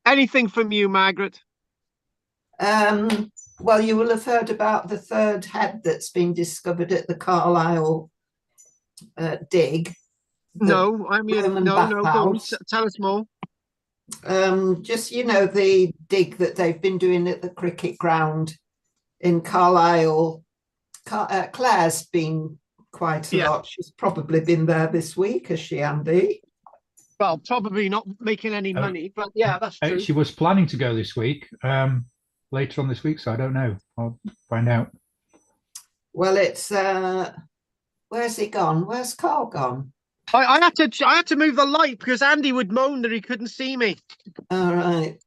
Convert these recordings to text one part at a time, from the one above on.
Anything from you, Margaret? Well, you will have heard about the third head that's been discovered at the Carlisle dig, the No, I mean, Roman no. Go on, bathhouse. tell us more. Just, the dig that they've been doing at the cricket ground in Carlisle. Claire's been quite a Yeah. lot. She's probably been there this week, has she, Andy? Well, probably not making any Oh, money, but yeah, that's true. she was planning to go this week, later on this week, so I don't know. I'll find out. Well, it's where's he gone? Where's Carl gone? I had to move the light because Andy would moan that he couldn't see me. All right.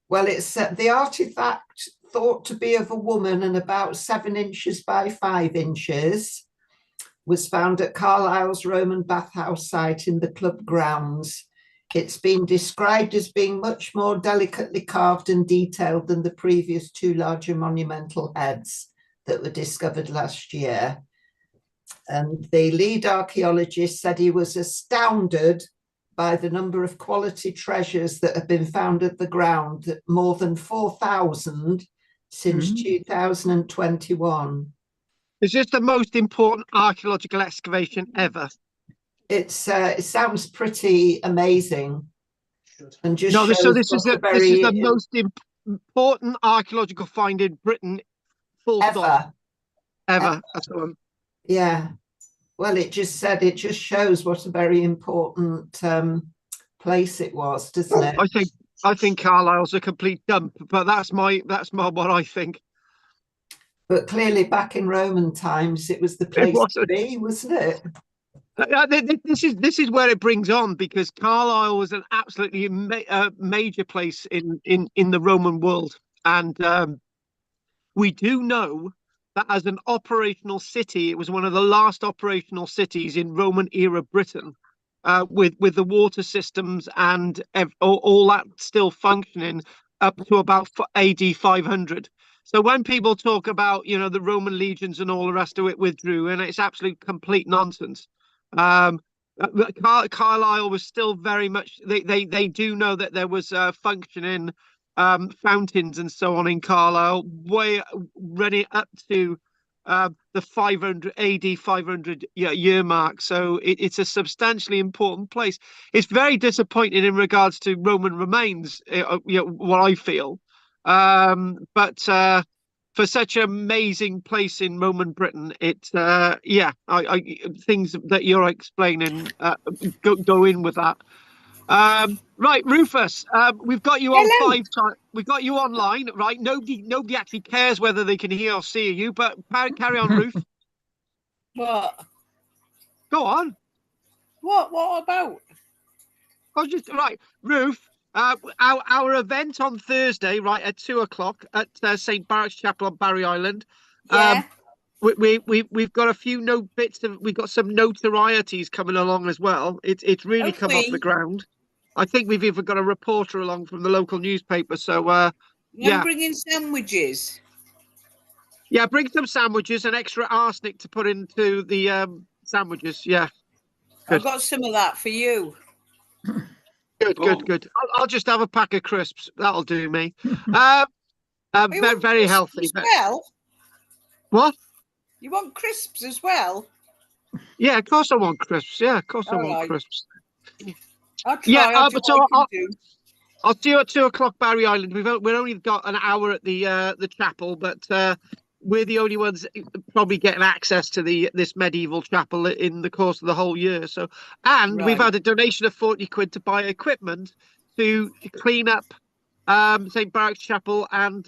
Well, it's the artifact thought to be of a woman and about 7 inches by 5 inches was found at Carlisle's Roman bathhouse site in the club grounds. It's been described as being much more delicately carved and detailed than the previous two larger monumental heads that were discovered last year. And the lead archaeologist said he was astounded by the number of quality treasures that have been found at the ground, more than 4,000 since 2021. Is this the most important archaeological excavation ever? It sounds pretty amazing, and just No, shows this is this is the most important archaeological find in Britain, full stop, ever. That's the one. Yeah. Well, it just shows what a very important place it was, doesn't it? I think Carlisle's a complete dump, but that's my what I think. But clearly, back in Roman times, it was the place to be, wasn't it? This is where it brings on, because Carlisle was an absolutely major place in the Roman world, and we do know that as an operational city, it was one of the last operational cities in Roman era Britain, with the water systems and all that still functioning up to about AD 500. So when people talk about, the Roman legions and all the rest of it withdrew, and it's absolute complete nonsense. Carlisle was still very much. They do know that there was functioning fountains and so on in Carlisle, way running up to the 500 AD 500 year mark. So it's a substantially important place. It's very disappointing in regards to Roman remains, what I feel. But for such an amazing place in Roman Britain, it's I things that you're explaining go in with that. Right, Rufus, we've got you on Hello. 5 times. We've got you online, right? Nobody actually cares whether they can hear or see you, but carry on, Ruf. What? Go on. What about? I was just right, Ruf. Our event on Thursday, right at 2 o'clock at St. Barrett's Chapel on Barry Island. Yeah. We've got a few we've got some notorieties coming along as well. It's really come off the ground. I think we've even got a reporter along from the local newspaper. So I'm bringing sandwiches. Yeah, bring some sandwiches and extra arsenic to put into the sandwiches. Yeah. Good. I've got some of that for you. Good. I'll just have a pack of crisps. That'll do me. Very healthy. Well, what? You want crisps as well? Yeah, of course I want crisps. Yeah, of course I want crisps. I'll try. I'll see you at 2 o'clock, Barry Island. We've only got an hour at the chapel, but we're the only ones probably getting access to this medieval chapel in the course of the whole year. So, and we've had a donation of 40 quid to buy equipment to clean up St. Barrett's Chapel and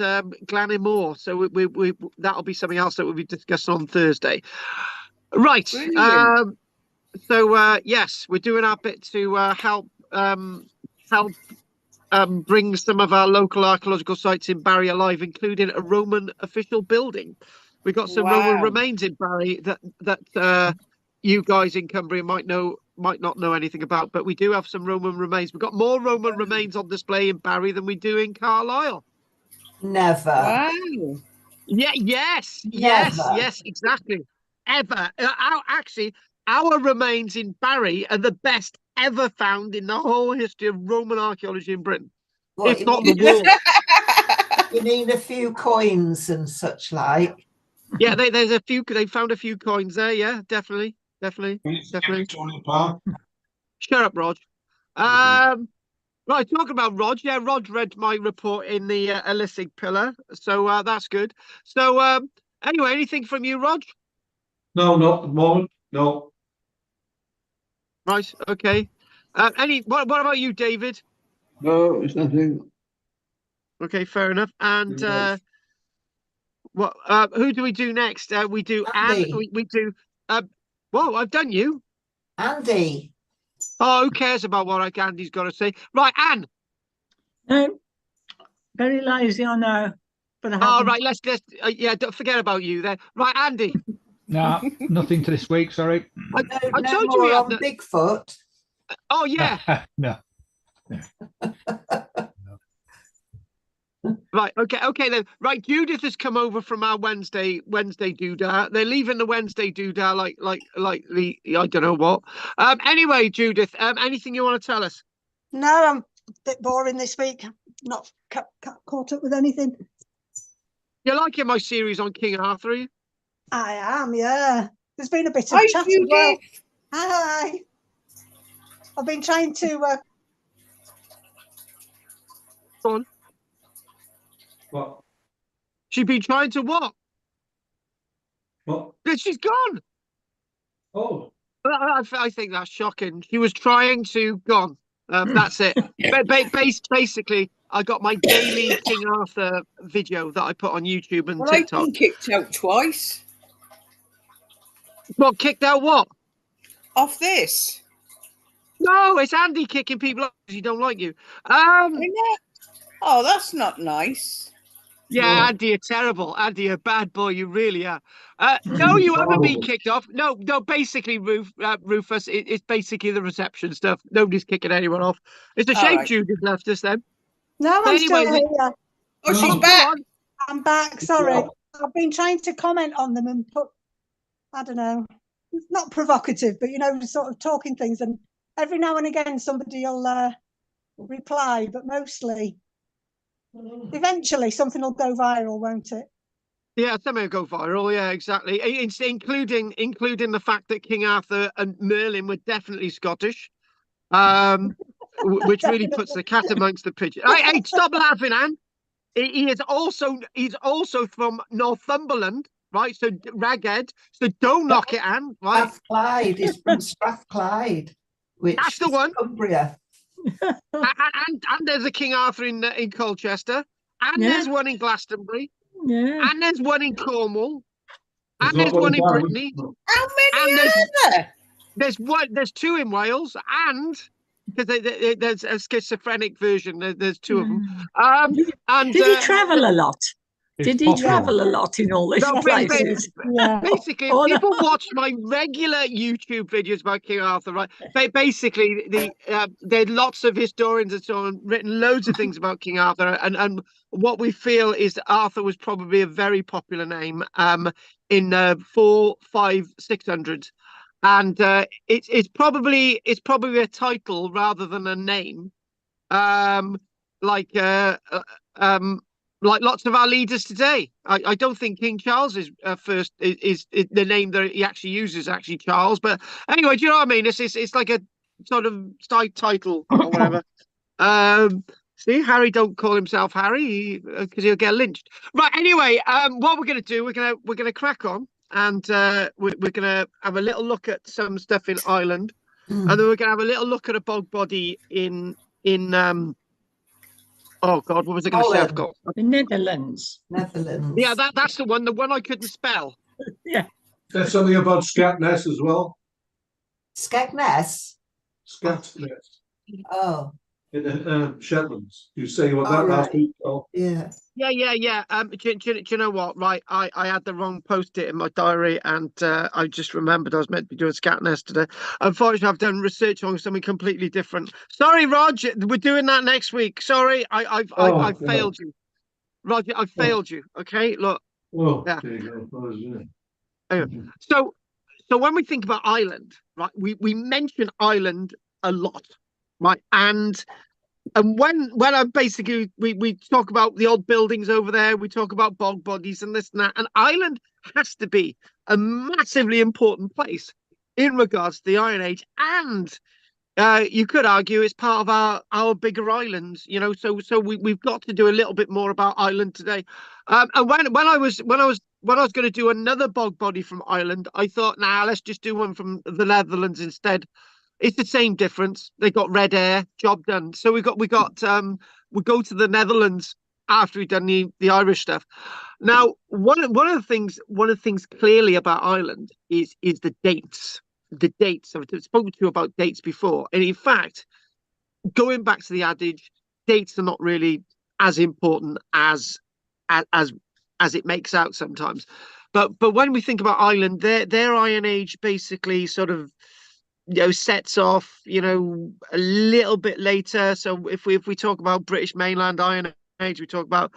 Glanimore. So we that'll be something else that we'll be discussing on Thursday. Right. Yes, we're doing our bit to help bring some of our local archaeological sites in Barry alive, including a Roman official building. We've got some Roman remains in Barry that you guys in Cumbria might not know anything about, but we do have some Roman remains. We've got more Roman remains on display in Barry than we do in Carlisle. Never. Wow. Yeah. Yes. Exactly. Ever. Our remains in Barry are the best ever found in the whole history of Roman archaeology in Britain. What, if not the world. you mean a few coins and such like? Yeah, there's a few. They found a few coins there. Yeah, definitely. Victoria Park. Shut up, Rog. Right, talking about Rog. Yeah, Rog read my report in the illicit pillar, so that's good. So anyway, anything from you, Rog? No, not at the moment. No. Right. Okay. What about you, David? No, it's nothing. Okay, fair enough. And what? Who do we do next? We do Anne. Andy. We do. Whoa! I've done you. Andy. Oh, who cares about what Andy's got to say? Right, Anne. No, very lazy, I know, but I Oh, haven't. right. Let's yeah. Don't forget about you then. Right, Andy. No, nothing to this week. Sorry. I No told you more we had on the- Bigfoot. Oh yeah. No. Right. Okay then. Right. Judith has come over from our Wednesday doodah. They're leaving the Wednesday doodah like the I don't know what. Anyway, Judith. Anything you want to tell us? No, I'm a bit boring this week. Not caught up with anything. You liking my series on King Arthur? Are you? I am, yeah. There's been a bit of Hi, chat as well. Judith. Hi. I've been trying to. Go on. What? She's been trying to what? What? But she's gone. Oh. I think that's shocking. She was trying to gone. That's it. Basically, I got my daily King Arthur video that I put on YouTube and Well, I've TikTok. been kicked out twice What, kicked out what? off this. No, it's Andy kicking people out because he don't like you. Isn't it? Oh, that's not nice. Yeah, No. Andy, you're terrible. Andy, you're a bad boy. You really are. No, you haven't been kicked off. No. Basically, Rufus, it's basically the reception stuff. Nobody's kicking anyone off. It's a All shame right. Judith left us then. No, But I'm still anyway, here. Oh, she's No. Go back. on. I'm back. Sorry. I've been trying to comment on them and put, I don't know, not provocative, but sort of talking things. And every now and again, somebody will reply, but mostly, eventually, something will go viral, won't it? Yeah, something will go viral. Yeah, exactly. It's including the fact that King Arthur and Merlin were definitely Scottish, which really puts the cat amongst the pigeons. Hey, stop laughing, Anne. He's also from Northumberland, right? So Raghead. So don't knock it, Anne. Right? Strathclyde. He's from Strathclyde, which That's the is one. Cumbria. and there's a King Arthur in Colchester, and Yeah. there's one in Glastonbury, Yeah. and there's one in Cornwall, and There's there's not one in one. Brittany. No. How many And are there? There's two in Wales, and because there's a schizophrenic version. There's two of them. And Did he travel a lot? It's Did he possible. travel a lot in all these No, places? Yeah. basically, Oh, if no. people watch my regular YouTube videos about King Arthur, right? Basically, there's lots of historians and so on written loads of things about King Arthur, and what we feel is that Arthur was probably a very popular name in 400, 500, 600, and it's probably a title rather than a name, like lots of our leaders today. I don't think King Charles is first is the name that he actually uses actually Charles, but anyway, do you know what I mean? It's like a sort of side title or whatever. See, Harry don't call himself Harry because he'll get lynched. Right. Anyway, what we're gonna do? We're gonna crack on, and we're gonna have a little look at some stuff in Ireland, and then we're gonna have a little look at a bog body in oh God, what was I going to say? I Holland. forgot. The Netherlands. Netherlands. Yeah, that's the one I couldn't spell. Yeah. There's something about Scatness as well. Skegness. Scatness Oh, in the Shetlands. You say what that Oh, last right. week? Oh, yeah. Yeah. Do you know what? Right, I had the wrong post-it in my diary, and I just remembered I was meant to be doing Scatness today. Unfortunately, I've done research on something completely different. Sorry, Rog, we're doing that next week. Sorry, I've Oh, failed you, Roger. I've failed you. Okay, look. oh, Yeah. there you go. Oh, yeah. Anyway, so when we think about Ireland, right, we mention Ireland a lot, right, and And when I basically we talk about the old buildings over there, we talk about bog bodies and this and that, and Ireland has to be a massively important place in regards to the Iron Age, and you could argue it's part of our bigger islands, you know. So we've got to do a little bit more about Ireland today. And when I was going to do another bog body from Ireland, I thought, nah, let's just do one from the Netherlands instead. It's the same difference. They got red air, job done. So we go to the Netherlands after we've done the Irish stuff. Now, one of the things clearly about Ireland is the dates. The dates. I've spoken to you about dates before, and in fact, going back to the adage, dates are not really as important as it makes out sometimes. But when we think about Ireland, their Iron Age basically sort of, you know, sets off, you know, a little bit later. So if we talk about British mainland Iron Age, we talk about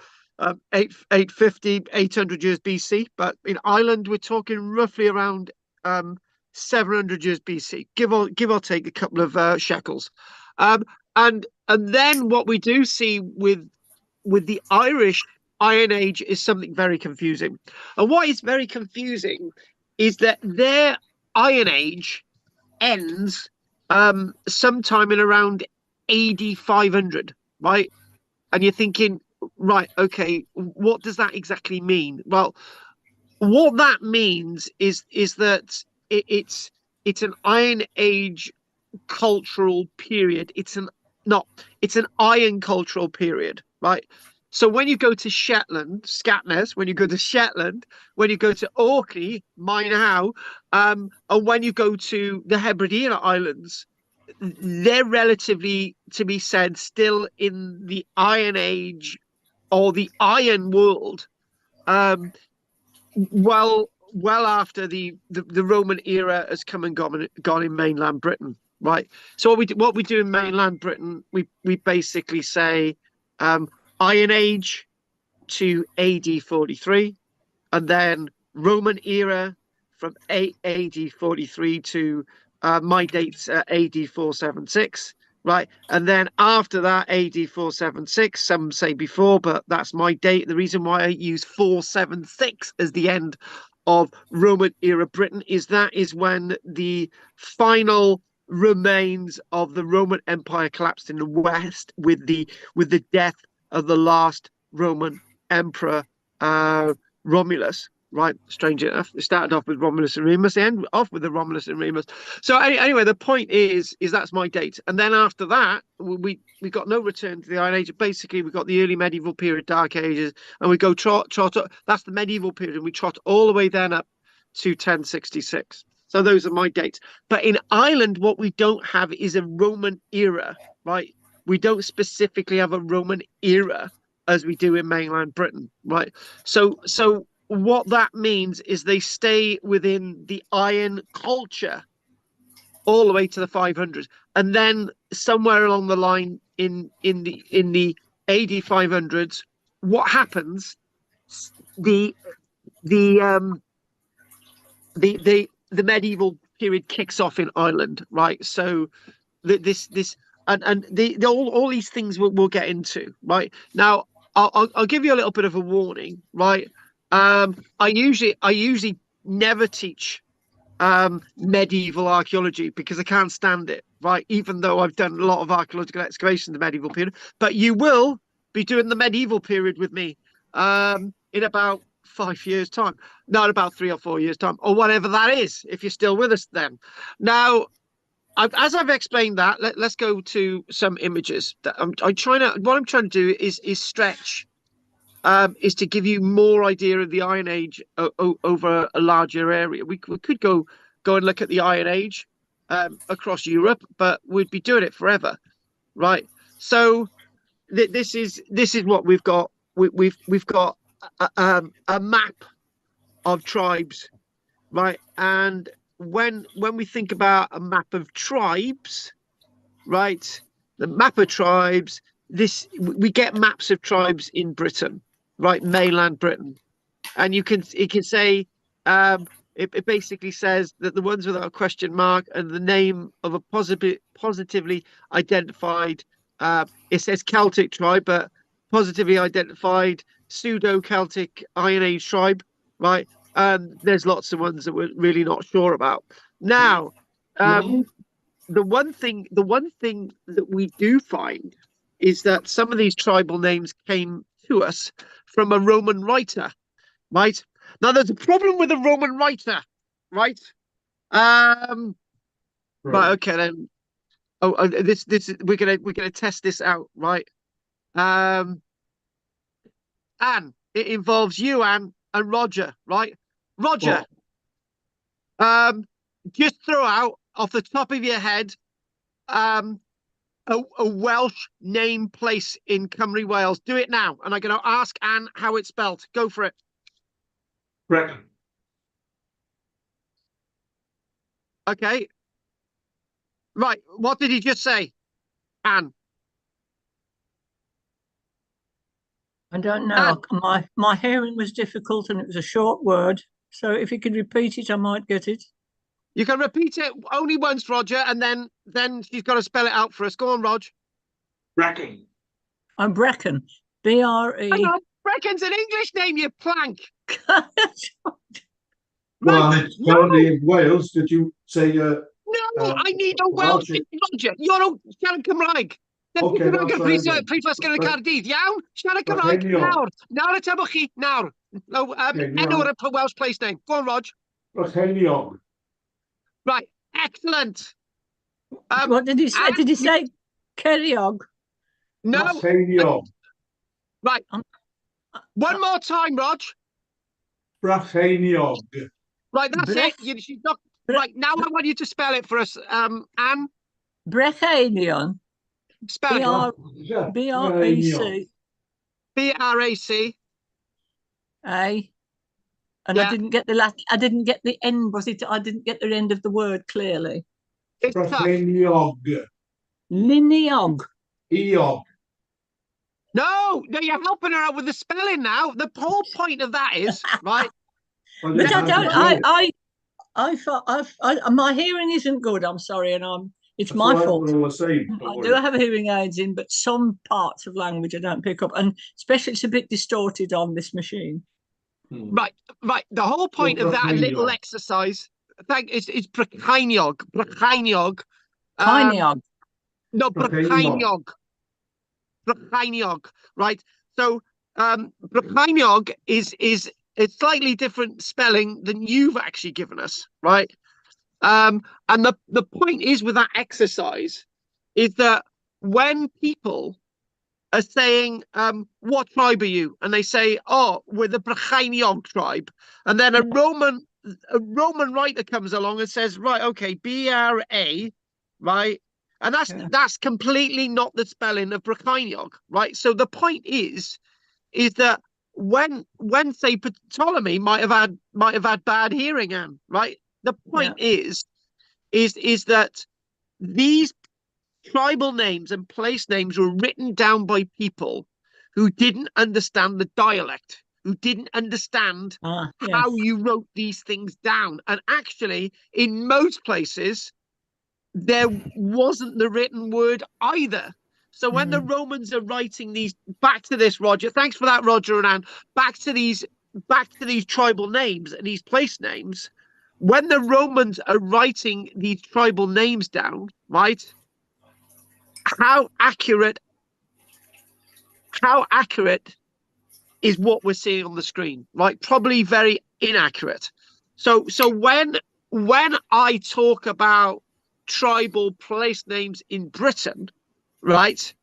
800 years BC. But in Ireland, we're talking roughly around 700 years BC, give or take a couple of shekels. And then what we do see with the Irish Iron Age is something very confusing. And what is very confusing is that their Iron Age ends sometime in around AD 500, right? And you're thinking, right, okay, what does that exactly mean? Well, what that means is that it's an Iron Age cultural period. It's an iron cultural period, right? So when you go to Shetland, Scatness, when you go to Shetland, when you go to Orkney, Maenhow, and when you go to the Hebridean Islands, they're relatively, to be said, still in the Iron Age or the Iron World, well after the Roman era has come and gone in mainland Britain, right? So what we do in mainland Britain, we basically say Iron Age to AD 43, and then Roman era from AD 43 to my date's AD 476, right? And then after that, AD 476, some say before, but that's my date. The reason why I use 476 as the end of Roman era Britain is when the final remains of the Roman Empire collapsed in the West with the death of the last Roman emperor, Romulus. Right, strange enough, it started off with Romulus and Remus, they end off with the Romulus and Remus. So anyway, the point is that's my date, and then after that, we got no return to the Iron Age. Basically, we got the early medieval period, Dark Ages, and we go trot. That's the medieval period, and we trot all the way then up to 1066. So those are my dates. But in Ireland, what we don't have is a Roman era, right? We don't specifically have a Roman era as we do in mainland Britain, right? So what that means is they stay within the iron culture all the way to the 500s, and then somewhere along the line in the AD 500s, what happens? The medieval period kicks off in Ireland, right? So all these things we'll get into, right? Now I'll give you a little bit of a warning, right? I usually never teach medieval archaeology because I can't stand it, right? Even though I've done a lot of archaeological excavations in the medieval period, but you will be doing the medieval period with me in about 5 years' time, not about 3 or 4 years' time, or whatever that is, if you're still with us then. Now, as I've explained that, let's go to some images. What I'm trying to do is stretch. Is to give you more idea of the Iron Age over a larger area. We could go and look at the Iron Age across Europe, but we'd be doing it forever, right? So this is what we've got. We've got a map of tribes, right? And when we think about a map of tribes, right, the map of tribes, we get maps of tribes in Britain, right, mainland Britain, and it can say it basically says that the ones without a question mark and the name of a positively identified It says Celtic tribe, but positively identified pseudo-Celtic Iron Age tribe, right? There's lots of ones that we're really not sure about. Now, the one thing that we do find is that some of these tribal names came to us from a Roman writer, right? Now, there's a problem with a Roman writer, right? Right. Okay, then. This we're gonna test this out, right? Anne, it involves you, Anne, and Roger, right? Roger, just throw out off the top of your head, a Welsh name place in Cymru, Wales. Do it now, and I'm gonna ask Anne how it's spelled. Go for it. Brecon. Okay. Right. What did he just say, Anne? I don't know. My hearing was difficult and it was a short word. So if you could repeat it, I might get it. You can repeat it only once, Roger, and then she's got to spell it out for us. Go on, Rog. Brecon. I'm Brecon. B-R-E. Hang on. Breccon's an English name, you plank. Well, it's currently in Wales. Did you say? No, I need a Welsh. Roger, you're a siarad Cymraeg. Okay, that's fine. Prifysgol yn y Caerdydd, iawn? Siarad Cymraeg, nawr. Nawr y tebwch chi, nawr. No, enw'r Welsh place name. Go on, Rog. Brycheiniog. Right, excellent. What did he say? Did he say Ceiriog? No. Brycheiniog. Right. One more time, Rog. Brycheiniog. Right, that's it. She's not. Right, now I want you to spell it for us, Anne. Brycheinion. Spell it. B-R-E-C. B-R-A-C. A. And I didn't get the I didn't get the end, I didn't get the end of the word clearly. It's tough. Brycheiniog. Lineog. Eog. No, you're helping her out with the spelling now. The whole point of that is, right? But I thought my hearing isn't good. I'm sorry, and it's my fault. I do have hearing aids in, but some parts of language I don't pick up, and especially it's a bit distorted on this machine. Right. The whole point of that little exercise, it's Brycheiniog. Brycheiniog. No, Brycheiniog. Brycheiniog. Right. So, Brycheiniog is a slightly different spelling than you've actually given us, right? And the point is with that exercise is that when people are saying, what tribe are you? And they say, oh, we're the Brycheiniog tribe. And then a Roman writer comes along and says, right, okay, B-R-A, right? And that's completely not the spelling of Brycheiniog, right? So the point is that when say Ptolemy might have had bad hearing, Anne, right? The point is that these tribal names and place names were written down by people who didn't understand the dialect, who didn't understand how you wrote these things down. And actually, in most places, there wasn't the written word either. So when the Romans are writing these, back to this, Roger, thanks for that, Roger and Anne, back to these tribal names and these place names, when the Romans are writing these tribal names down, right, how accurate is what we're seeing on the screen, right? Probably very inaccurate. So when I talk about tribal place names in Britain, right,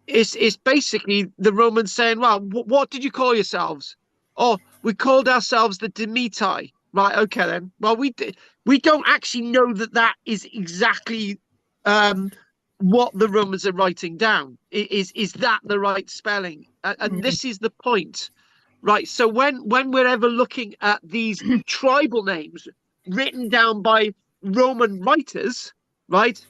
it's basically the Romans saying, well, what did you call yourselves? Oh, we called ourselves the Demetae. Right, okay then. Well, we don't actually know that is exactly what the Romans are writing down. Is that the right spelling? And this is the point, right? So when we're ever looking at these tribal names written down by Roman writers, right,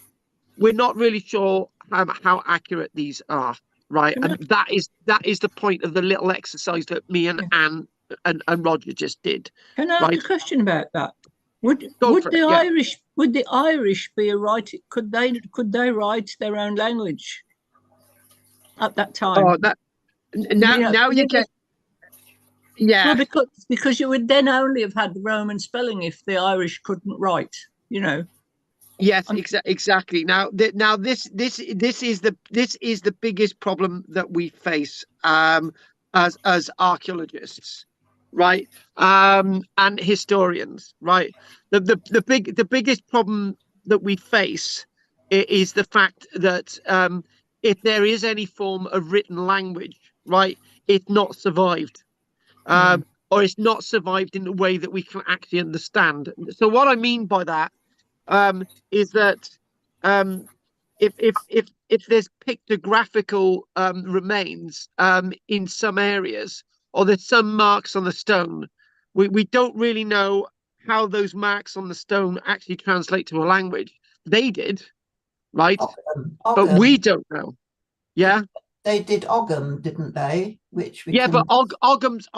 we're not really sure how accurate these are, right? And that is the point of the little exercise that me and Anne and Roger just did. Can I ask a question about that? Would the Irish be a writer? Could they write their own language? at that time. Oh, that now you get, yeah. Well, because you would then only have had the Roman spelling if the Irish couldn't write, you know. Yes, exactly. Now, this is the biggest problem that we face as archaeologists, right? And historians, right? The biggest problem that we face is the fact that if there is any form of written language, right, it's not survived. Or it's not survived in a way that we can actually understand. So what I mean by that is that if there's pictographical remains in some areas, or there's some marks on the stone, we don't really know how those marks on the stone actually translate to a language. They did, right? But we don't know. Yeah. They did Ogham, didn't they? Which we Yeah, can... but Ogham's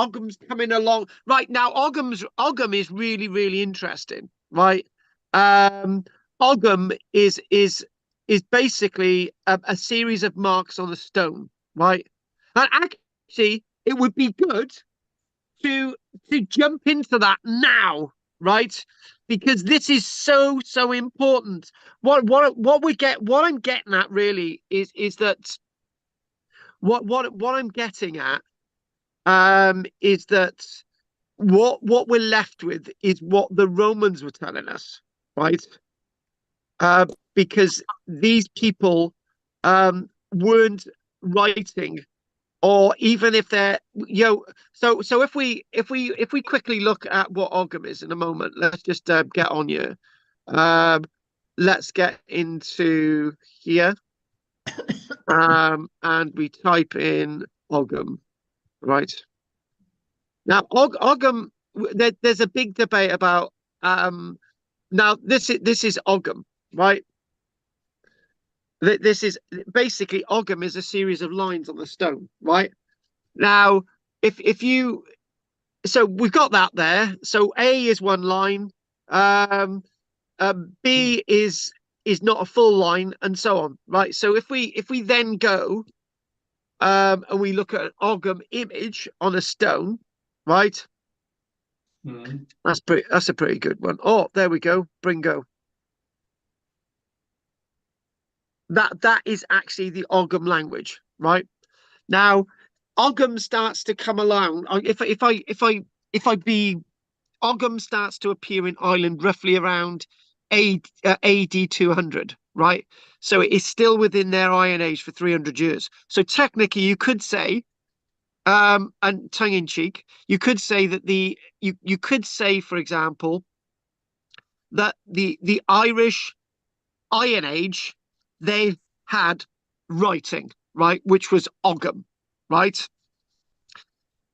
coming along right now. Ogham is really interesting, right? Ogham is basically a series of marks on a stone, right? And actually, it would be good to jump into that now, right? Because this is so important. What I'm getting at really is that what I'm getting at is that what we're left with is what the Romans were telling us, right? Because these people weren't writing, or even if they're, you know, so if we quickly look at what Ogham is in a moment, let's just get on here. Let's get into here, and we type in Ogham, right? Now, Ogham, there's a big debate about. Now, this is Ogham, right? This is basically Ogham is a series of lines on the stone, right? Now, if you, so we've got that there. So A is one line, B is not a full line, and so on, right? So if we then go, and we look at an Ogham image on a stone, right? That's a pretty good one. Oh, there we go. Bringo. That is actually the Ogham language, right? Now, Ogham starts to come along. Ogham starts to appear in Ireland roughly around AD 200, right? So it is still within their Iron Age for 300 years. So technically, you could say, and tongue in cheek, you could say that you could say, for example, that the Irish Iron Age, they had writing, right, which was Ogham, right?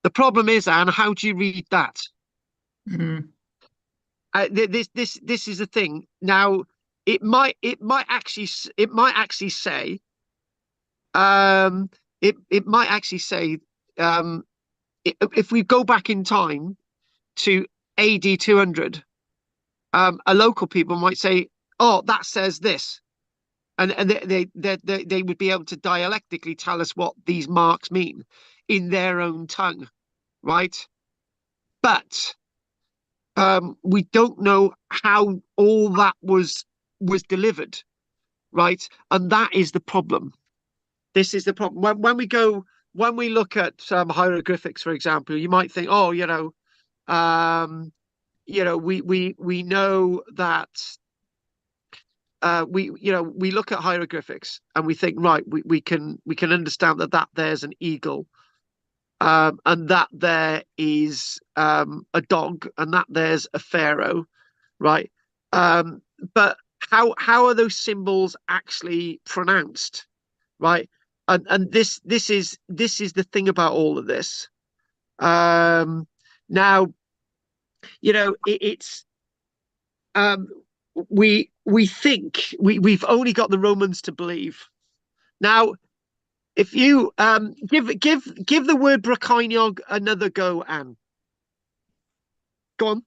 The problem is, Anne, how do you read that? This is the thing. Now, it might actually say, it might actually say, if we go back in time to AD 200, a local people might say, "Oh, that says this," and they would be able to dialectically tell us what these marks mean in their own tongue, right? But we don't know how all that was delivered, right? And that is the problem. This is the problem. When we look at hieroglyphics, for example, you might think, oh, we know that we look at hieroglyphics and we think, right, we can understand that there's an eagle, and that there is a dog, and that there's a pharaoh, right? But how are those symbols actually pronounced, right? And this is the thing about all of this. Now, it's we think we've only got the Romans to believe. Now, if you give the word Brachiniog another go, Anne. Go on.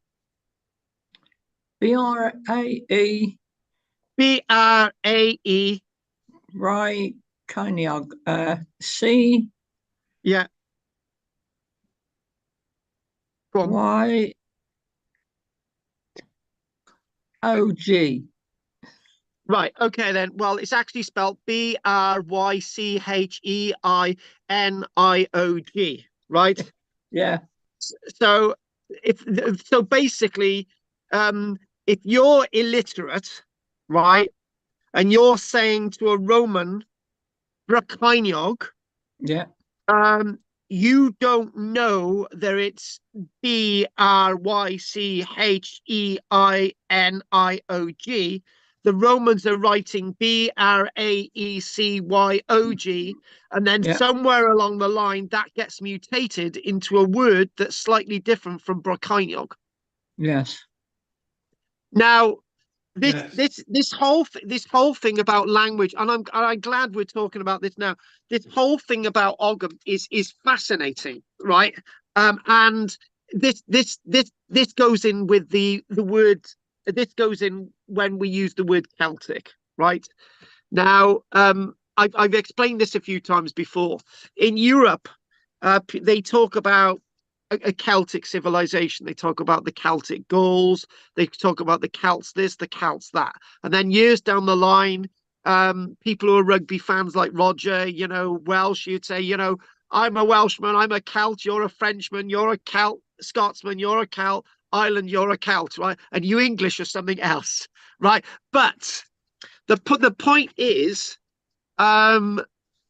Brae. Brae. Right. Kyniog. C Yeah. Go on. Y O G. Right. Okay, then. Well, it's actually spelled Brycheniog. Right. Yeah. So basically, if you're illiterate, right, and you're saying to a Roman Brycheniog, Yeah. you don't know that it's Brycheniog. The Romans are writing Braecyog, and then Yeah. somewhere along the line that gets mutated into a word that's slightly different from Brycheniog. Yes. Now, Yes. this whole thing about language, and I'm glad we're talking about this now. This whole thing about Ogham is fascinating, right? And this goes in with the word. This goes in when we use the word Celtic, right? Now, I've explained this a few times before. In Europe, they talk about a Celtic civilization. They talk about the Celtic Gauls. They talk about the Celts this, the Celts that. And then years down the line, people who are rugby fans like Roger, Welsh, you'd say, I'm a Welshman, I'm a Celt, you're a Frenchman, you're a Celt, Scotsman, you're a Celt, Ireland, you're a Celt, right? And you English are something else, right? But the point is,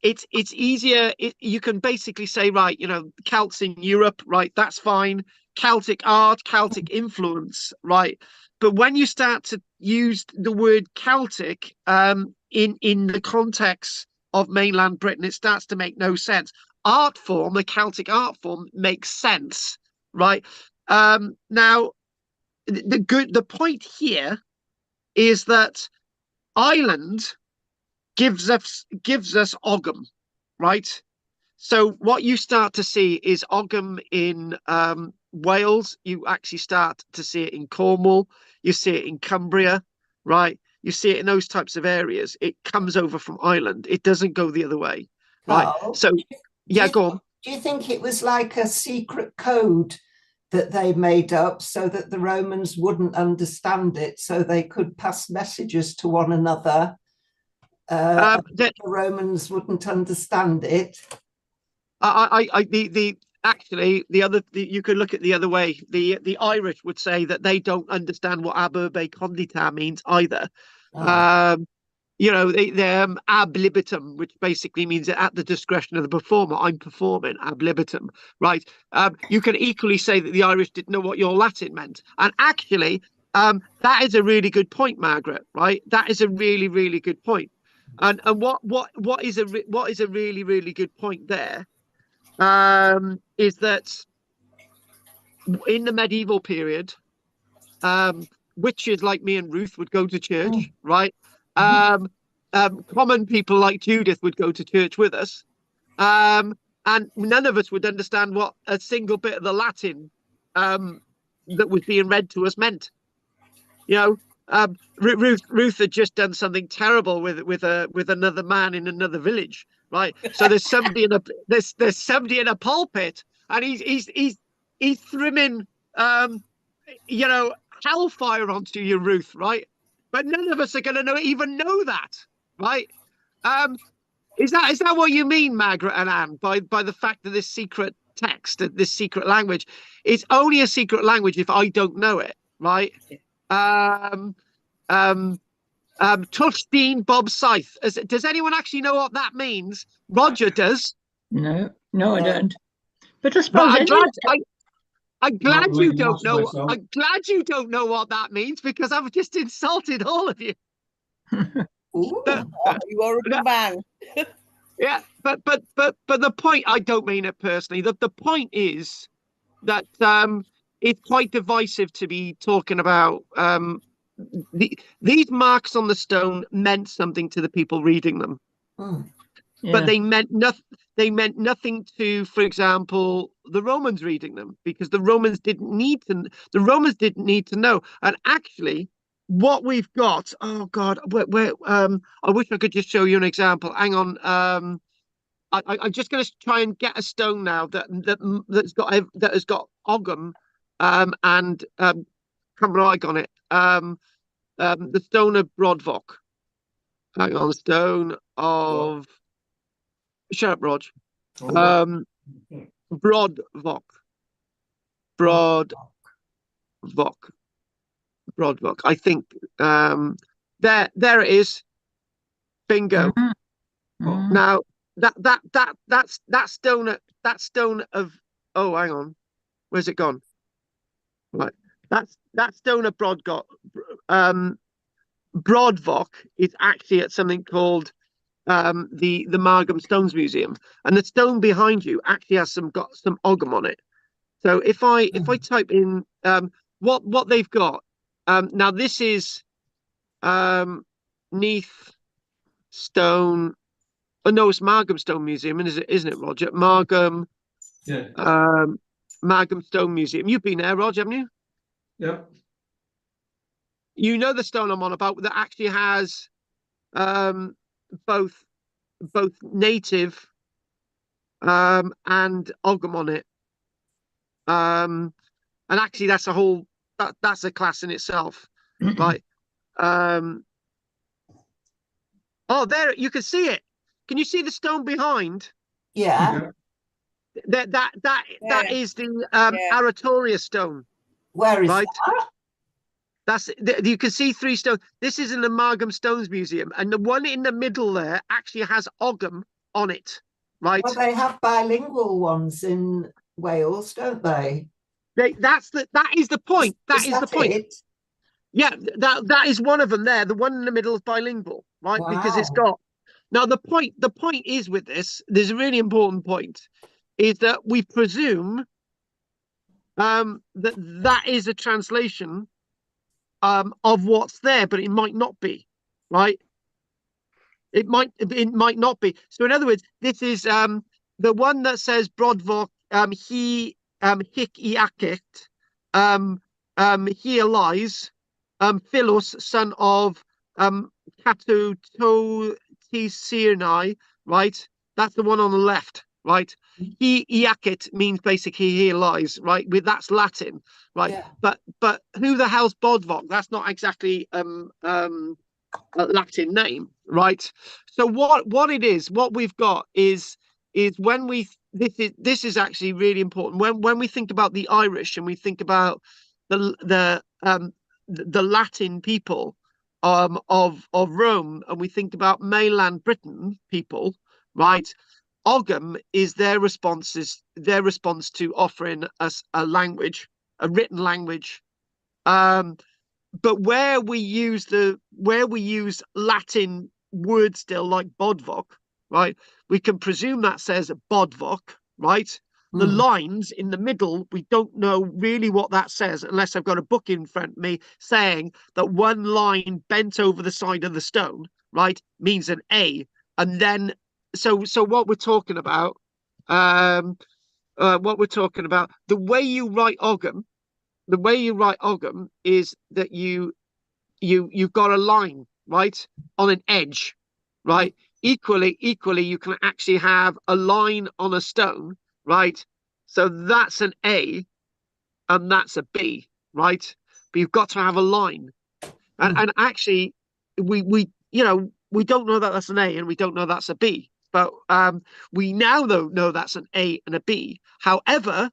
it's easier. You can basically say, right, Celts in Europe, right? That's fine. Celtic art, Celtic influence, right? But when you start to use the word Celtic in the context of mainland Britain, it starts to make no sense. Art form, the Celtic art form, makes sense, right? Now, the point here is that Ireland gives us Ogham, right? So what you start to see is Ogham in Wales. You actually start to see it in Cornwall. You see it in Cumbria, right? You see it in those types of areas. It comes over from Ireland. It doesn't go the other way, right? Carl, So, yeah, go on. Do you think it was like a secret code that they made up so that the Romans wouldn't understand it, so they could pass messages to one another? The Romans wouldn't understand it. You could look at the other way. The Irish would say that they don't understand what ab urbe condita means either. Oh. They ab libitum, which basically means that at the discretion of the performer, I'm performing ab libitum, right? You can equally say that the Irish didn't know what your Latin meant, and actually, that is a really good point, Margaret. Right? That is a really, really good point. And what is a really, really good point there is that in the medieval period, witches like me and Ruth would go to church, right? Common people like Judith would go to church with us, and none of us would understand what a single bit of the Latin that was being read to us meant. Ruth had just done something terrible with another man in another village, right? So there's somebody there's somebody in a pulpit, and he's thrimming hellfire onto you, Ruth, right? But none of us are going to even know that, right? Is that what you mean, Margaret and Anne, by the fact that this secret text, this secret language, is only a secret language if I don't know it, right? Touchstein Bob Scythe. Does anyone actually know what that means? Roger does. No, I don't. But I suppose I'm glad you don't know. I'm glad you don't know what that means, because I've just insulted all of you. You are a good man. Yeah, but the point, I don't mean it personally. The point is that it's quite divisive to be talking about these marks on the stone meant something to the people reading them. Yeah. But they meant nothing. They meant nothing to, for example, the Romans reading them, because the Romans didn't need to. The Romans didn't need to know. And actually, what we've got, oh God, I wish I could just show you an example. Hang on. I'm just going to try and get a stone now that has got Ogham and Cymraeg on it. The stone of Brodvock. Hang on, stone of shut up, Rog. Brodvock. Brodvock. I think there it is. Bingo. Now that stone of oh, hang on, where's it gone? Right, that stone of Brodvock is actually at something called the Margam Stones Museum, and the stone behind you actually has got some Ogham on it. So if I type in what they've got, now this is Neath Stone. Oh no, it's Margam Stone Museum, isn't it, Roger? Margam, Yeah. Margam Stone Museum. You've been there, Roger, haven't you? Yep. You know the stone I'm on about that actually has both native and Ogham on it. And actually that's that's a class in itself. Right. Oh, there you can see it. Can you see the stone behind? Yeah. That is the Aratoria stone. Where is right? that? You can see 3 stones. This is in the Margam Stones Museum, and the one in the middle there actually has Ogham on it, right? Well, they have bilingual ones in Wales, don't they? That is the point. That is the point. It? Yeah, that is one of them there. The one in the middle is bilingual, right? Wow. Because it's got now the point is with this, there's a really important point, is that we presume that is a translation of what's there, but it might not be, right? It might not be. So in other words, this is the one that says Brodvock he hic iacet here lies Philos, son of Catu Tisirnai, right? That's the one on the left, right? He iacet means basically here lies, right? That's Latin, right? Yeah. But who the hell's Bodvok? That's not exactly a Latin name, right? So what it is, what we've got is when this is actually really important when we think about the Irish and we think about the Latin people of Rome, and we think about mainland Britain people, right? Ogham is their response to offering us a language, a written language. But where we use Latin words still like bodvok, right? We can presume that says bodvok, right? The lines in the middle, we don't know really what that says unless I've got a book in front of me saying that one line bent over the side of the stone, right, means an A. And then, so what we're talking about, the way you write Ogham, is that you've got a line, right, on an edge, right? Equally, you can actually have a line on a stone, right? So that's an A and that's a B, right? But you've got to have a line. And actually we don't know that that's an A and we don't know that's a B. But we now know that's an A and a B. However,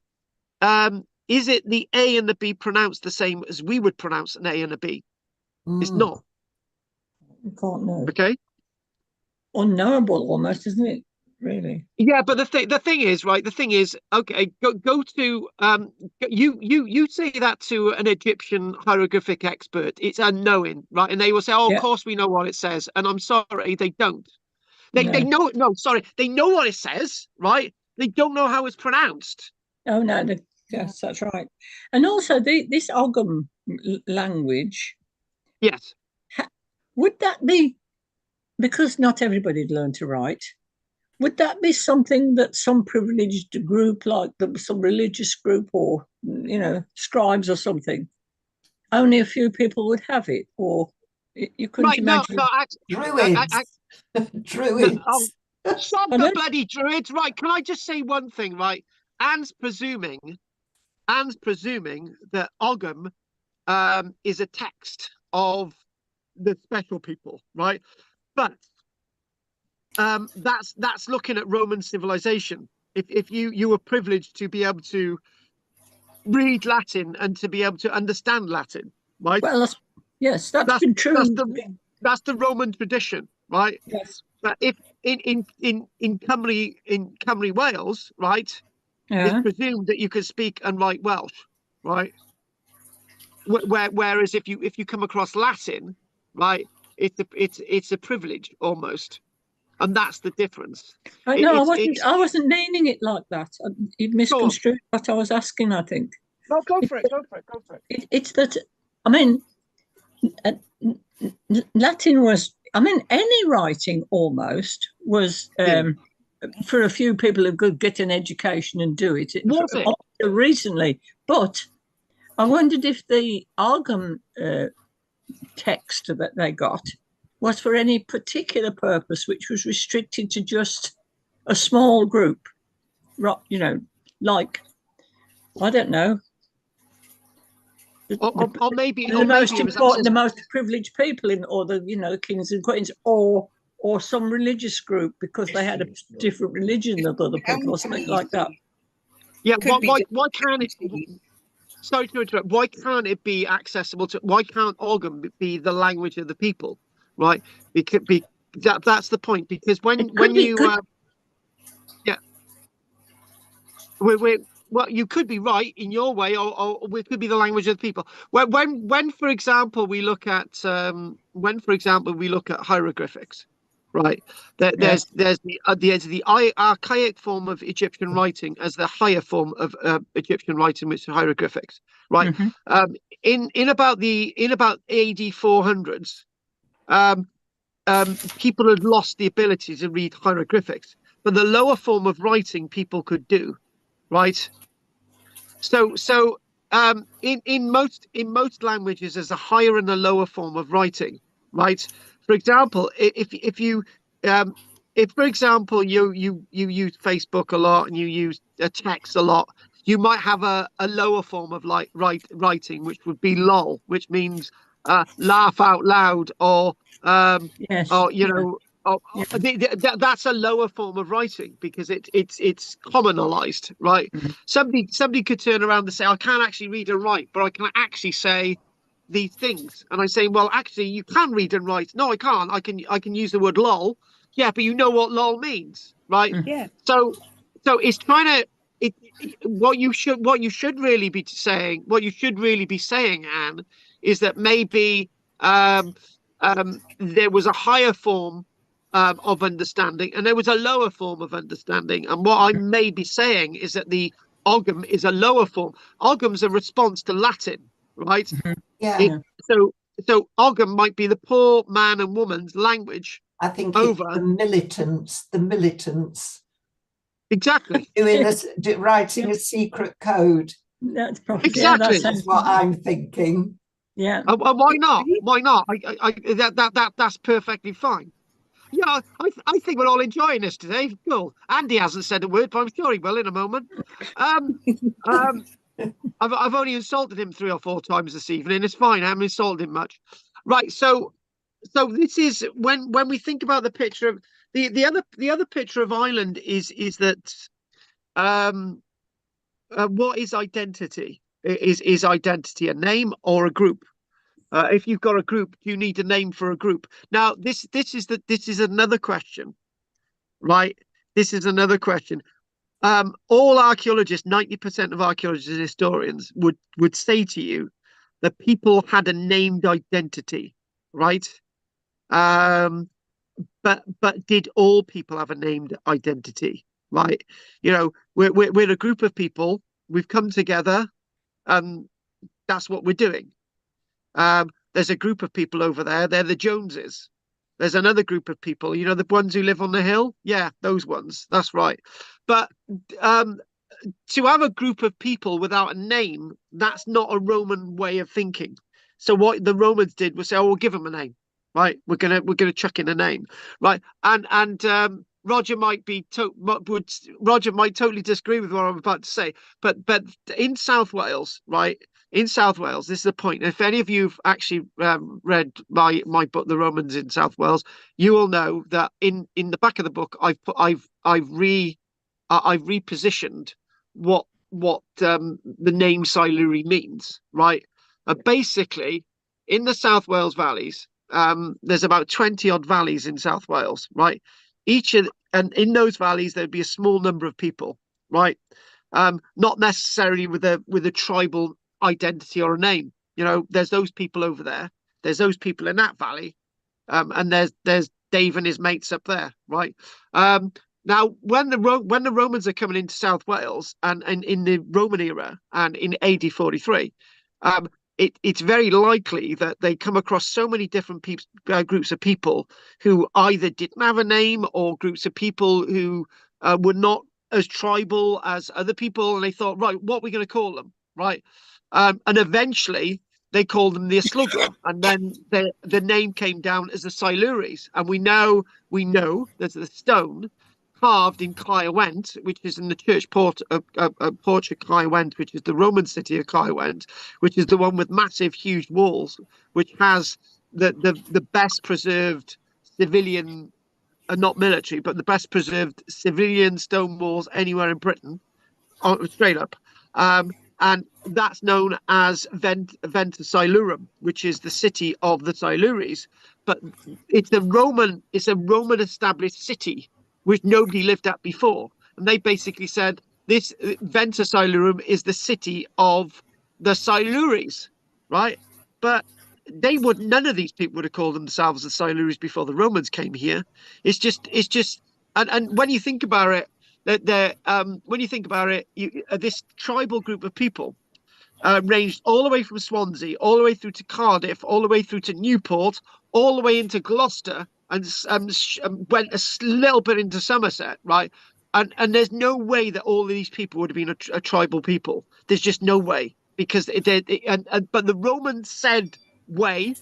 is it the A and the B pronounced the same as we would pronounce an A and a B? It's not. You can't know. Okay. Unknowable almost, isn't it? Really? Yeah, but the thing is, right? The thing is, okay, go to you say that to an Egyptian hieroglyphic expert, it's unknowing, right? And they will say, "Oh, of course we know what it says." And I'm sorry, they don't. They know. No, sorry, they know what it says, right? They don't know how it's pronounced. Oh no, yes, that's right. And also this Ogham language. Yes. Would that be, because not everybody'd learn to write, would that be something that some privileged group, like some religious group or, scribes or something, only a few people would have it, or you couldn't Right, no, imagine. no, Druids. Druids. oh, stop the Pardon? bloody druids. Right, can I just say one thing, right? Anne's presuming that Ogham is a text of the special people, right? But that's looking at Roman civilization. If you were privileged to be able to read Latin and to be able to understand Latin, right? Well, yes, that's been true. That's the Roman tradition, right? Yes. But if in Cymru, Wales, right, Yeah. it's presumed that you can speak and write Welsh, right? Whereas if you come across Latin, right, it's a privilege almost, and that's the difference. No, I wasn't meaning it like that. You'd misconstrued what I was asking, I think. No, go for it. It's that, I mean, Latin was, I mean, any writing almost was for a few people who could get an education and do it. Was it? Recently, but I wondered if the Ogham text that they got was for any particular purpose, which was restricted to just a small group, you know, like, I don't know. Or maybe the most important, the most privileged people in, or the, you know, kings and queens, or some religious group because they had a different religion than other people, or something like that. Yeah, why can't it? Sorry to interrupt. Why can't it be accessible to? Why can't Ogham be the language of the people? Right? That's the point. Because when you yeah, well, you could be right in your way, or it could be the language of the people. When for example we look at hieroglyphics, right? There's the archaic form of Egyptian writing as the higher form of Egyptian writing, which is hieroglyphics, right? Mm-hmm. In about AD 400s, people had lost the ability to read hieroglyphics, but the lower form of writing people could do, right? So in most languages, there's a higher and a lower form of writing, right? For example, if for example you use Facebook a lot and you use text a lot, you might have a lower form of writing, which would be lol, which means laugh out loud, or yes, or you know. Oh, yeah. That's a lower form of writing because it's commonalized, right? Mm-hmm. Somebody could turn around and say, I can't actually read and write, but I can actually say these things. And I say, well, actually, you can read and write. No, I can't. I can use the word lol. Yeah, but you know what lol means, right? Yeah. So it's trying to what you should really be saying, Anne, is that maybe there was a higher form of understanding, and there was a lower form of understanding. And what I may be saying is that the Ogham is a lower form. Ogham's a response to Latin, right? Yeah. So Ogham might be the poor man and woman's language. I think it's the militants. Exactly. Writing a secret code. That's probably exactly that's what I'm thinking. Yeah. Why not? Why not? That's perfectly fine. Yeah, I think we're all enjoying this today. Cool. Andy hasn't said a word, but I'm sure he will in a moment. I've only insulted him 3 or 4 times this evening. It's fine. I haven't insulted him much. Right. So this is when we think about the picture of the other picture of Ireland is that what is identity? Is identity a name or a group? If you've got a group, you need a name for a group. Now, this is another question, right? This is another question. All archaeologists, 90% of archaeologists and historians would say to you that people had a named identity, right? But did all people have a named identity, right? You know, we're a group of people. We've come together, and that's what we're doing. There's a group of people over there. They're the Joneses. There's another group of people, you know, the ones who live on the hill. Yeah, those ones. That's right. But to have a group of people without a name, that's not a Roman way of thinking. So what the Romans did was say, "Oh, we'll give them a name, right? We're gonna chuck in a name, right?" And Roger might Roger might totally disagree with what I'm about to say, but in South Wales, right? In South Wales, this is the point. If any of you've actually read my book, The Romans in South Wales, you will know that in the back of the book, I've repositioned what the name Siluri means, right? Basically, in the South Wales valleys, there's about 20 odd valleys in South Wales, right? And in those valleys there'd be a small number of people, right? Not necessarily with a tribal identity or a name. You know, there's those people over there, there's those people in that valley, and there's Dave and his mates up there, right? Now, when the Romans are coming into South Wales and in the Roman era and in AD 43, it's very likely that they come across so many different groups of people who either didn't have a name or groups of people who were not as tribal as other people, and they thought, right, what are we going to call them, right? And eventually they called them the Aslugwa, and then the name came down as the Siluris. And we know there's the stone carved in Caerwent, which is in the church porch of Caerwent, which is the Roman city of Caerwent, which is the one with massive, huge walls, which has the best preserved civilian, not military, but the best preserved civilian stone walls anywhere in Britain, straight up. And that's known as Venta Silurum, which is the city of the Siluris. But it's a Roman established city which nobody lived at before. And they basically said this Venta Silurum is the city of the Siluris, right? But none of these people would have called themselves the Siluris before the Romans came here. It's just and when you think about it, this tribal group of people ranged all the way from Swansea, all the way through to Cardiff, all the way through to Newport, all the way into Gloucester, and went a little bit into Somerset, right? And there's no way that all of these people would have been a tribal people. There's just no way, because but the Romans said way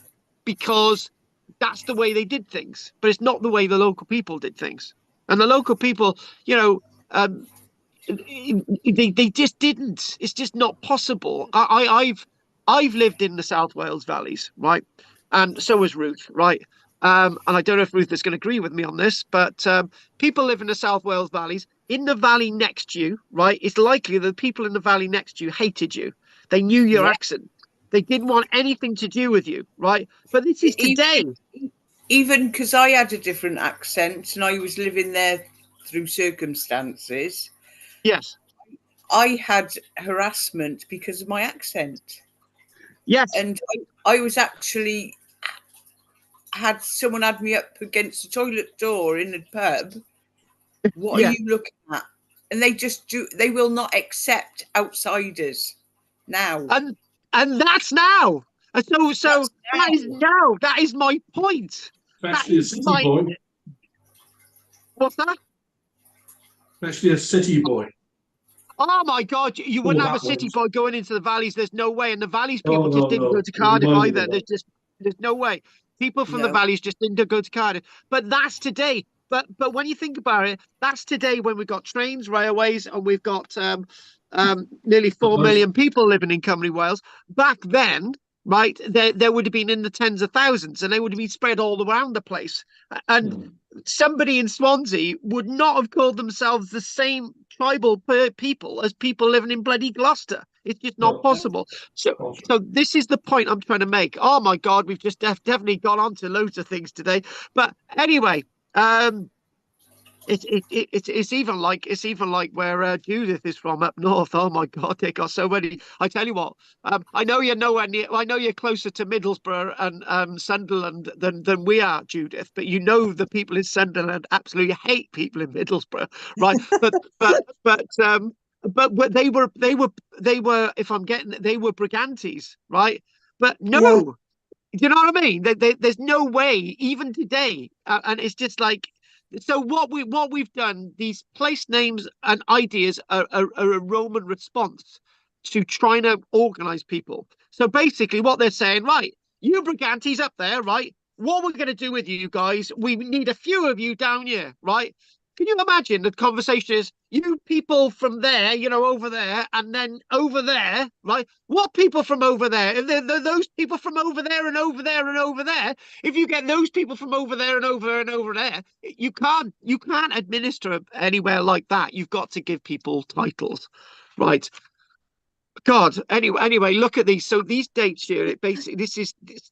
because that's the way they did things, but it's not the way the local people did things. And the local people, you know, they just didn't. It's just not possible. I've lived in the South Wales valleys, right? And so has Ruth, right? And I don't know if Ruth is going to agree with me on this, but people live in the South Wales valleys. In the valley next to you, right? It's likely that the people in the valley next to you hated you. They knew your accent. They didn't want anything to do with you, right? But this is today. Even because I had a different accent and I was living there through circumstances. Yes. I had harassment because of my accent. Yes. And I was actually someone had me up against the toilet door in the pub. What are you looking at? And they will not accept outsiders now. And that's now. So that is now. That is my point. Especially a city boy. What's that? Especially a city boy. Oh my God! You wouldn't have a city boy going into the valleys. There's no way. And the valleys people just didn't go to Cardiff either. There's no way. People from the valleys just didn't go to Cardiff. But that's today. But when you think about it, that's today when we've got trains, railways, and we've got nearly 4 million people living in Cymru Wales. Back then, right, there would have been in the tens of thousands, and they would have been spread all around the place. And somebody in Swansea would not have called themselves the same tribal people as people living in bloody Gloucester. It's just not possible. So this is the point I'm trying to make. Oh my God, we've just definitely gone on to loads of things today. But anyway, it's even like where Judith is from up north. Oh my God, they got so many. I tell you what, I know you're nowhere near. I know you're closer to Middlesbrough and Sunderland than we are, Judith. But you know the people in Sunderland absolutely hate people in Middlesbrough, right? but they were if I'm getting they were Brigantes, right? But no, you know what I mean? There's no way even today, and it's just like. So what we've done, these place names and ideas are a Roman response to trying to organize people. So basically what they're saying, right, you Brigantes up there, right, what we're going to do with you guys, we need a few of you down here, right? Can you imagine the conversation is you people from there, you know, over there, and then over there, right? What people from over there? If they're those people from over there and over there and over there, if you get those people from over there and over there and over there, you can't administer anywhere like that. You've got to give people titles, right? God. Anyway, look at these. So these dates here, it basically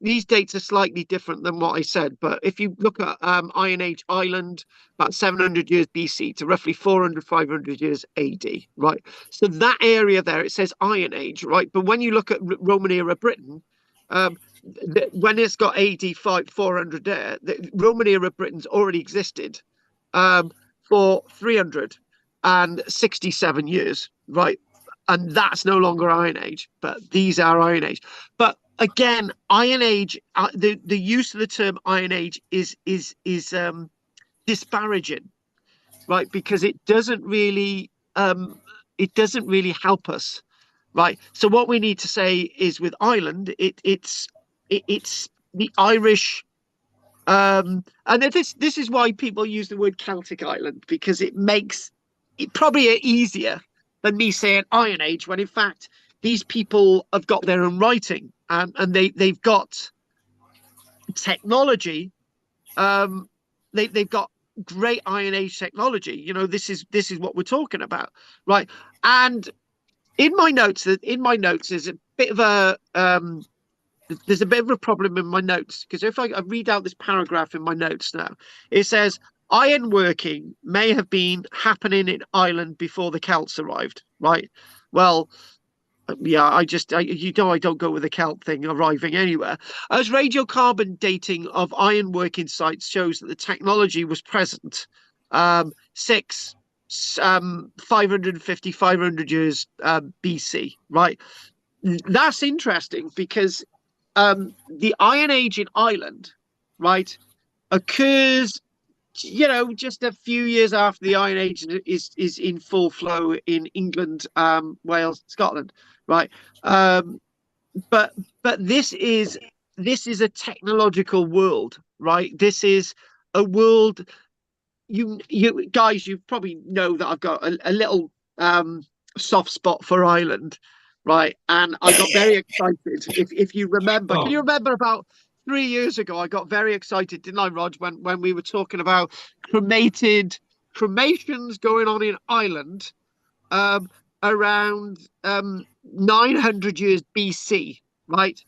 these dates are slightly different than what I said. But if you look at Iron Age Ireland, about 700 years BC to roughly 400, 500 years AD, right? So that area there, it says Iron Age, right? But when you look at Roman era Britain, when it's got AD 400 there, the Roman era Britain's already existed for 367 years, right? And that's no longer Iron Age, but these are Iron Age. But again, Iron Age, the use of the term Iron Age is disparaging, right? Because it doesn't really help us, right? So what we need to say is with Ireland, it's the Irish. And this is why people use the word Celtic Island, because it makes it probably easier than me saying Iron Age, when in fact these people have got their own writing and they've got technology. They've got great Iron Age technology. You know, this is what we're talking about, right? And in my notes, there's a bit of a problem in my notes, because if I read out this paragraph in my notes now, it says ironworking may have been happening in Ireland before the Celts arrived, right? Well, yeah, I don't go with the Celt thing arriving anywhere. As radiocarbon dating of ironworking sites shows that the technology was present 550, 500 years BC, right? That's interesting because the Iron Age in Ireland, right, occurs, you know, just a few years after the Iron Age is in full flow in England, Wales, Scotland, right? But this is a technological world, right? This is a world. You guys, you probably know that I've got a little soft spot for Ireland, right? And I got very excited. If you remember, can you remember about 3 years ago, I got very excited, didn't I, Rog, when we were talking about cremations going on in Ireland around 900 years BC, right?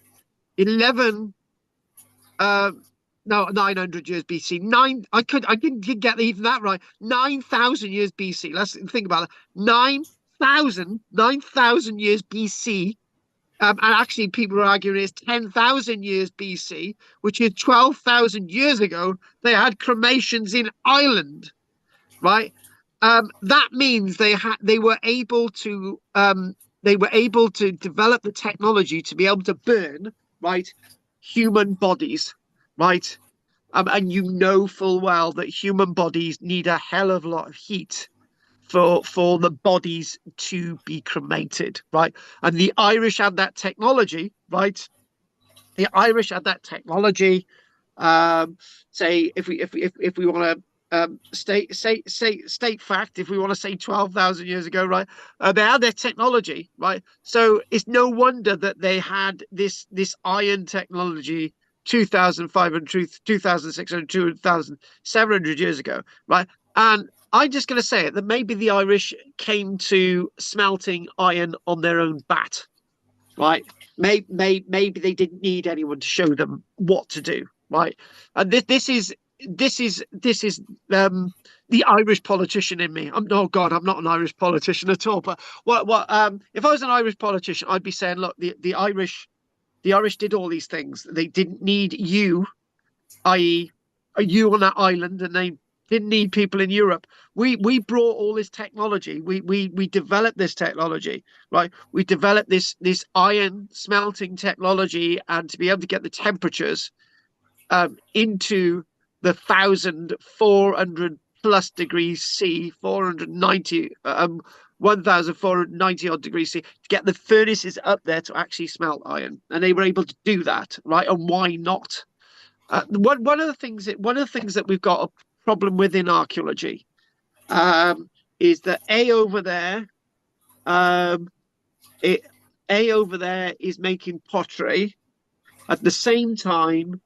900 years BC. I didn't get even that right. 9,000 years BC. Let's think about that. 9,000 years BC. And actually, people are arguing it's 10,000 years BC, which is 12,000 years ago. They had cremations in Ireland, right? That means they were able to develop the technology to be able to burn, right, human bodies, right? And you know full well that human bodies need a hell of a lot of heat for the bodies to be cremated, right? And the Irish had that technology, right? The Irish had that technology. Say if we want to state fact, if we want to say 12,000 years ago, right? They had their technology, right? So it's no wonder that they had this iron technology 2,500, 2,600, 2,700 years ago, right? And I'm just going to say it, that maybe the Irish came to smelting iron on their own bat, right? Maybe they didn't need anyone to show them what to do, right? And this is the Irish politician in me. I'm not an Irish politician at all. But what if I was an Irish politician, I'd be saying, look, the Irish did all these things. They didn't need you, i.e., you on that island, and they didn't need people in Europe. We brought all this technology. We developed this technology, right? We developed this iron smelting technology, and to be able to get the temperatures into the 1,400 plus degrees C, 490 1,490 odd degrees C, to get the furnaces up there to actually smelt iron, and they were able to do that, right? And why not? One of the things that we've got a problem with in archaeology is that A over there is making pottery. At the same time,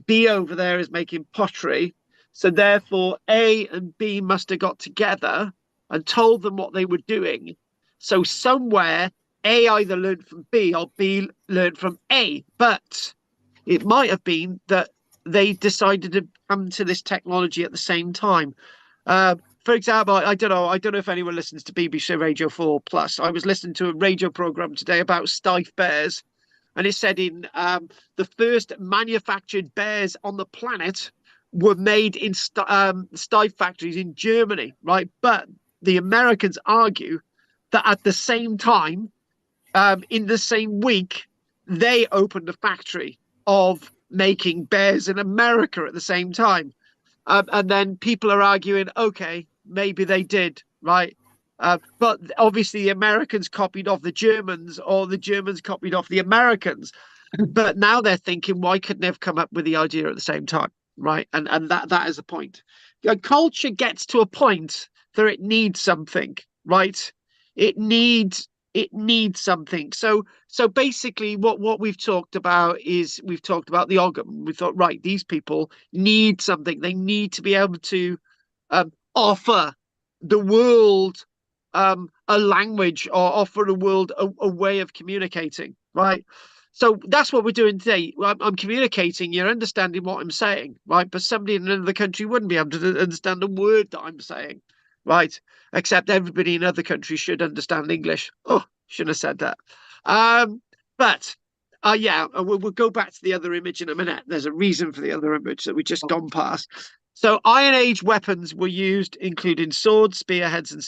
B over there is making pottery. So therefore, A and B must have got together and told them what they were doing. So somewhere, A either learned from B or B learned from A. But it might have been that they decided to come to this technology at the same time. For example, I don't know if anyone listens to BBC Radio 4 Plus. I was listening to a radio program today about stiff bears, and it said in the first manufactured bears on the planet were made in stiff factories in Germany, right? But the Americans argue that at the same time, in the same week, they opened a factory of making bears in America at the same time. And then people are arguing, okay, maybe they did, right? But obviously the Americans copied off the Germans, or the Germans copied off the Americans. But now they're thinking, why couldn't they have come up with the idea at the same time, right? And that is the point. Culture gets to a point that it needs something, right? It needs something. So basically what we've talked about is we've talked about the Ogham. We thought, right, these people need something. They need to be able to offer the world a language, or offer the world a way of communicating, right? So that's what we're doing today. I'm communicating, you're understanding what I'm saying, right? But somebody in another country wouldn't be able to understand a word that I'm saying, right? Except everybody in other countries should understand English. Oh, shouldn't have said that. But we'll go back to the other image in a minute. There's a reason for the other image that we've just gone past. So Iron Age weapons were used, including swords, spearheads, and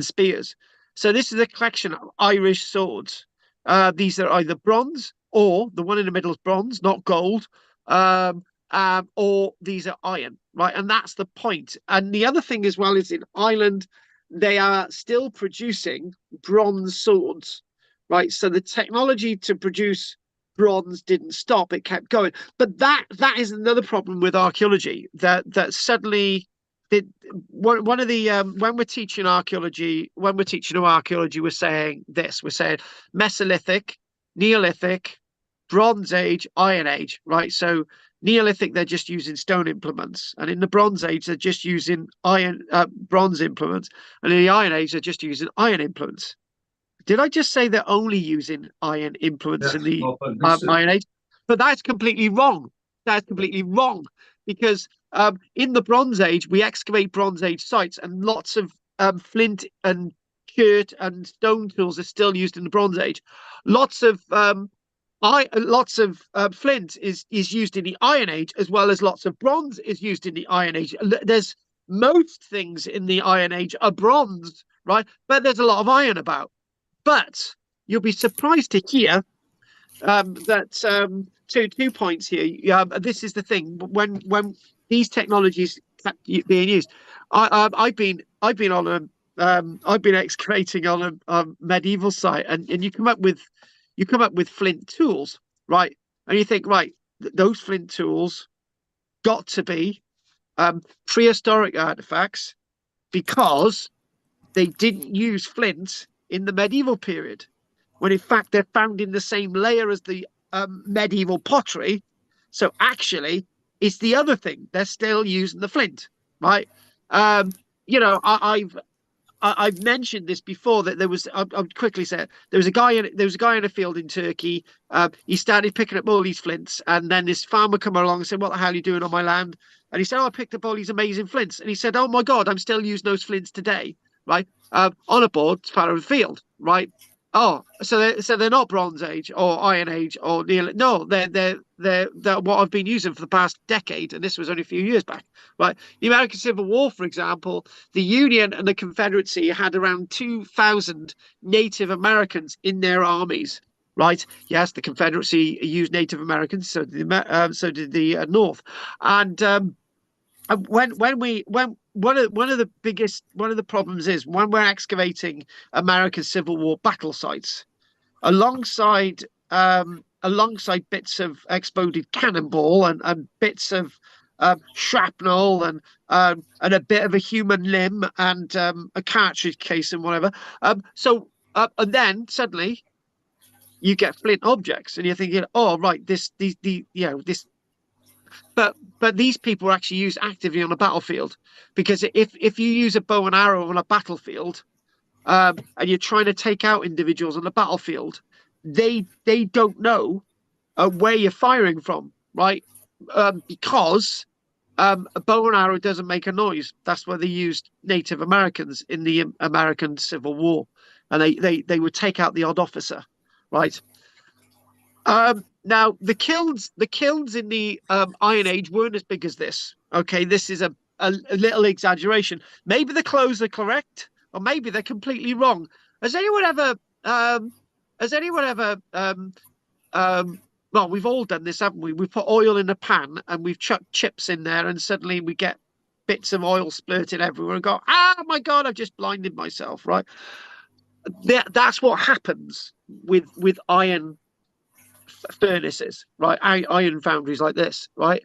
spears. So this is a collection of Irish swords. These are either bronze, or the one in the middle is bronze, not gold, or these are iron, right? And that's the point. And the other thing as well is in Ireland, they are still producing bronze swords, right? So the technology to produce bronze didn't stop, it kept going. But that is another problem with archaeology, that suddenly one of the when we're teaching archaeology, we're saying Mesolithic, Neolithic, Bronze Age, Iron Age, right? So Neolithic, they're just using stone implements, and in the Bronze Age, they're just using bronze implements, and in the Iron Age, they're just using iron implements. Did I just say they're only using iron implements in the Iron Age? But that's completely wrong. That's completely wrong, because in the Bronze Age, we excavate Bronze Age sites, and lots of flint and chert and stone tools are still used in the Bronze Age. Lots of flint is used in the Iron Age, as well as lots of bronze is used in the Iron Age. There's most things in the Iron Age are bronze, right? But there's a lot of iron about. But you'll be surprised to hear that two points here. This is the thing: when these technologies being used, I've been excavating on a medieval site, and you come up with flint tools, right? And you think, right, those flint tools got to be prehistoric artifacts, because they didn't use flint in the medieval period, when in fact they're found in the same layer as the medieval pottery. So actually, it's the other thing. They're still using the flint, right? I've mentioned this before, that there was. I'll quickly say it. There was a guy in a field in Turkey. He started picking up all these flints, and then this farmer come along and said, "What the hell are you doing on my land?" And he said, "Oh, I picked up all these amazing flints." And he said, "Oh my God, I'm still using those flints today, right? On a board, far of the field, right? Oh, so they're not Bronze Age or Iron Age or no, they're what I've been using for the past decade, and this was only a few years back, right? The American Civil War, for example, the Union and the Confederacy had around 2,000 Native Americans in their armies, right? Yes, the Confederacy used Native Americans, so did the North, and when one of the problems is when we're excavating American Civil War battle sites alongside bits of exploded cannonball and bits of shrapnel and a bit of a human limb and a cartridge case and whatever. And then suddenly you get flint objects, and you're thinking, oh right, this but these people are actually used actively on a battlefield, because if you use a bow and arrow on a battlefield, and you're trying to take out individuals on the battlefield, they don't know where you're firing from, right? Because a bow and arrow doesn't make a noise. That's where they used Native Americans in the American Civil War, and they would take out the odd officer, right? Now the kilns in the Iron Age weren't as big as this. Okay, this is a little exaggeration. Maybe the clothes are correct, or maybe they're completely wrong. Has anyone ever well, we've all done this, haven't we? We put oil in a pan and we've chucked chips in there, and suddenly we get bits of oil splurting everywhere and go, oh my God, I've just blinded myself, right? That's what happens with iron furnaces, right? Iron foundries like this, right?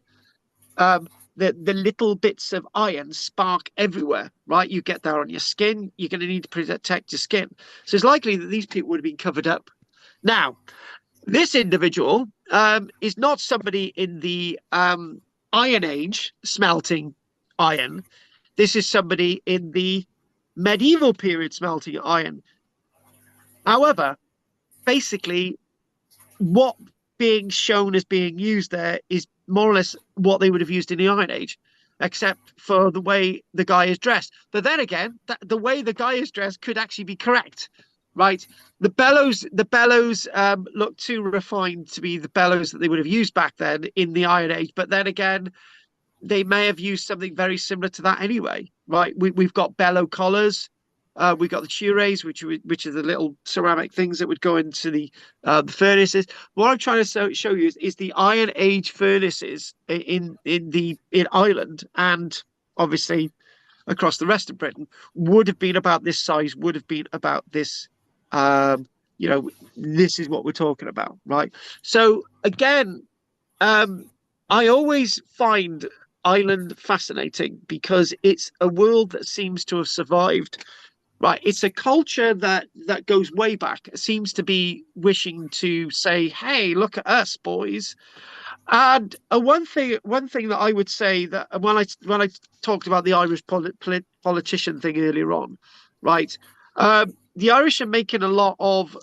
The little bits of iron spark everywhere, right? You get that on your skin, you're going to need to protect your skin. So it's likely that these people would have been covered up. Now, this individual is not somebody in the Iron Age smelting iron. This is somebody in the medieval period smelting iron. However, basically, what being shown as being used there is more or less what they would have used in the Iron Age, except for the way the guy is dressed. But then again, the way the guy is dressed could actually be correct, right? The bellows look too refined to be the bellows that they would have used back then in the Iron Age. But then again, they may have used something very similar to that anyway, right? We've got bellow collars. We got the chures, which are the little ceramic things that would go into the furnaces. What I'm trying to show you is the Iron Age furnaces in Ireland, and obviously across the rest of Britain, would have been about this size. Would have been about this. This is what we're talking about, right? So again, I always find Ireland fascinating because it's a world that seems to have survived. Right, it's a culture that goes way back. It seems to be wishing to say, "Hey, look at us, boys." And one thing that I would say, that when I talked about the Irish politician thing earlier on, right? The Irish are making a lot of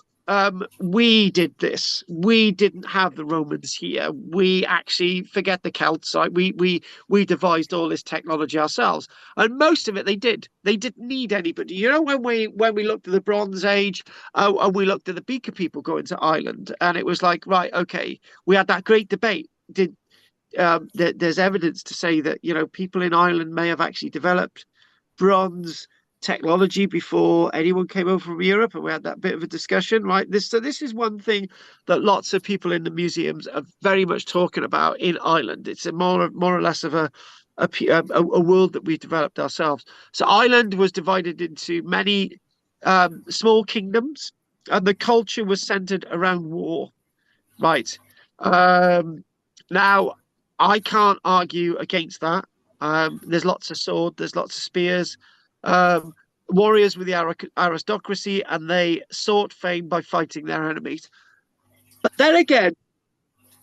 we did this. We didn't have the Romans here. We actually, forget the Celts. We devised all this technology ourselves, and most of it they did. They didn't need anybody. You know, when we looked at the Bronze Age, and we looked at the Beaker people going to Ireland, and it was like, right, okay, we had that great debate. There's evidence to say that people in Ireland may have actually developed bronze technology before anyone came over from Europe, and we had that bit of a discussion, right? This is one thing that lots of people in the museums are very much talking about in Ireland. It's a more or less of a world that we've developed ourselves. So Ireland was divided into many small kingdoms, and the culture was centered around war, right? Now, I can't argue against that. There's lots of sword, there's lots of spears. Warriors with the aristocracy, and they sought fame by fighting their enemies. But then again,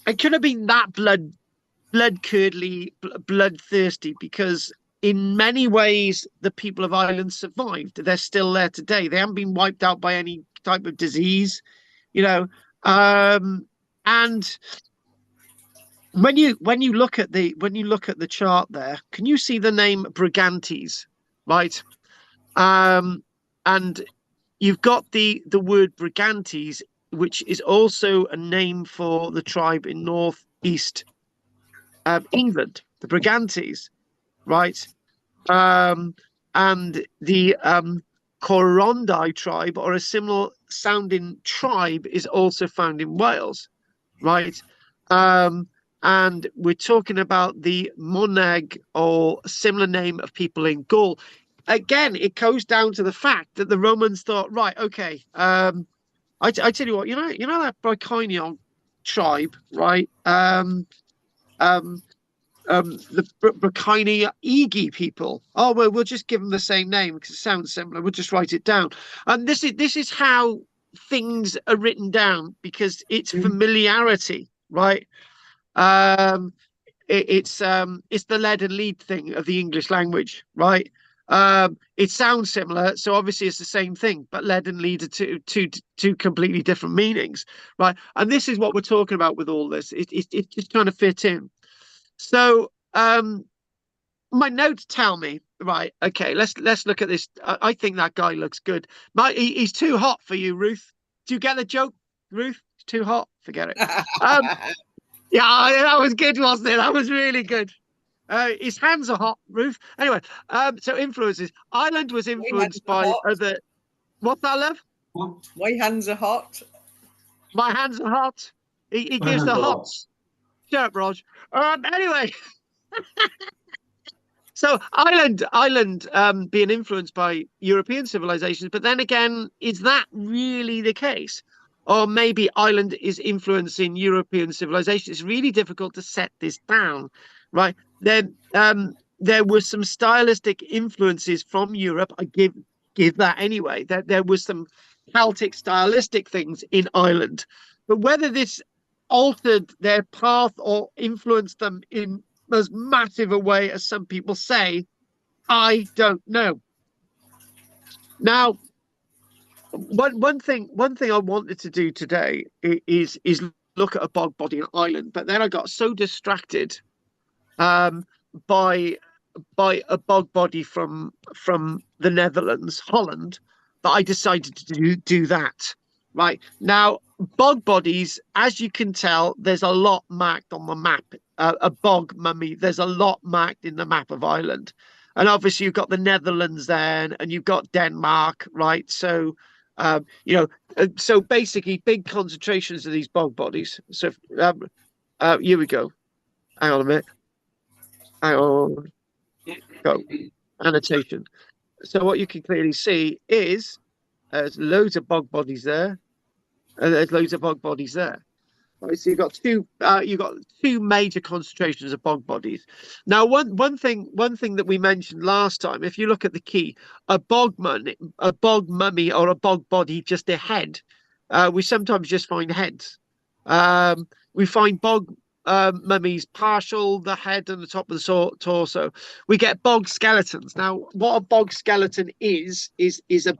it could have been that blood-curdly, bloodthirsty, because in many ways the people of Ireland survived. They're still there today. They haven't been wiped out by any type of disease, and when you look at the chart there, can you see the name Brigantes? Right, and you've got the word Brigantes, which is also a name for the tribe in northeast England, the Brigantes, right? And the Corondai tribe, or a similar sounding tribe, is also found in Wales, right? and we're talking about the Moneg or similar name of people in Gaul. Again, it goes down to the fact that the Romans thought, right, okay, I tell you what, you know that Bryconion tribe, right? The Bryconi Igi people. Oh well, we'll just give them the same name because it sounds similar. We'll just write it down. And this is how things are written down because it's familiarity, right? It's the lead and lead thing of the English language, right? It sounds similar, so obviously it's the same thing, but lead and lead are two completely different meanings, right? And this is what we're talking about with all this. It's just trying to fit in. So my notes tell me, right, okay, let's look at this. I think that guy looks good. He's too hot for you, Ruth. Do you get the joke, Ruth? He's too hot. Forget it. Yeah, that was good, wasn't it? That was really good. His hands are hot, Ruth. Anyway, so influences. Ireland was influenced by other. What's that, love? My hands are hot. My hands are hot. He gives the hots. Shut up, Rog. Anyway. So Ireland being influenced by European civilizations, but then again, is that really the case? Or maybe Ireland is influencing European civilization. It's really difficult to set this down, right? Then there were some stylistic influences from Europe. I give that anyway. There was some Celtic stylistic things in Ireland, but whether this altered their path or influenced them in as massive a way as some people say, I don't know. Now, one thing I wanted to do today is look at a bog body in Ireland, but then I got so distracted by a bog body from the Netherlands, Holland, that I decided to do that. Right now, bog bodies, as you can tell, there's a lot marked on the map. A bog mummy, there's a lot marked in the map of Ireland, and obviously you've got the Netherlands there, and you've got Denmark, right? So, so basically, big concentrations of these bog bodies. So, here we go. Hang on a minute. Hang on. Go. Annotation. So what you can clearly see is there's loads of bog bodies there, and there's loads of bog bodies there. Right, so you've got two major concentrations of bog bodies. Now, one thing that we mentioned last time, if you look at the key, a bog mummy, or a bog body, just a head. We sometimes just find heads. We find bog mummies partial, the head and the top of the torso. We get bog skeletons. Now, what a bog skeleton is a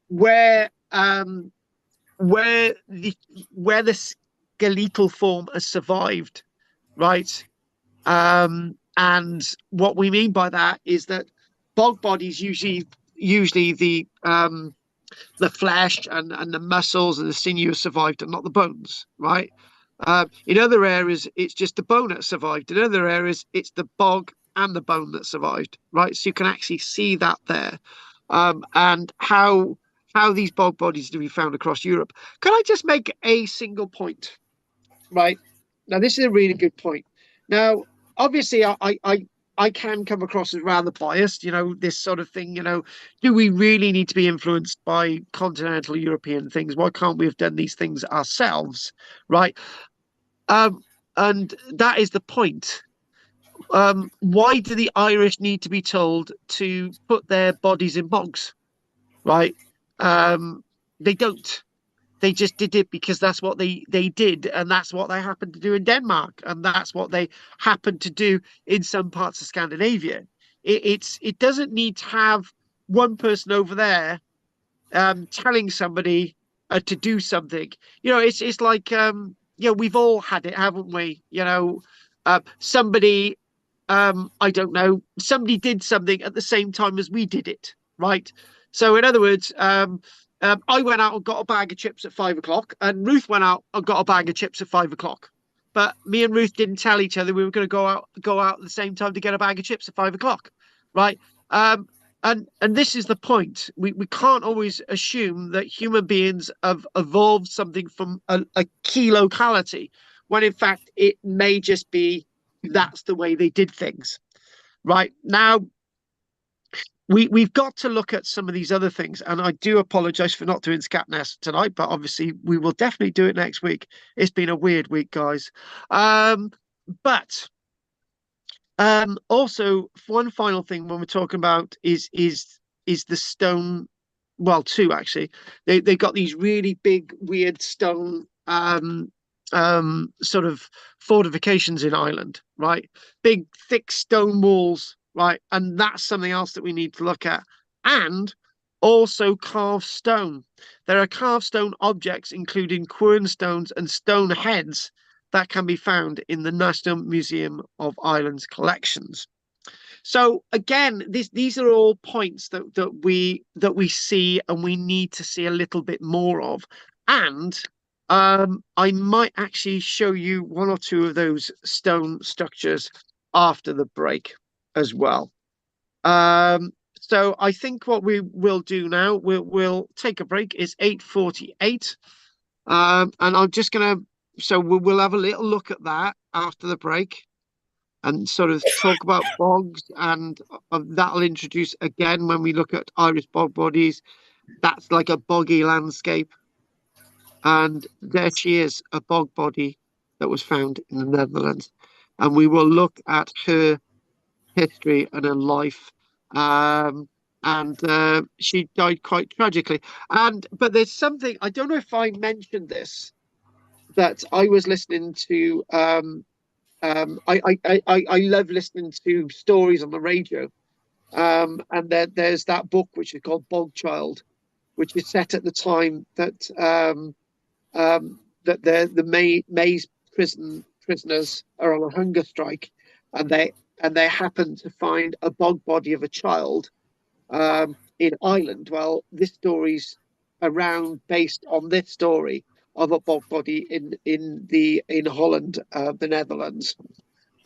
where the skeletal form has survived, right? And what we mean by that is that bog bodies usually the flesh and the muscles and the sinew have survived, and not the bones, right? In other areas, it's just the bone that survived. In other areas, it's the bog and the bone that survived, right? So you can actually see that there, and how these bog bodies do we found across Europe. Can I just make a single point? Right now, this is a really good point. Now, obviously, I can come across as rather biased, this sort of thing. Do we really need to be influenced by continental European things? Why can't we have done these things ourselves, right? And that is the point. Why do the Irish need to be told to put their bodies in bogs, right? They don't. They just did it because that's what they did, and that's what they happened to do in Denmark, and that's what they happened to do in some parts of Scandinavia. It doesn't need to have one person over there telling somebody to do something. It's like we've all had it, haven't we? Somebody I don't know, somebody did something at the same time as we did it, right? So in other words, I went out and got a bag of chips at 5 o'clock, and Ruth went out and got a bag of chips at 5 o'clock. But me and Ruth didn't tell each other we were going to go out at the same time to get a bag of chips at 5 o'clock, right? And this is the point. We can't always assume that human beings have evolved something from a key locality. when in fact it may just be that's the way they did things. Right now, we've got to look at some of these other things, and I do apologize for not doing Scatnest tonight, but obviously we will definitely do it next week. It's been a weird week, guys. But also one final thing when we're talking about is the stone. Well, two actually. They got these really big, weird stone sort of fortifications in Ireland, right? Big, thick stone walls, right? And that's something else that we need to look at. And also carved stone. There are carved stone objects, including quern stones and stone heads, that can be found in the National Museum of Ireland's collections. So again, these are all points that we see and we need to see a little bit more of. And I might actually show you one or two of those stone structures after the break as well. So I think what we will do now, we'll take a break. It's 8:48, and I'm just gonna. So we'll have a little look at that after the break, and sort of talk about bogs, and that'll introduce again when we look at Irish bog bodies. That's like a boggy landscape. And there she is, a bog body that was found in the Netherlands. And we will look at her history and her life. She died quite tragically. But there's something, I don't know if I mentioned this, that I was listening to. I love listening to stories on the radio. And there's that book which is called Bog Child, which is set at the time that the Maze prisoners are on a hunger strike, and they happen to find a bog body of a child in Ireland. Well, this story's based on this story of a bog body in Holland, the Netherlands.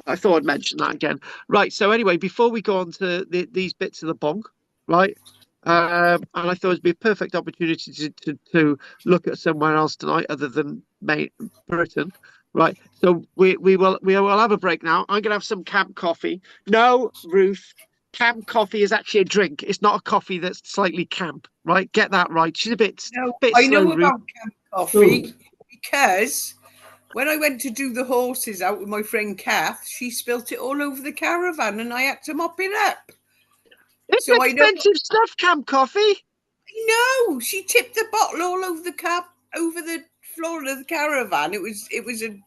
I thought I'd mention that again. Right. So anyway, before we go on to these bits of the bog, right? And I thought it'd be a perfect opportunity to look at somewhere else tonight other than Britain, right? So we will have a break now. I'm gonna have some camp coffee. No, Ruth, camp coffee is actually a drink. It's not a coffee that's slightly camp, right? Get that right. She's a bit I slow, know Ruth. about camp coffee because when I went to do the horses out with my friend Kath, she spilt it all over the caravan and I had to mop it up. It's expensive stuff, camp coffee. No, she tipped the bottle all over the floor of the caravan. It was and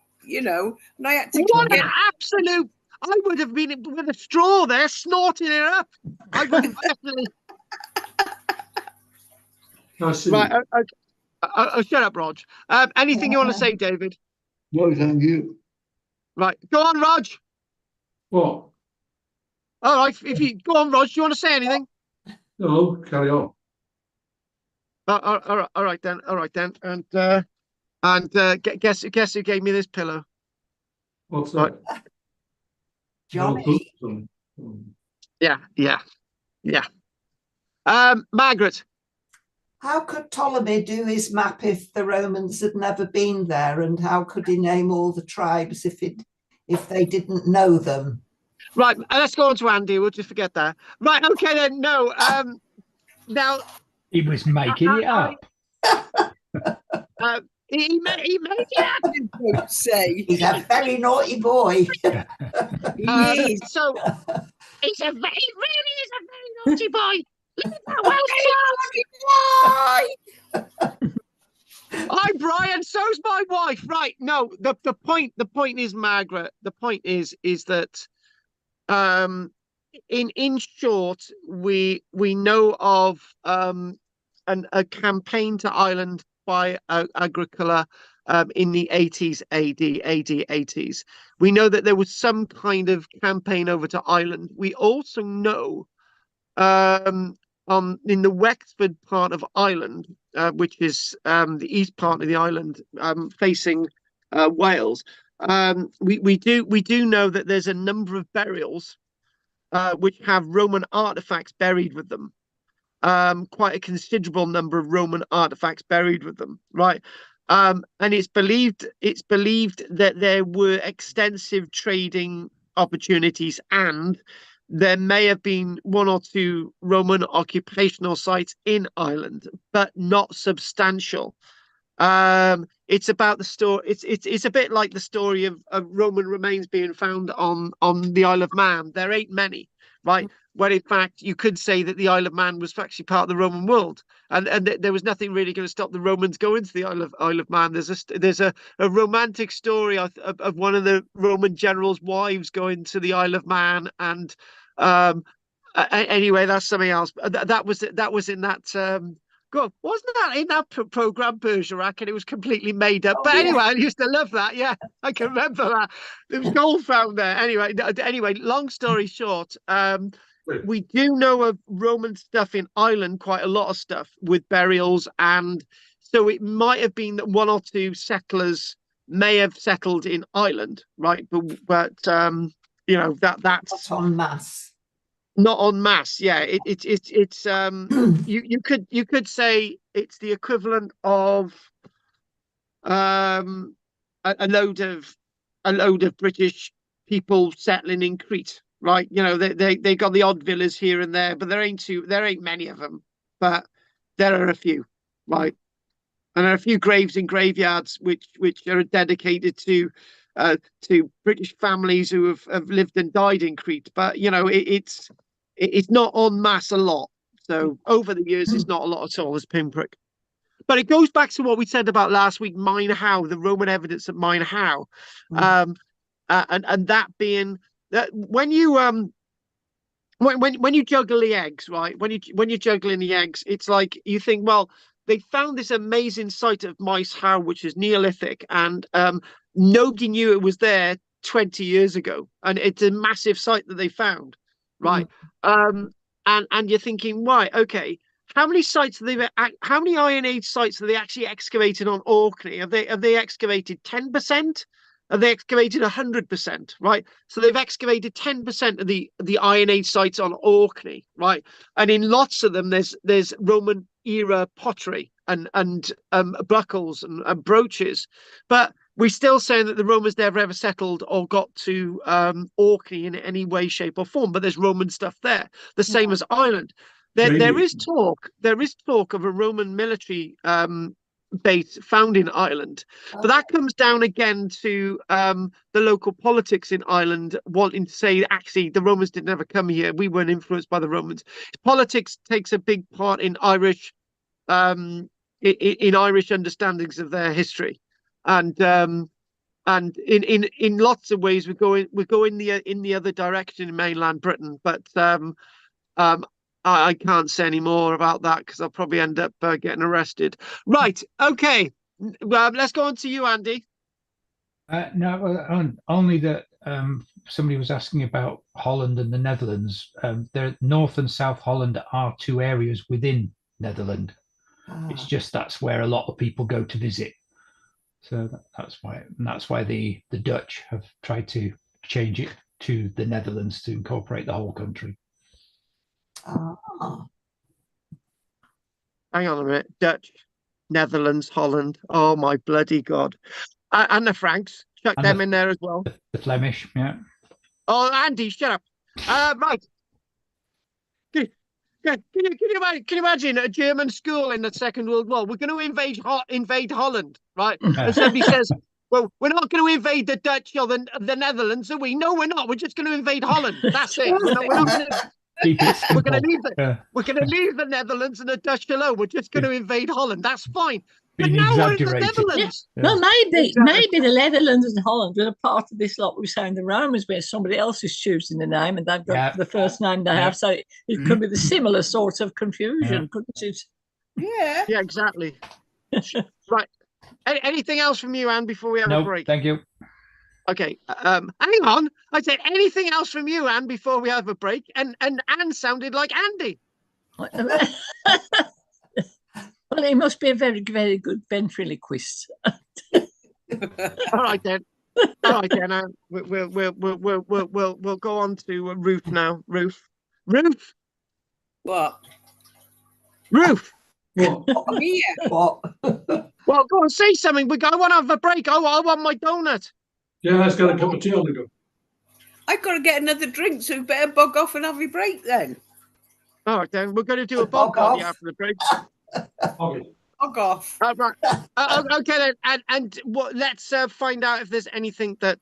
I had to an absolute. I would have been with a straw there, snorting it up. I would have definitely. Right, shut up, Rog. Anything you want to say, David? No, thank you. Right, go on, Rog. What? All right, if you go on, Rog, do you want to say anything? No, carry on. All right then. And guess who gave me this pillow? What's that? Johnny. Yeah. Margaret. How could Ptolemy do his map if the Romans had never been there, and how could he name all the tribes if they didn't know them? Right, let's go on to Andy. We'll just forget that. Right, okay then. No, now he was making it up. He made it up. Say he's a very naughty boy. He is. So he really is a very naughty boy. Look at that, well, hi, Brian. So's my wife. Right. No, the point is, Margaret. The point is that in short, we know of a campaign to Ireland by Agricola in the 80s AD 80s. We know that there was some kind of campaign over to Ireland. We also know in the Wexford part of Ireland, which is the east part of the island facing Wales, we do know that there's a number of burials which have Roman artifacts buried with them. Quite a considerable number of Roman artifacts buried with them, right? And it's believed that there were extensive trading opportunities, and there may have been one or two Roman occupational sites in Ireland, but not substantial. It's about the story. It's a bit like the story of Roman remains being found on the Isle of Man. There ain't many, right? Where in fact you could say that the Isle of Man was actually part of the Roman world, and there was nothing really going to stop the Romans going to the Isle of Man. There's a romantic story of one of the Roman generals' wives going to the Isle of Man, and anyway, that's something else. That was in that. God, wasn't that in that program Bergerac, and it was completely made up? But anyway, I used to love that. Yeah, I can remember that. There was gold found there. Anyway, long story short, we do know of Roman stuff in Ireland, quite a lot of stuff with burials, and so it might have been that one or two settlers may have settled in Ireland, right? But you know, that's not en masse. Not en masse, yeah. It's you could say it's the equivalent of a load of British people settling in Crete, right? You know, they got the odd villas here and there, but there ain't many of them, but there are a few, right? And there are a few graves in graveyards which are dedicated to British families who have lived and died in Crete, but you know, it's not en masse a lot. So over the years, it's not a lot at all as pinprick. But it goes back to what we said about last week, Mine How, the Roman evidence at Mine How. And that being that when you when you juggle the eggs, right? When you're juggling the eggs, it's like you think, well, they found this amazing site of Mice How, which is Neolithic, and nobody knew it was there 20 years ago. And it's a massive site that they found. Right. And you're thinking, right, okay, how many Iron Age sites have they actually excavated on Orkney? Have they excavated 10%? Have they excavated 100%? Right. So they've excavated 10% of the Iron Age sites on Orkney, right? And in lots of them there's Roman era pottery and buckles and brooches. But we're still saying that the Romans never ever settled or got to Orkney in any way, shape, or form. But there's Roman stuff there, the same as Ireland. There is talk of a Roman military base found in Ireland, but that comes down again to the local politics in Ireland wanting to say actually the Romans didn't ever come here. We weren't influenced by the Romans. Politics takes a big part in Irish understandings of their history. And in lots of ways we're going in the other direction in mainland Britain, but I can't say any more about that because I'll probably end up getting arrested. Right, okay, let's go on to you, Andy. No, only that somebody was asking about Holland and the Netherlands. There, North and South Holland are two areas within Netherlands. It's just that's where a lot of people go to visit. So that's why the Dutch have tried to change it to the Netherlands to incorporate the whole country. Hang on a minute. Dutch, Netherlands, Holland. Oh my bloody God. And the Franks. Chuck them in there as well. The Flemish, yeah. Oh, Andy, shut up. Right. Can you imagine a German school in the Second World War? We're going to invade Holland, right? And somebody says, well, we're not going to invade the Dutch or the Netherlands, are we? No, we're not. We're just going to invade Holland. That's it. We're not going to... We're going to leave the Netherlands and the Dutch alone. We're just going to invade Holland. That's fine. But now we're in the Netherlands. Yeah. Well, maybe the Netherlands and Holland are a part of this lot we're saying the Romans, where somebody else is choosing the name and they've got the first name they have. So it could be the similar sort of confusion, couldn't it? Yeah. Yeah, exactly. Right. Anything else from you, Anne, before we have a break? Thank you. Okay, hang on. I said anything else from you, Anne, before we have a break? And Anne sounded like Andy. Well, he must be a very, very good ventriloquist. All right then. Anne. We'll go on to Ruth now. Ruth. What? Ruth. What? I'm here. What? Well, go on, say something. I want to have a break. I want my donut. Yeah, let's get a cup of tea on the go. I've got to get another drink, so you better bug off and have your break then. All right, then we're going to do a Bog bog on you off. after the break. Okay. Bug off. Right. Okay, then, and what? Let's find out if there's anything that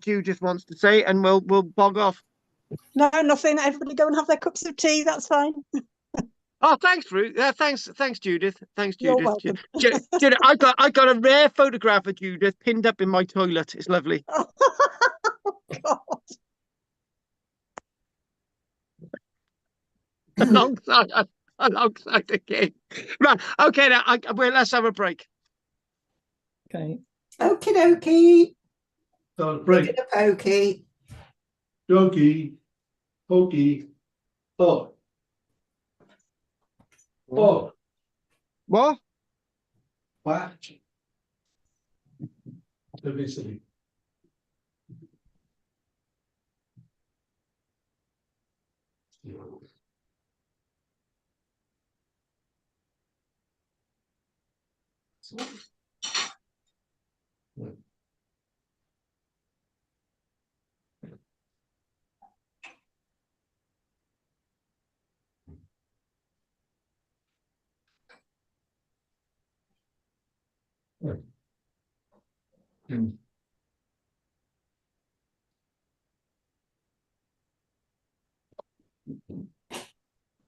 Judith wants to say, and we'll bog off. No, nothing. Everybody go and have their cups of tea. That's fine. Oh, thanks, Ruth. Thanks, Judith. Thanks, You're Judith. welcome. Judith, I got a rare photograph of Judith pinned up in my toilet. It's lovely. Oh, God. alongside the king. Right. Okay. Now, let's have a break. Okay. Okie dokie. So break. A pokey. Jokey. Pokey. Oh. Oh. What? What? Obesity.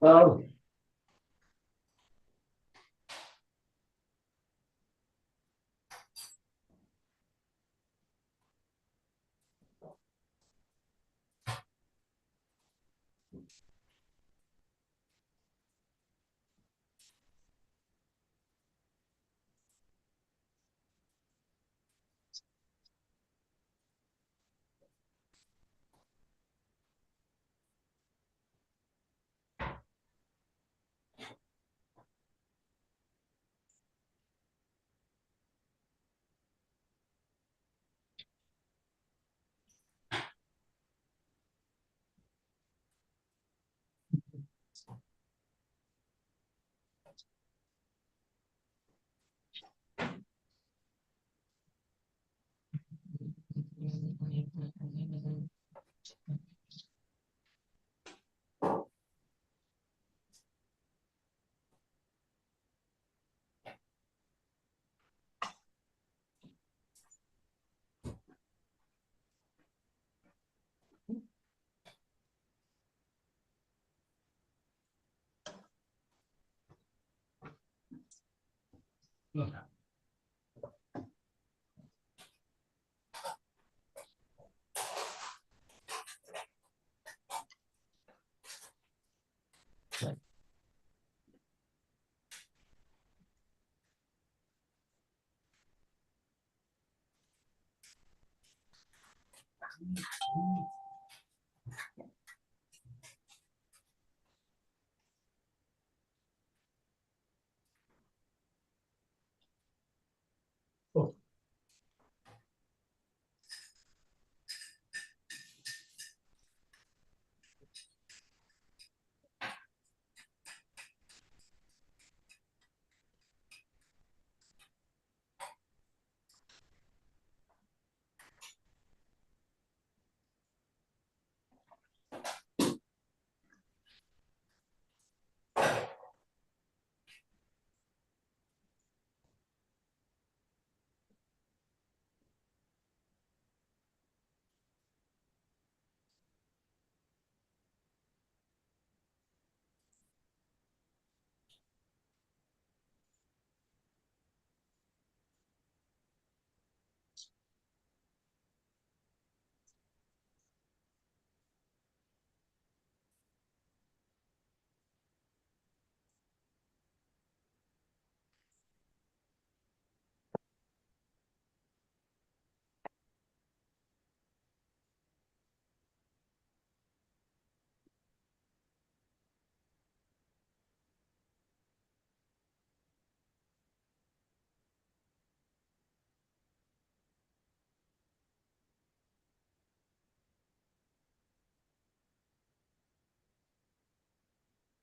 Oh.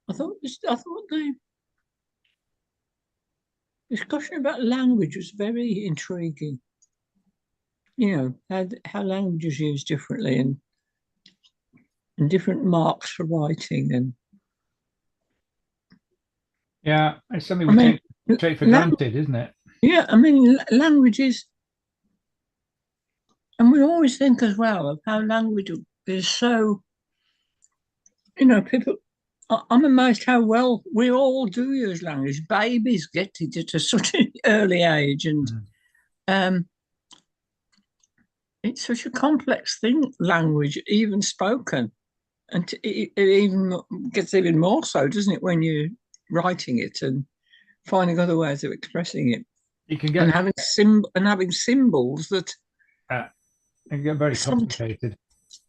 I thought discussion about language was very intriguing. You know, how language is used differently and different marks for writing. And yeah, it's something I we mean, take for granted, isn't it? Yeah, I mean, languages, and we always think as well of how language is so, you know, people. I'm amazed how well we all do use language. Babies get it at a such an early age, and it's such a complex thing, language, even spoken. And it even gets even more so, doesn't it, when you're writing it and finding other ways of expressing it. You can get and having symbols that it can get very complicated.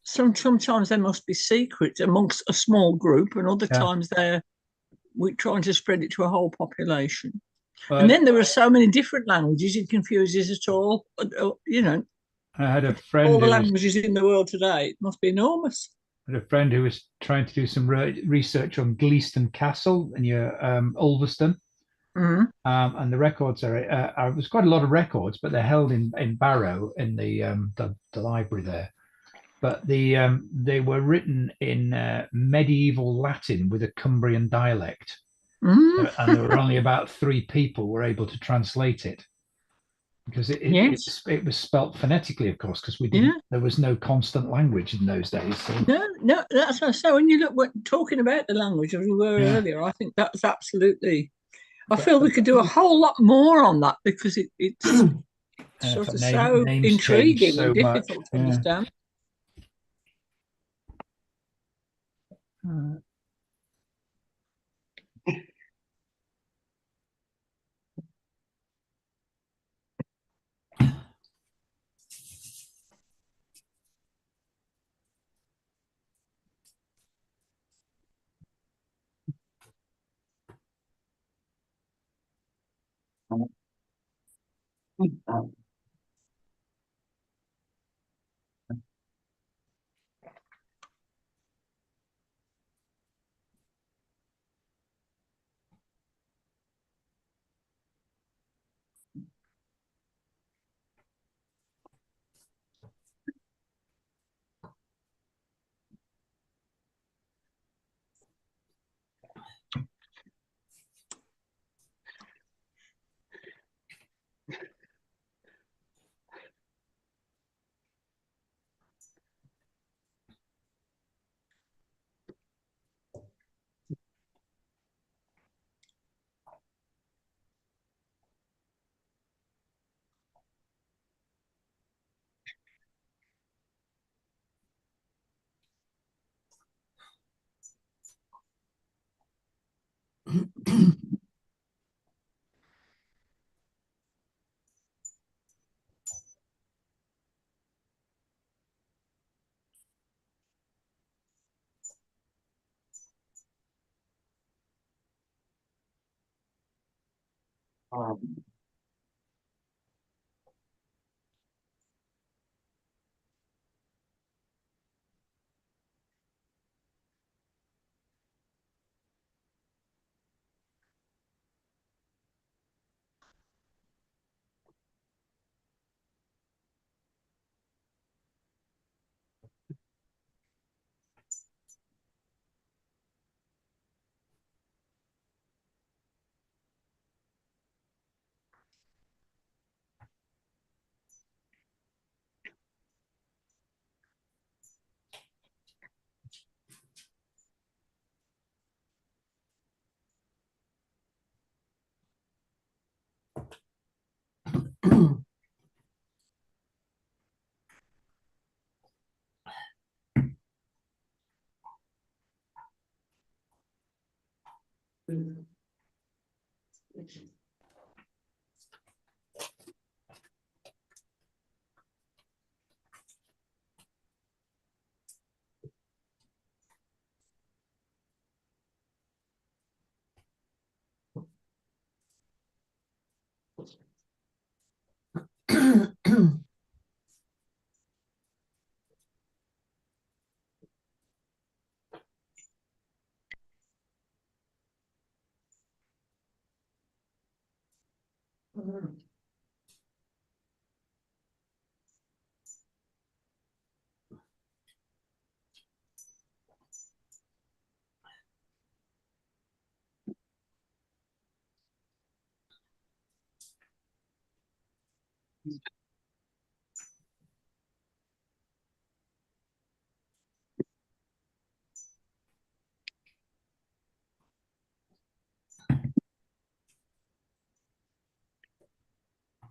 Sometimes they must be secret amongst a small group, and other times we're trying to spread it to a whole population. And then there are so many different languages, it confuses us all. You know, I had a friend. All the languages in the world today, it must be enormous. I had a friend who was trying to do some research on Gleaston Castle near Ulverston. Mm-hmm. And the records there's quite a lot of records, but they're held in Barrow in the library there. But they were written in medieval Latin with a Cumbrian dialect, and there were only about 3 people were able to translate it, because it was spelt phonetically, of course, because there was no constant language in those days. So. No, that's what I say. When you look, talking about the language as we were earlier, I think that's absolutely. I feel we could do a whole lot more on that, because it's sort of so intriguing and difficult to understand.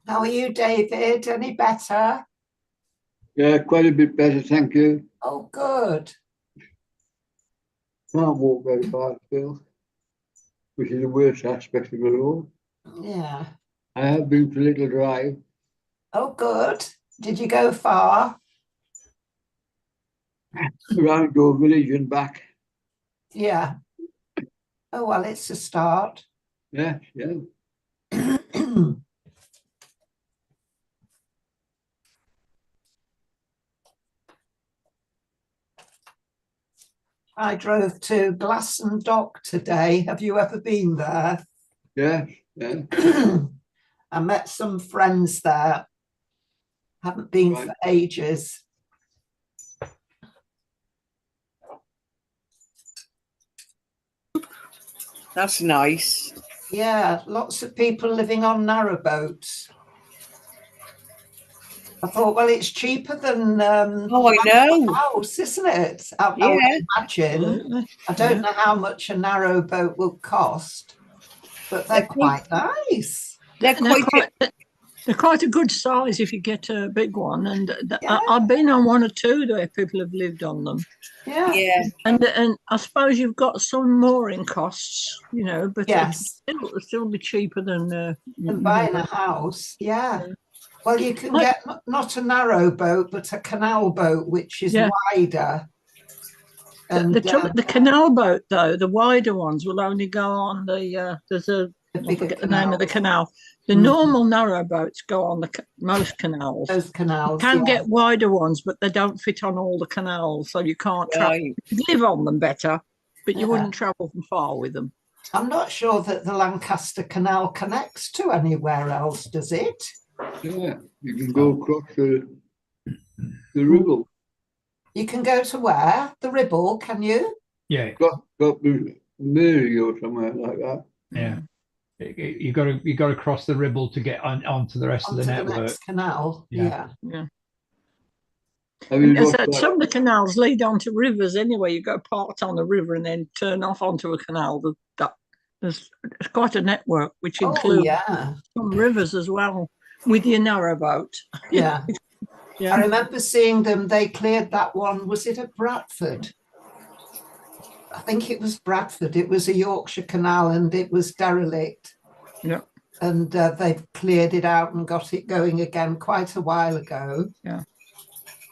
How are you, David? Any better? Yeah, quite a bit better, thank you. Oh, good. Can't walk very far still, which is the worst aspect of it all. Yeah. I have been for a little drive. Oh, good. Did you go far? Around your village and back. Yeah. Oh, well, it's a start. Yeah, yeah. I drove to Glasson Dock today. Have you ever been there? Yeah, yeah. I met some friends there. Haven't been Right. for ages. That's nice. Yeah, lots of people living on narrowboats. I thought, well, it's cheaper than Oh, I know. house, isn't it? I Yeah. would imagine. Absolutely. I don't Yeah. know how much a narrowboat will cost, but they're They're quite- quite nice. They're And they're quite. they're quite a good size if you get a big one. And Yeah. I've been on one or two where people have lived on them. Yeah. Yeah. And I suppose you've got some mooring costs, you know, but Yes. it'll still be cheaper than And buying a house. Yeah. Yeah. Well, you can I- get not a narrow boat, but a canal boat, which is Yeah. wider. And the canal boat, though, the wider ones will only go on there's a the I bigger forget the name of the canals. canal. The Mm. normal narrow boats go on most canals. Those You canals. can yeah. get wider ones, but they don't fit on all the canals, so you can't travel. Right. You could live on them better, but you Yeah. wouldn't travel from far with them. I'm not sure that the Lancaster Canal connects to anywhere else, does it? Yeah, you can go across the Ribble. You can go to where? The Ribble, can you? Yeah, Got Mary or somewhere like that. yeah. You got to cross the Ribble to get onto the rest Onto of the the network. next canal. Yeah. Yeah. I mean, And so some of the canals lead onto rivers anyway. You go part on the river and then turn off onto a canal. There's quite a network which Oh, includes yeah. some rivers as well with your narrowboat. Yeah. Yeah. I remember seeing them. They cleared that one. Was it at Bradford? I think it was Bradford. It was a Yorkshire canal and it was derelict. Yeah. And they've cleared it out and got it going again quite a while ago. Yeah.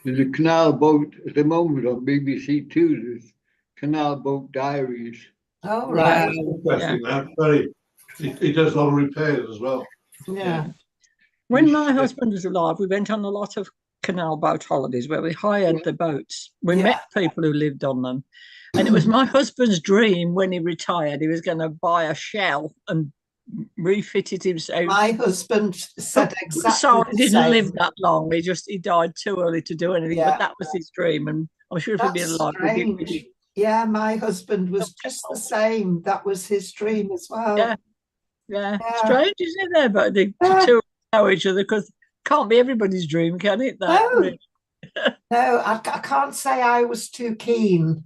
there's a canal boat at the moment on BBC Two. There's Canal Boat Diaries. Oh, Wow. right. Interesting, that very. He does a lot of repairs as well. Yeah. When my husband was alive, we went on a lot of canal boat holidays where we hired the boats. We Yeah. met people who lived on them. And it was my husband's dream when he retired. He was going to buy a shell and refit it himself. My husband said exactly So he the didn't same. live that long. He died too early to do anything. Yeah. But that was his dream. And I'm sure if he'd been That's alive, strange. Yeah, my husband was just the same. That was his dream as well. Yeah. Yeah. Yeah. Strange, isn't it? There, but the Yeah. two know each other because can't be everybody's dream, can it? That No. really? No, I can't say I was too keen.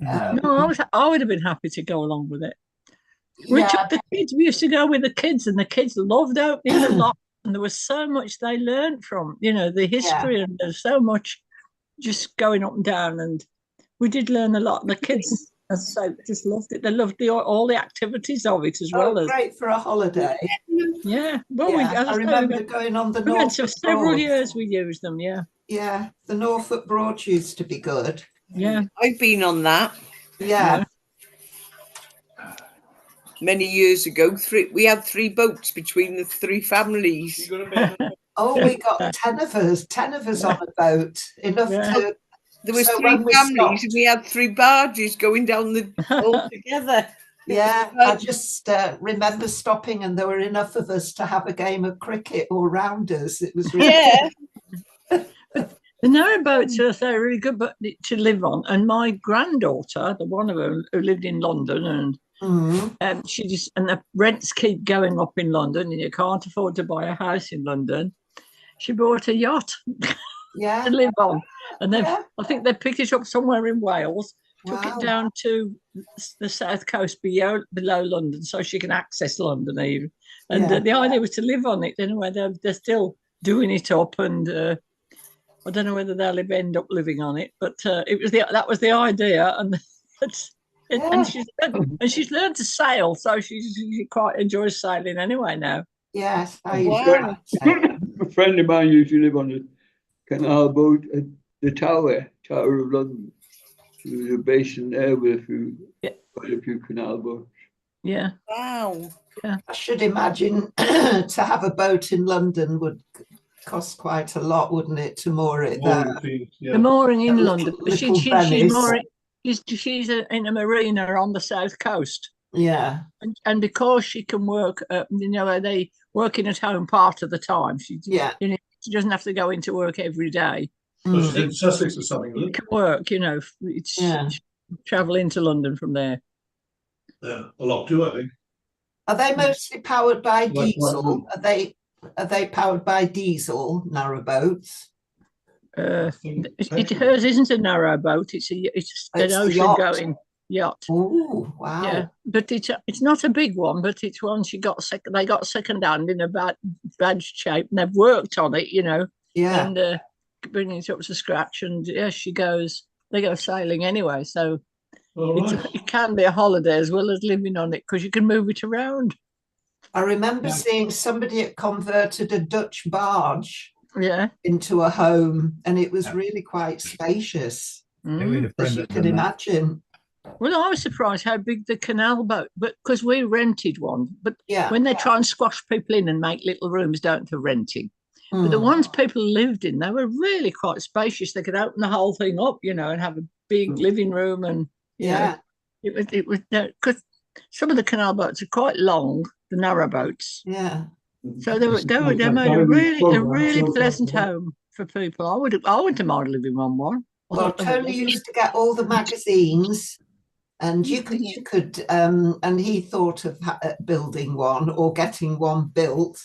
No, I would have been happy to go along with it. We Yeah. took the kids. We used to go with the kids, and the kids loved opening the lot. And there was so much they learned from, the history, and there's so much just going up and down. And we did learn a lot. The kids, as I say, just loved it. They loved all the activities of it as well as. Great for a holiday. Yeah. Well, Yeah, as I say, remember going on the we went for Norfolk several Broad. years. We used them. Yeah. Yeah, the Norfolk Broad used to be good. Yeah. I've been on that Yeah. many years ago. We had 3 boats between the 3 families. Oh, we got 10 of us on a boat. Enough Yeah. There was So 3 when we families, stopped- and we had 3 barges going down all together. Yeah, I just remember stopping, and there were enough of us to have a game of cricket all round us. It was really The narrowboats are so really good to live on. And my granddaughter, the one of them who lived in London, and she just, and the rents keep going up in London, and you can't afford to buy a house in London. She bought a yacht to live on, and then I think they picked it up somewhere in Wales, took it down to the south coast below London, so she can access London even. And the idea was to live on it. Anyway, they're still doing it up, and I don't know whether they'll end up living on it, but that was the idea, and she's learned to sail, so she quite enjoys sailing anyway now. Yes, a friend of mine used to live on a canal boat at the Tower of London. There was a basin there with quite a few canal boats. Yeah. Wow. Yeah. I should imagine to have a boat in London would cost quite a lot, wouldn't it, to moor it there? The mooring in London. She's in a marina on the south coast. Yeah. And because she can work, they working at home part of the time. She doesn't have to go into work every day. So she's in Sussex or something, isn't it? Can work, it's travel into London from there. Yeah, a lot too, I think. Are they mostly powered by diesel? Are they powered by diesel narrowboats? Hers isn't a narrowboat. It's an ocean-going yacht. Oh, wow! Yeah, but it's not a big one, but it's one they got second-hand in a bad shape, and they've worked on it, Yeah, and bringing it up to scratch. And they go sailing anyway, so it can be a holiday as well as living on it, because you can move it around. I remember seeing somebody had converted a Dutch barge into a home, and it was really quite spacious, as you can imagine. Well, I was surprised how big the canal boat, but because we rented one, but when they try and squash people in and make little rooms, don't for renting. But the ones people lived in, they were really quite spacious. They could open the whole thing up, and have a big living room, and it was because some of the canal boats are quite long, the narrow boats. Yeah. So they made a really pleasant home for people. I wouldn't mind living on one. Well, Tony used to get all the magazines, and you could and he thought of building one or getting one built,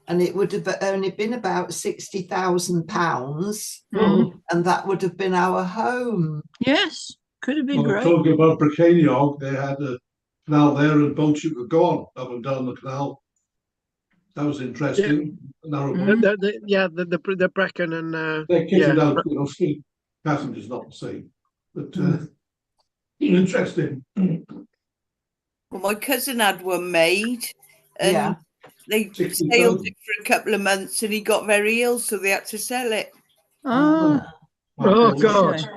and it would have only been about £60,000, and that would have been our home. Yes, could have been great. Talking about Britannia, they had a canal there, and boats you could go on up and down the canal. That was interesting. The Brecon and they kicked it out, still passengers not the same, but interesting. Well, my cousin had one made, and they sailed it for a couple of months, and he got very ill, so they had to sell it. Oh God.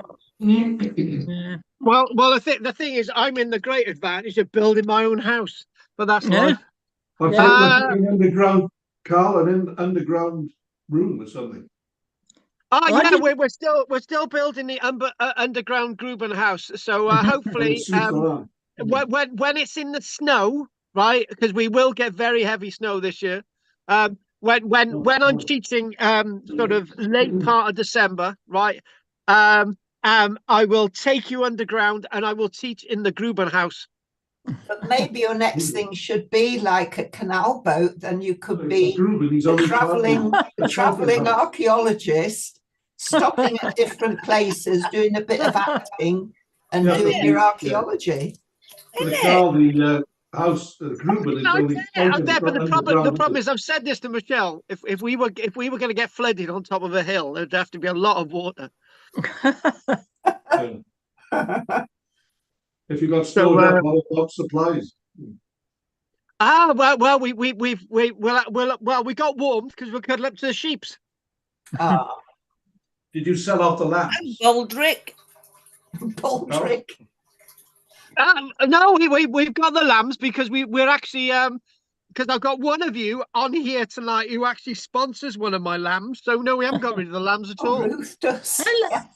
Well, the thing is, I'm in the great advantage of building my own house, but that's life. I think an underground, Carl, an underground room or something. Oh yeah, we're still building the underground Gruben house. So hopefully, when it's in the snow, right? Because we will get very heavy snow this year. When I'm teaching, sort of late part of December, right? I will take you underground, and I will teach in the Gruben house. But maybe your next thing should be like a canal boat. Then you could be a traveling archaeologist, stopping at different places, doing a bit of acting, and doing your archaeology. The house, the Gruben is only but the problem is, I've said this to Michelle. If we were going to get flooded on top of a hill, there'd have to be a lot of water. If you got stored up all supplies. We got warmed because we're cuddled up to the sheeps. Did you sell off the lambs? Baldrick. No, we've got the lambs because we're actually I've got one of you on here tonight who actually sponsors one of my lambs. So no, we haven't got rid of the lambs at all. Ruth does.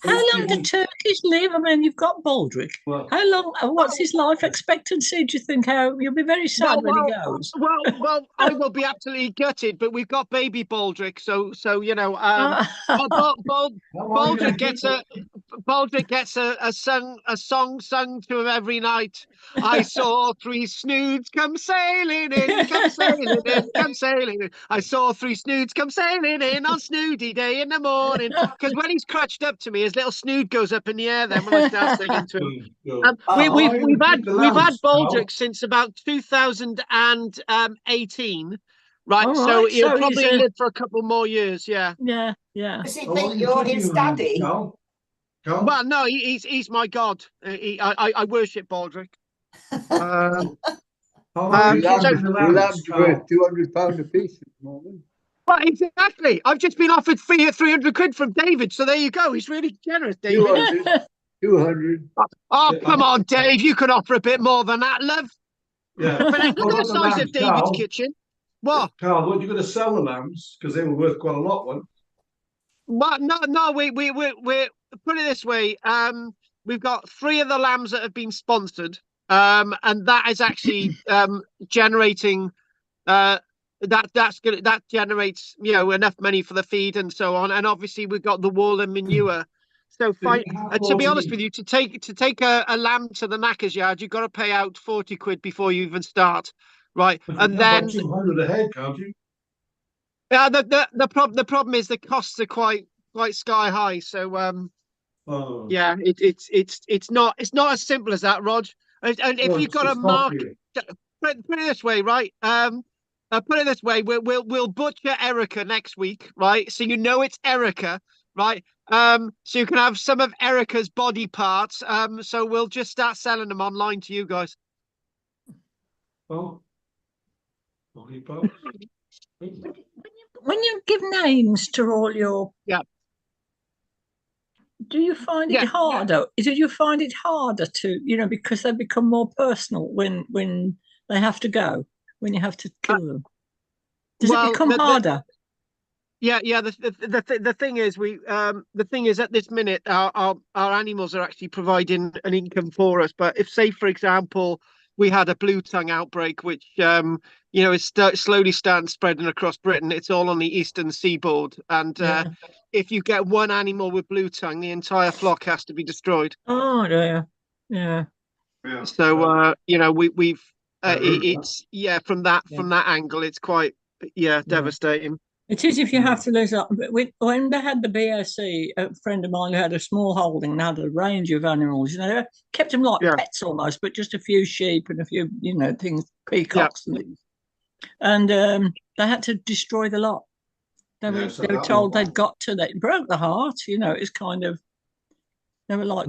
How long do turkeys live? I mean, you've got Baldrick. Well, How long? What's his life expectancy? Do you think? How you'll be very sad when he goes. Well, I will be absolutely gutted. But we've got baby Baldrick, so you know, Baldrick gets a song sung to him every night. I saw 3 snoods come sailing in, come sailing in, come sailing in. I saw 3 snoods come sailing in on Snoody Day in the morning. Because when he's crutched up to me, his little snood goes up in the air. Then when I start singing to him, we've had Baldrick since about 2018. Right, so he'll probably live for a couple more years. Yeah. Does he think you're his daddy? Carl? Well, no, he's my god. I worship Baldrick. The lamb's worth £200 a piece at the moment. Well, exactly. I've just been offered 300 quid from David, so there you go. He's really generous, David. 200. Oh, come on, Dave. You could offer a bit more than that, love. Yeah. But look at the size of David's kitchen. What? Carl, what are you going to sell the lambs? Because they were worth quite a lot, one. Well, no. We put it this way. We've got 3 of the lambs that have been sponsored. And that is actually generating that generates enough money for the feed and so on. And obviously we've got the wool and manure. So to be honest with you, to take a lamb to the knacker's yard, you've got to pay out 40 quid before you even start, right? And then 200 a head, can't you? Yeah, the problem is the costs are quite sky high. So yeah, it's not as simple as that, Rog. And if you've got a market, put it this way, right? Put it this way: we'll butcher Erica next week, right? So you know it's Erica, right? So you can have some of Erica's body parts. So we'll just start selling them online to you guys. Oh, body parts. When you give names to all your do you find it harder? Do you find it harder to, because they become more personal when they have to go, when you have to kill them? Does it become harder? Yeah. The thing is, at this minute, our animals are actually providing an income for us. But if, say, for example, we had a blue tongue outbreak, which is slowly starting spreading across Britain. It's all on the eastern seaboard, and if you get one animal with blue tongue, the entire flock has to be destroyed. Oh dear, yeah. So we've it's from that angle, it's quite devastating. It is if you have to lose up. When they had the BSC, a friend of mine who had a small holding and had a range of animals, they kept them like pets almost, but just a few sheep and a few, things, peacocks and things. And they had to destroy the lot. They were told they'd got to that. It broke the heart, it's kind of, they were like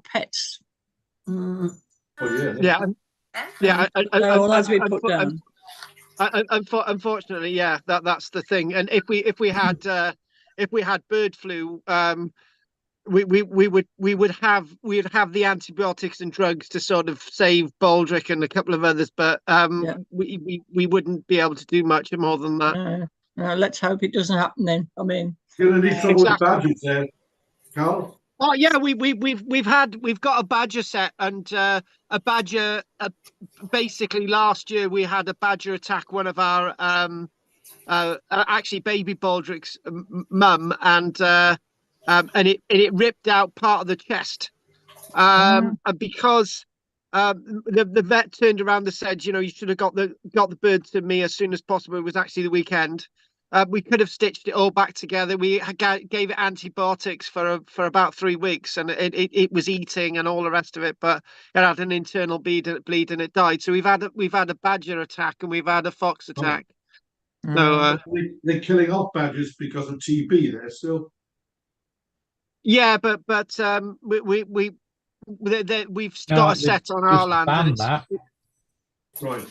pets. Oh, yeah. All has to be put down. Unfortunately, that's the thing. And if we had bird flu, we'd have the antibiotics and drugs to sort of save Baldrick and a couple of others, but we wouldn't be able to do much more than that. Let's hope it doesn't happen then. I mean, you're gonna need trouble with badgers there, Carl. Oh yeah, we've got a badger set, and a badger. Basically, last year we had a badger attack one of our actually baby Baldrick's mum, and it ripped out part of the chest. And because the vet turned around and said, you should have got the bird to me as soon as possible. It was actually the weekend. We could have stitched it all back together. We gave it antibiotics for about 3 weeks, and it was eating and all the rest of it. But it had an internal bleed and it died. So we've had a badger attack and we've had a fox attack. So they're killing off badgers because of TB there still. Yeah, but we've got a set on our land. Right.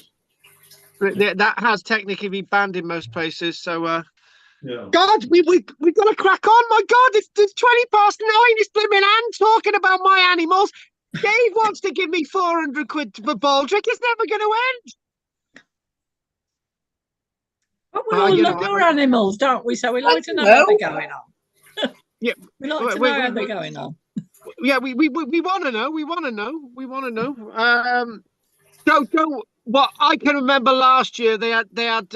That has technically been banned in most places. So, God, we've got to crack on. My God, it's 9:20. It's blimmin' Anne talking about my animals. Dave wants to give me 400 quid for Baldrick. It's never going to end. But we all love our animals, don't we? So we like to know how they're going on. Yeah, we like to know how they're going on. Yeah, we want to know. We want to know. We want to know. So what I can remember last year, they had I had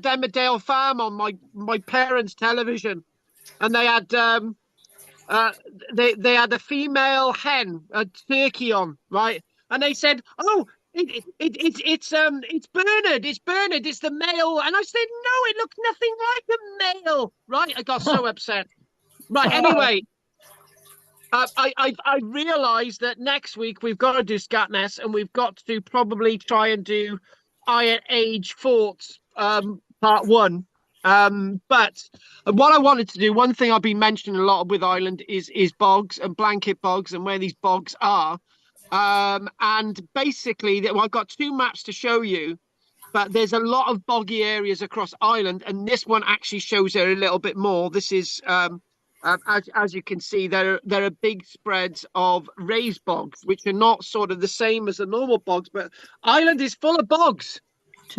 Emmerdale Farm on my parents' television, and they had they had a female hen, a turkey on, right? And they said, "Oh, it's Bernard, it's the male." And I said, "No, it looks nothing like a male." Right? I got so upset. Right. Anyway, I realised that next week we've got to do Scatness, and we've got to probably try and do Iron Age Forts part 1. But what I wanted to do, one thing I've been mentioning a lot with Ireland is bogs and blanket bogs and where these bogs are. And basically, I've got 2 maps to show you, but there's a lot of boggy areas across Ireland, and this one actually shows it a little bit more. This is as you can see, there are big spreads of raised bogs, which are not sort of the same as the normal bogs, but Ireland is full of bogs.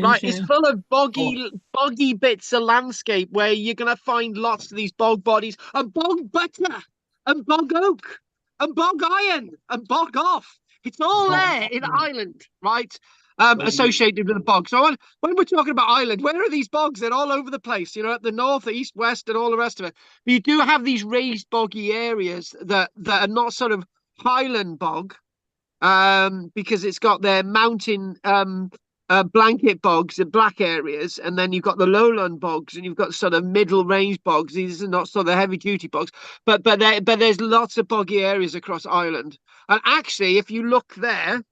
Right, it's full of boggy bits of landscape where you're going to find lots of these bog bodies and bog butter and bog oak and bog iron and bog off. It's all there in Ireland, right? Associated with the bog. So when we're talking about Ireland, where are these bogs? They're all over the place, up the north, the east, west, and all the rest of it. But you do have these raised boggy areas that are not sort of highland bog, because it's got their mountain blanket bogs and black areas, and then you've got the lowland bogs, and you've got sort of middle range bogs. These are not sort of heavy duty bogs, but there's lots of boggy areas across Ireland. And actually, if you look there,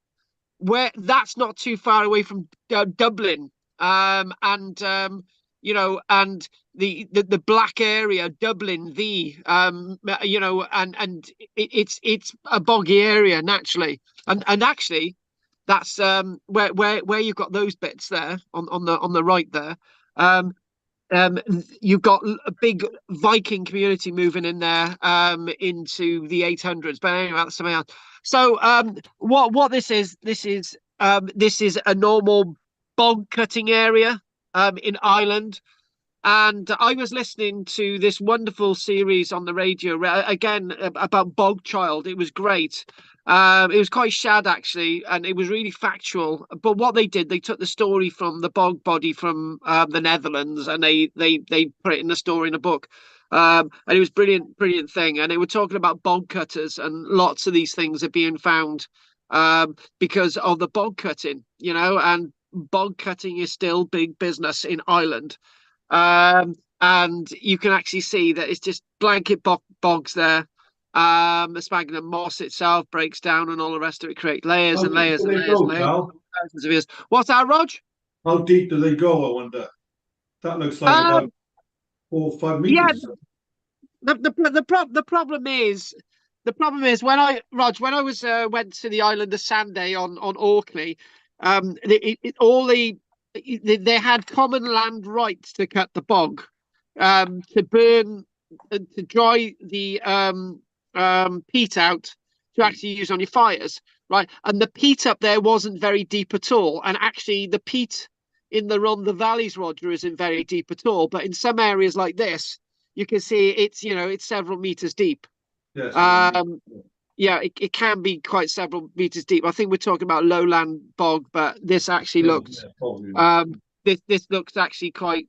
where that's not too far away from Dublin, and the black area, Dublin, and it's a boggy area naturally, and actually. That's where you've got those bits there on the right there. You've got a big Viking community moving in there into the 800s. But anyway, that's something else. So what this is a normal bog cutting area in Ireland. And I was listening to this wonderful series on the radio again about Bog Child. It was great. It was quite shad actually, and it was really factual. But what they did, they took the story from the bog body from the Netherlands, and they put it in the story in a book. And it was brilliant thing. And they were talking about bog cutters, and lots of these things are being found because of the bog cutting, and bog cutting is still big business in Ireland. And you can actually see that it's just blanket bogs there. The sphagnum moss itself breaks down, and all the rest of it create layers and layers and layers and layers. Thousands of years. What's that, Rog? How deep do they go, I wonder? That looks like about 4 or 5 meters. Yeah. The problem is when I was went to the island of Sanday on Orkney, they had common land rights to cut the bog, to burn, to dry the peat out to actually use on your fires, right? And the peat up there wasn't very deep at all. And actually, the peat in the Rhondda Valleys, Roger, isn't very deep at all. But in some areas like this, you can see it's several meters deep. Yes. Yeah, it can be quite several meters deep. I think we're talking about lowland bog, but this actually looks this looks actually quite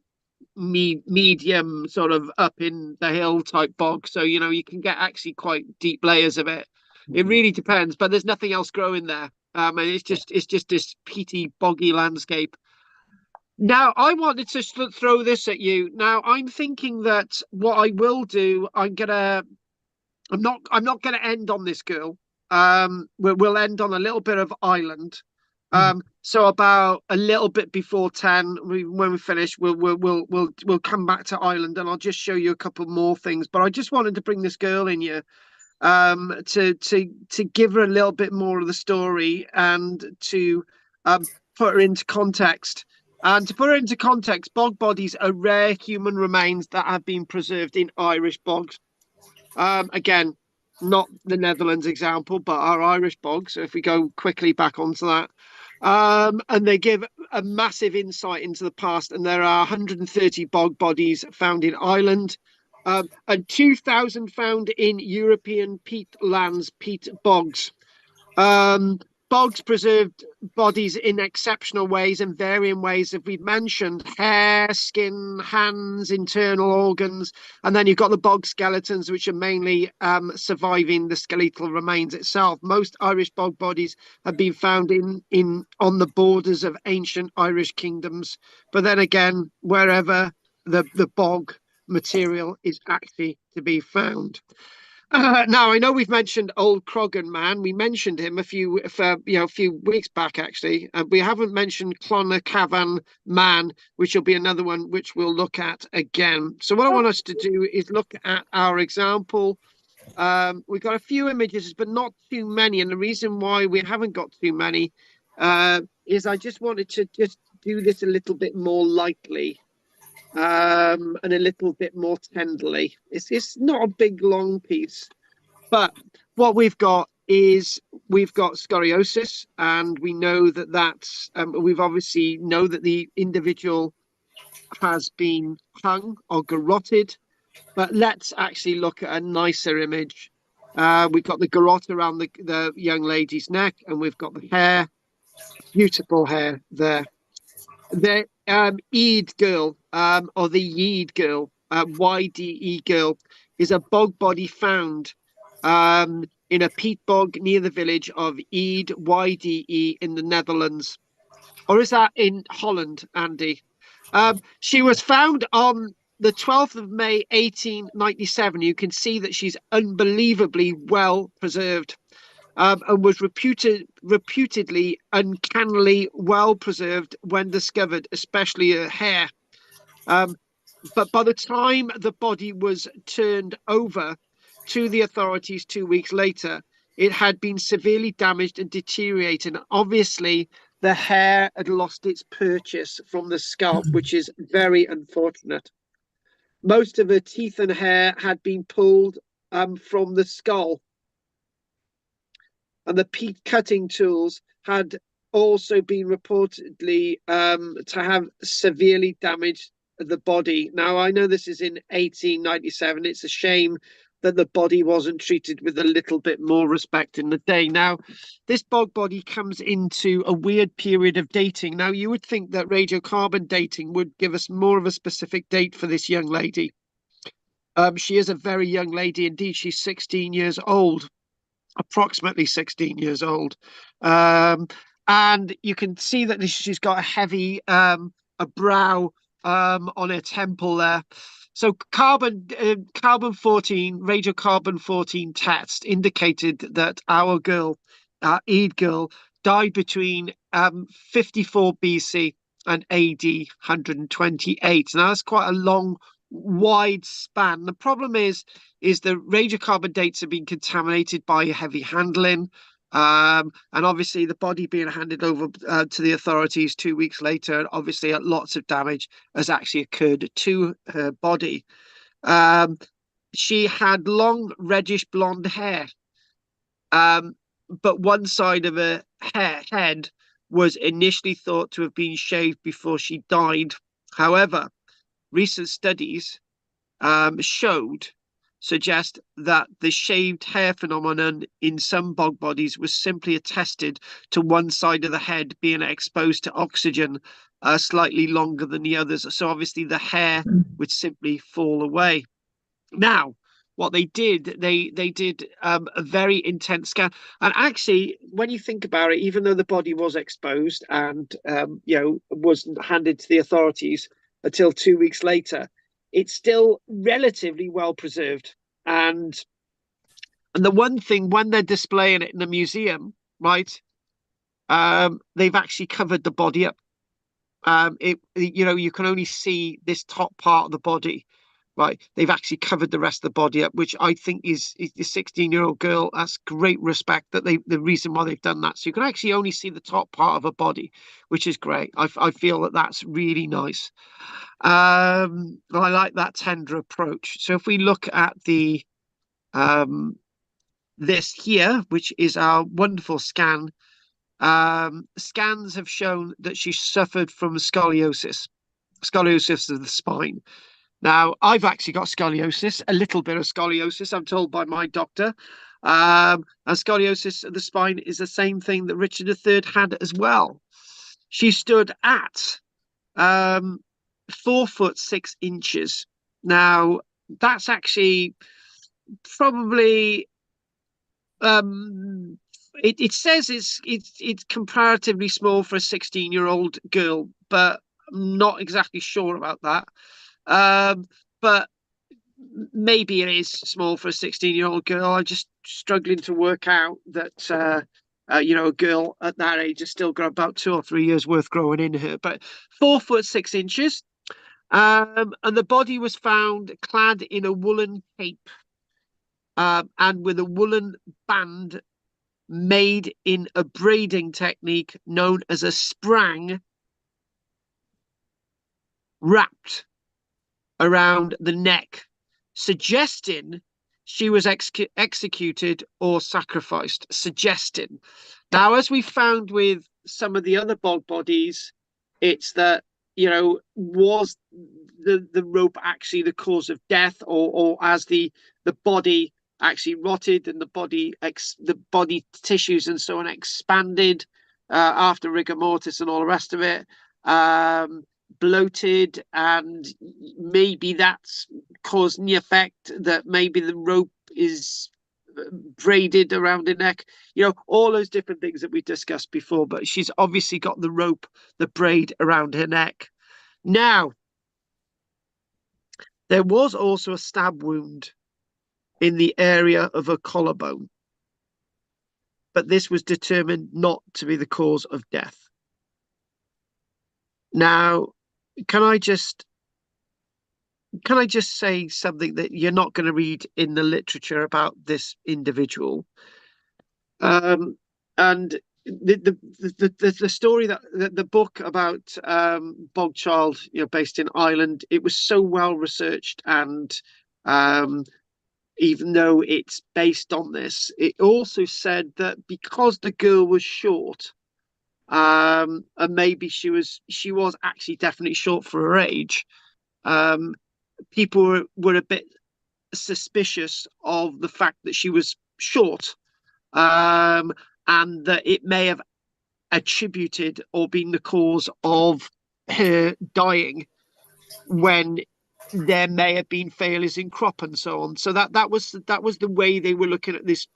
medium, sort of up in the hill type bog. So you can get actually quite deep layers of it. It really depends, but there's nothing else growing there. And it's just this peaty, boggy landscape. Now, I wanted to throw this at you. Now, I'm thinking that what I will do, I'm not going to end on this girl. We'll end on a little bit of Ireland. So about a little bit before 10, when we finish, we'll come back to Ireland, and I'll just show you a couple more things. But I just wanted to bring this girl in here, to give her a little bit more of the story, and to put her into context. And to put her into context, bog bodies are rare human remains that have been preserved in Irish bogs. Again, not the Netherlands example, but our Irish bogs. So if we go quickly back onto that, And they give a massive insight into the past. And there are 130 bog bodies found in Ireland, and 2,000 found in European peat lands, peat bogs. Bogs preserved bodies in exceptional ways and varying ways. If we've mentioned hair, skin, hands, internal organs, and then you've got the bog skeletons, which are mainly surviving the skeletal remains itself. Most Irish bog bodies have been found on the borders of ancient Irish kingdoms, but then again, wherever the bog material is actually to be found. Now I know we've mentioned Old Croghan Man. We mentioned him a few weeks back actually. We haven't mentioned Clonacafan Man, which will be another one which we'll look at again. So what I want us to do is look at our example. We've got a few images, but not too many. And the reason why we haven't got too many is I just wanted to just do this a little bit more lightly. And a little bit more tenderly. It's not a big long piece, but what we've got is we've got scoliosis, and we know that that's we've obviously know that the individual has been hung or garroted. But let's actually look at a nicer image. We've got the garrote around the young lady's neck, and we've got the hair, beautiful hair there. The Eid girl, or the Yeed girl, YDE girl, is a bog body found in a peat bog near the village of Eid, YDE, in the Netherlands. Or is that in Holland, Andy? She was found on the 12th of May, 1897. You can see that she's unbelievably well preserved. And was reputedly uncannily well preserved when discovered, especially her hair. But by the time the body was turned over to the authorities 2 weeks later, it had been severely damaged and deteriorated. Obviously, the hair had lost its purchase from the scalp, which is very unfortunate. Most of her teeth and hair had been pulled from the skull. And the peat cutting tools had also been reportedly to have severely damaged the body. Now, I know this is in 1897. It's a shame that the body wasn't treated with a little bit more respect in the day. Now, this bog body comes into a weird period of dating. Now, you would think that radiocarbon dating would give us more of a specific date for this young lady. She is a very young lady indeed. She's 16 years old. Approximately 16 years old, and you can see that she's got a heavy a brow on her temple there. So carbon 14 radiocarbon 14 test indicated that our girl, Eid girl, died between 54 BC and AD 128. Now that's quite a long, wide span. The problem is the radiocarbon dates have been contaminated by heavy handling, and obviously the body being handed over to the authorities 2 weeks later. Obviously, lots of damage has actually occurred to her body. She had long reddish blonde hair, but one side of her head was initially thought to have been shaved before she died. However, recent studies suggest that the shaved hair phenomenon in some bog bodies was simply attested to one side of the head being exposed to oxygen slightly longer than the others. So obviously the hair would simply fall away. Now, what they did a very intense scan. And actually, when you think about it, even though the body was exposed and wasn't handed to the authorities until 2 weeks later, it's still relatively well preserved. And the one thing, when they're displaying it in the museum, right, they've actually covered the body up. You can only see this top part of the body, right? They've actually covered the rest of the body up, which I think is the 16-year-old girl. That's great respect that the reason why they've done that. So you can actually only see the top part of her body, which is great. I feel that that's really nice. I like that tender approach. So if we look at the this here, which is our wonderful scan Scans have shown that she suffered from scoliosis of the spine. Now, I've actually got scoliosis, a little bit of scoliosis, I'm told by my doctor. And scoliosis of the spine is the same thing that Richard III had as well. She stood at 4'6". Now, that's actually probably it says it's comparatively small for a 16-year-old girl, but I'm not exactly sure about that. But maybe it is small for a 16-year-old girl. I'm just struggling to work out that a girl at that age has still got about 2 or 3 years worth growing in her. But 4'6". And the body was found clad in a woolen cape and with a woolen band made in a braiding technique known as a sprang, wrapped around the neck, suggesting she was executed or sacrificed. Suggesting. Now, as we found with some of the other bog bodies, it's that, was the rope actually the cause of death, or as the body actually rotted and the body tissues and so on expanded after rigor mortis and all the rest of it, bloated, and maybe that's causing the effect that maybe the rope is braided around her neck, all those different things that we discussed before. But she's obviously got the braid around her neck. Now, there was also a stab wound in the area of her collarbone, but this was determined not to be the cause of death. Now, can I just say something that you're not going to read in the literature about this individual? And the story that the book about Bogchild, based in Ireland, it was so well researched, and even though it's based on this, it also said that because the girl was short, and maybe she was actually definitely short for her age, people were a bit suspicious of the fact that she was short, and that it may have attributed or been the cause of her dying, when there may have been failures in crop and so on. So that was the way they were looking at this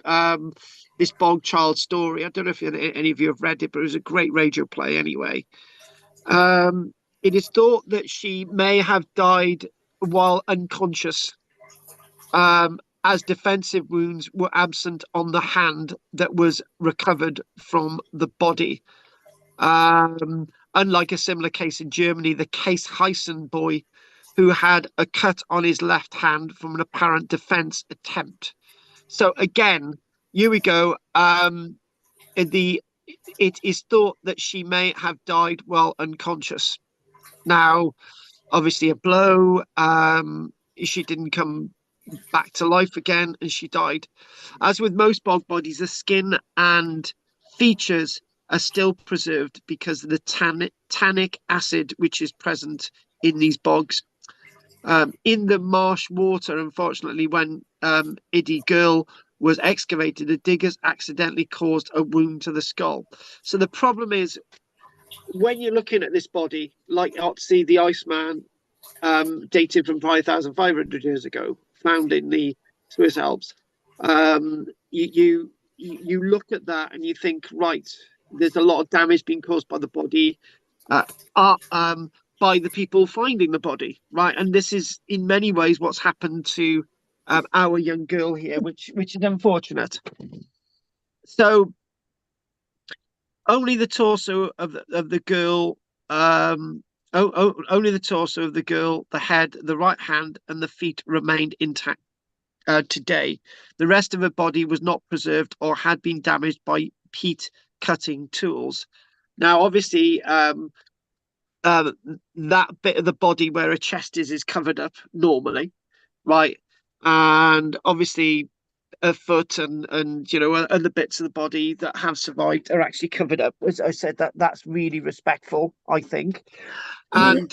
this Bogchild story. I don't know if any of you have read it, but it was a great radio play anyway. It is thought that she may have died while unconscious, as defensive wounds were absent on the hand that was recovered from the body. Unlike a similar case in Germany, the Case Heissen boy, who had a cut on his left hand from an apparent defense attempt. So again, here we go. It is thought that she may have died while unconscious. Now, obviously a blow, she didn't come back to life again, and she died. As with most bog bodies, the skin and features are still preserved because of the tannic acid which is present in these bogs. In the marsh water, unfortunately, when Iddy Girl was excavated, the diggers accidentally caused a wound to the skull. So the problem is, when you're looking at this body, like obviously the Iceman, dated from 5,500 years ago, found in the Swiss Alps, you look at that and you think, right, there's a lot of damage being caused by the body, by the people finding the body, right? And this is in many ways what's happened to our young girl here, which is unfortunate. So only the torso of the girl, only the torso of the girl, the head, the right hand, and the feet remained intact today. The rest of her body was not preserved or had been damaged by peat cutting tools. Now, obviously, that bit of the body where her chest is covered up normally, right? And obviously, a foot and you know other bits of the body that have survived are actually covered up. As I said, that's really respectful, I think. And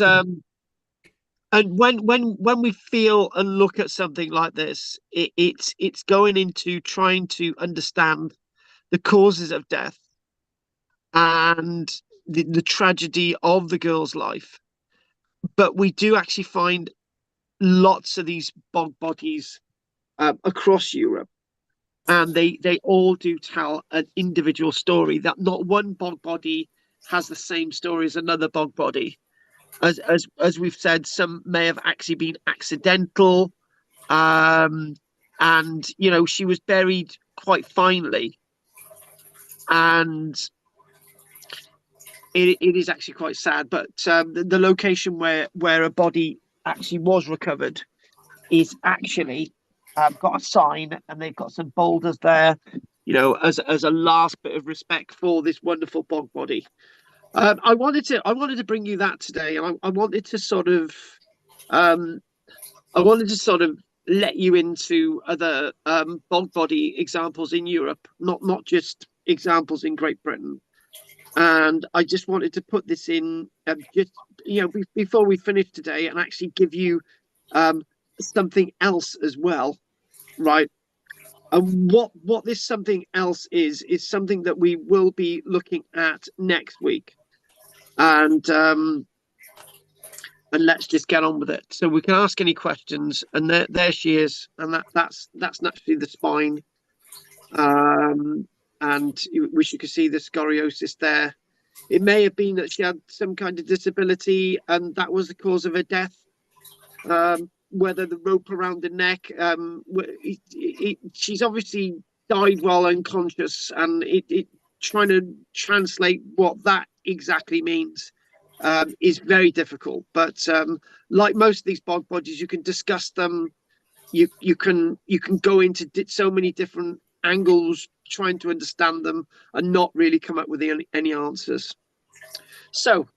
when we feel and look at something like this, it's going into trying to understand the causes of death and the tragedy of the girl's life. But we do actually find lots of these bog bodies across Europe, and they all do tell an individual story. That not one bog body has the same story as another bog body. As we've said, some may have actually been accidental, and you know, she was buried quite finely, and it is actually quite sad. But the location where a body actually was recovered is actually got a sign, and they've got some boulders there, you know, as a last bit of respect for this wonderful bog body. I wanted to bring you that today, and I wanted to sort of let you into other bog body examples in Europe, not just examples in Great Britain. And I just wanted to put this in just, you know, before we finish today, and actually give you something else as well, right? And what this something else is something that we will be looking at next week. And let's just get on with it. So we can ask any questions, and there she is, and that's naturally the spine. And you wish you could see the scoliosis there. It may have been that she had some kind of disability, and that was the cause of her death. Whether the rope around the neck, she's obviously died while unconscious, and it trying to translate what that exactly means is very difficult. But like most of these bog bodies, you can discuss them. You can go into so many different angles trying to understand them and not really come up with any answers. So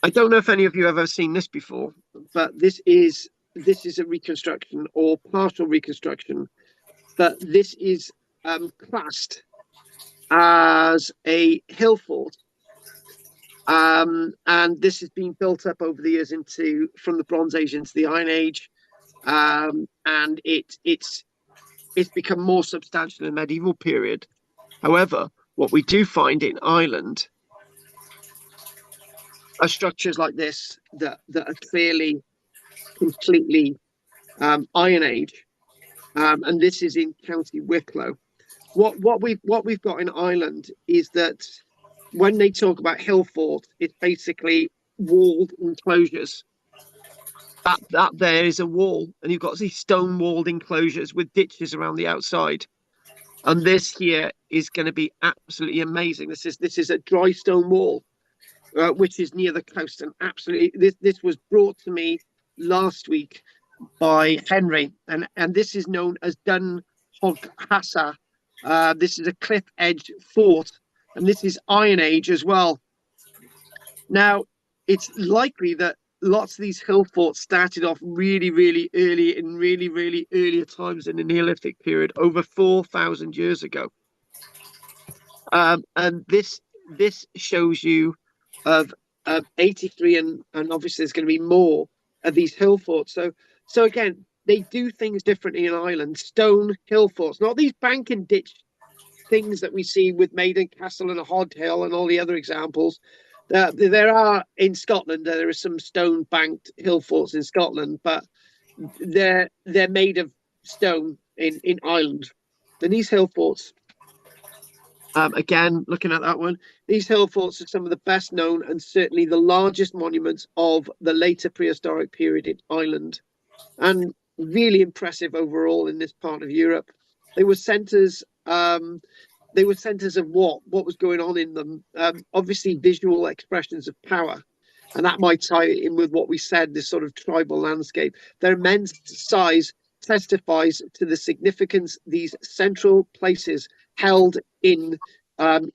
I don't know if any of you have ever seen this before, but this is a reconstruction or partial reconstruction, but this is classed as a hill fort, and this has been built up over the years from the Bronze Age into the Iron Age, and it's become more substantial in the medieval period. However, what we do find in Ireland are structures like this that are clearly completely Iron Age, and this is in County Wicklow. What we've got in Ireland is that when they talk about hill fort, it's basically walled enclosures. That there is a wall, and you've got these stone walled enclosures with ditches around the outside. And this here is going to be absolutely amazing. This is a dry stone wall, which is near the coast, and absolutely this was brought to me last week by Henry, and this is known as Dun Hoghassa. This is a cliff edge fort, and this is Iron Age as well. Now, it's likely that lots of these hill forts started off really, really early in really, really earlier times in the Neolithic period, over 4,000 years ago. And this shows you of 83, and obviously there's going to be more of these hill forts. So again, they do things differently in Ireland. Stone hill forts, not these bank and ditch things that we see with Maiden Castle and Hod Hill and all the other examples. There are in Scotland. There are some stone banked hill forts in Scotland, but they're made of stone in Ireland. And these hill forts, again, looking at that one, these hill forts are some of the best known and certainly the largest monuments of the later prehistoric period in Ireland, and really impressive overall in this part of Europe. They were centres. They were centres of what was going on in them. Obviously, visual expressions of power, and that might tie in with what we said. This sort of tribal landscape. Their immense size testifies to the significance these central places held in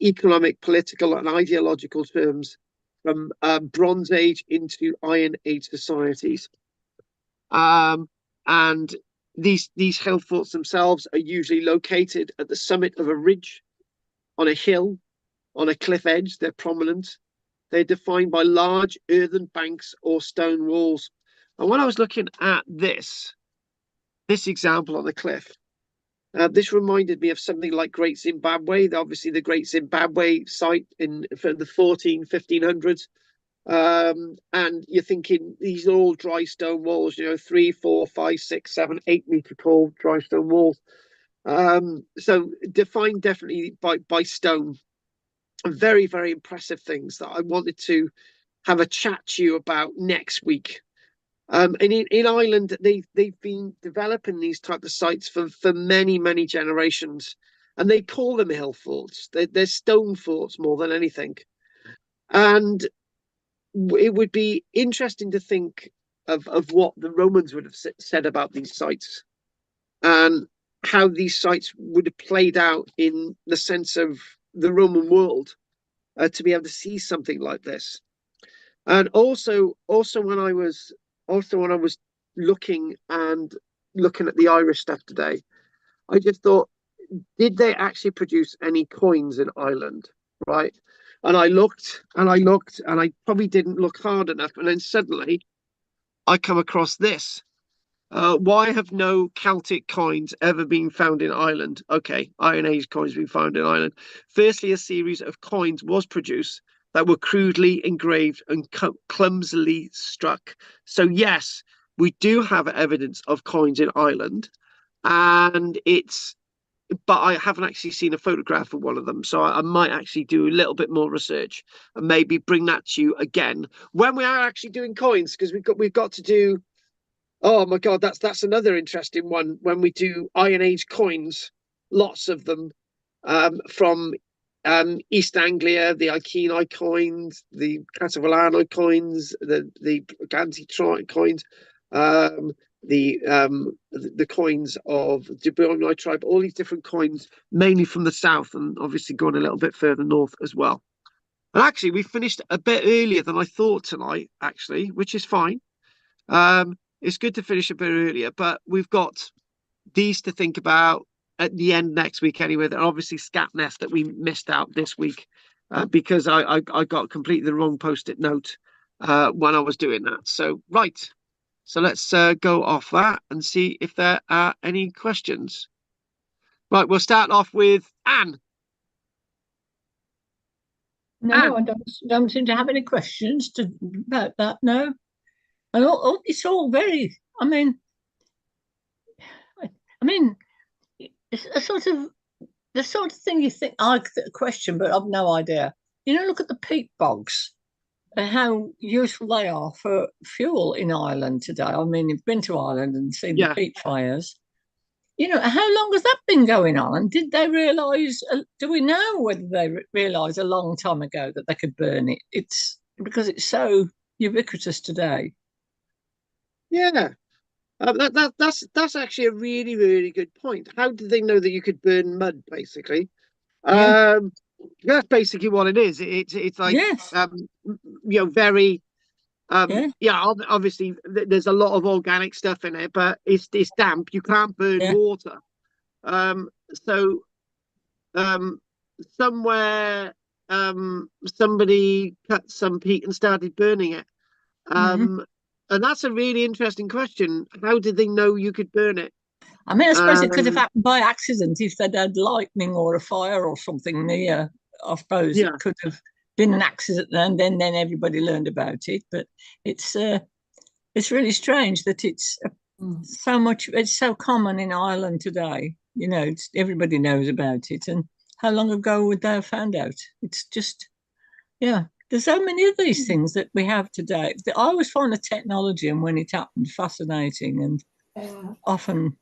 economic, political, and ideological terms from Bronze Age into Iron Age societies. And these hill forts themselves are usually located at the summit of a ridge, on a hill, on a cliff edge. They're prominent. They're defined by large earthen banks or stone walls. And when I was looking at this example on the cliff, this reminded me of something like Great Zimbabwe. Obviously, the Great Zimbabwe site from the 1500s. And you're thinking these are all dry stone walls, 3, 4, 5, 6, 7, 8 meter tall dry stone walls. So defined definitely by stone. Very, very impressive things that I wanted to have a chat to you about next week. And in Ireland, they've been developing these type of sites for many, many generations, and they call them hill forts. They're stone forts more than anything. And it would be interesting to think of what the Romans would have said about these sites, and how these sites would have played out in the sense of the Roman world, to be able to see something like this. And also when I was looking at the Irish stuff today, I just thought, did they actually produce any coins in Ireland, right? And I looked and I looked, and I probably didn't look hard enough, and then suddenly I come across this. Why have no Celtic coins ever been found in Ireland? Okay, Iron Age coins been found in Ireland. Firstly, a series of coins was produced that were crudely engraved and clumsily struck. So yes, we do have evidence of coins in Ireland, but I haven't actually seen a photograph of one of them. So I might actually do a little bit more research and maybe bring that to you again when we are actually doing coins, because we've got to do. Oh my God, that's another interesting one. When we do Iron Age coins, lots of them, from East Anglia, the Iceni coins, the Castelvillano coins, the Ganzi coins, the coins of the Dubonai tribe, all these different coins, mainly from the south, and obviously going a little bit further north as well. And actually, we finished a bit earlier than I thought tonight, actually, which is fine. It's good to finish a bit earlier, but we've got these to think about at the end next week anyway. And obviously Scatnest that we missed out this week, because I got completely the wrong post-it note when I was doing that. So right, so let's go off that and see if there are any questions. Right, we'll start off with Anne. No, Anne. I don't seem to have any questions about that. No. And it's all very, I mean, it's the sort of thing you think, I question, but I've no idea. Look at the peat bogs and how useful they are for fuel in Ireland today. I mean, you've been to Ireland and seen the peat fires. How long has that been going on? And did they realise, do we know whether they realised a long time ago that they could burn it? It's because it's so ubiquitous today. Yeah, that's actually a really, really good point. How did they know that you could burn mud, basically? Yeah. That's basically what it is. It's like, yes. Very, obviously there's a lot of organic stuff in it, but it's damp. You can't burn water. So somewhere somebody cut some peat and started burning it. And that's a really interesting question. How did they know you could burn it? I mean, I suppose it could have happened by accident if they'd had lightning or a fire or something near. I suppose it could have been an accident, and then everybody learned about it. But it's really strange that it's so much. It's so common in Ireland today. Everybody knows about it. And how long ago would they have found out? It's just, There's so many of these things that we have today. I always find the technology and when it happened fascinating and often,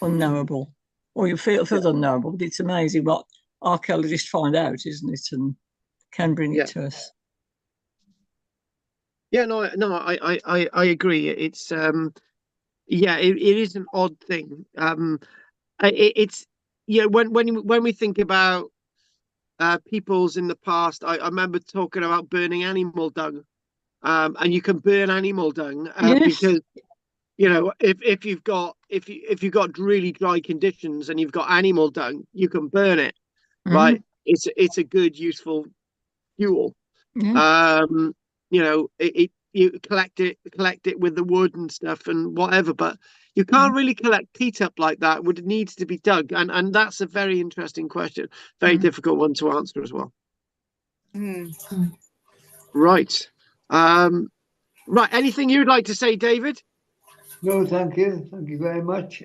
unknowable. Or you feel unknowable, but it's amazing what archaeologists find out, isn't it? And can bring it to us. Yeah, I agree. It's it is an odd thing. It's when we think about peoples in the past, I remember talking about burning animal dung, and you can burn animal dung because you know, if you've got really dry conditions and you've got animal dung, you can burn it, right? It's a good useful fuel. You know, you collect it with the wood and stuff and whatever, but you can't really collect peat up like that. It needs to be dug, and that's a very interesting question, very difficult one to answer as well. Right. Right. Anything you'd like to say, David? No, thank you. Thank you very much.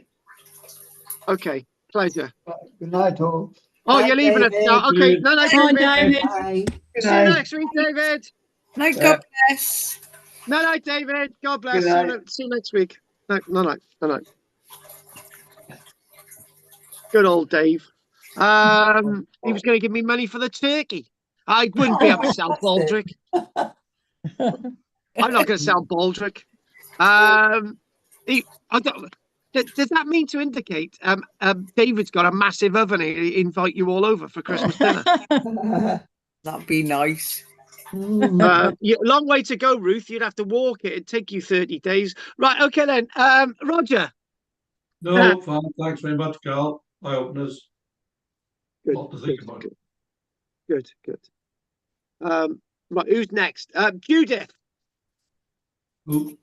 Okay, pleasure. Good night, all. Oh, you're leaving us now. Okay, no, Bye, David. David. See you next week, David. Night, God bless. No, David. God bless. See you next week. No. Good old Dave. He was going to give me money for the turkey. I wouldn't be able to sell baldrick. I'm not going to sell baldrick. Does that mean to indicate David's got a massive oven? He invite you all over for Christmas dinner. That'd be nice. Long way to go, Ruth. You'd have to walk it. It'd take you 30 days. Right. Okay then. Roger. No, fine. Thanks very much, Carl. Eye openers. Good. Right. Who's next? Judith. Who?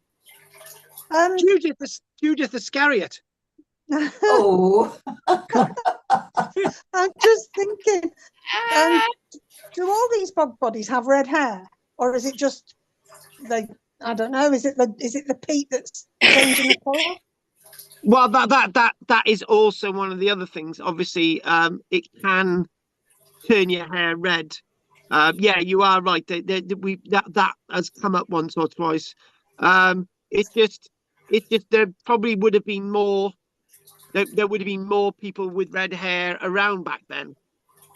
Judith Iscariot. Oh, I'm just thinking, do all these bog bodies have red hair, or is it just I don't know. Is it the peat that's changing the colour? Well, that is also one of the other things. Obviously, it can turn your hair red. Yeah, you are right. That has come up once or twice. It's just there probably would have been more. There would have been more people with red hair around back then.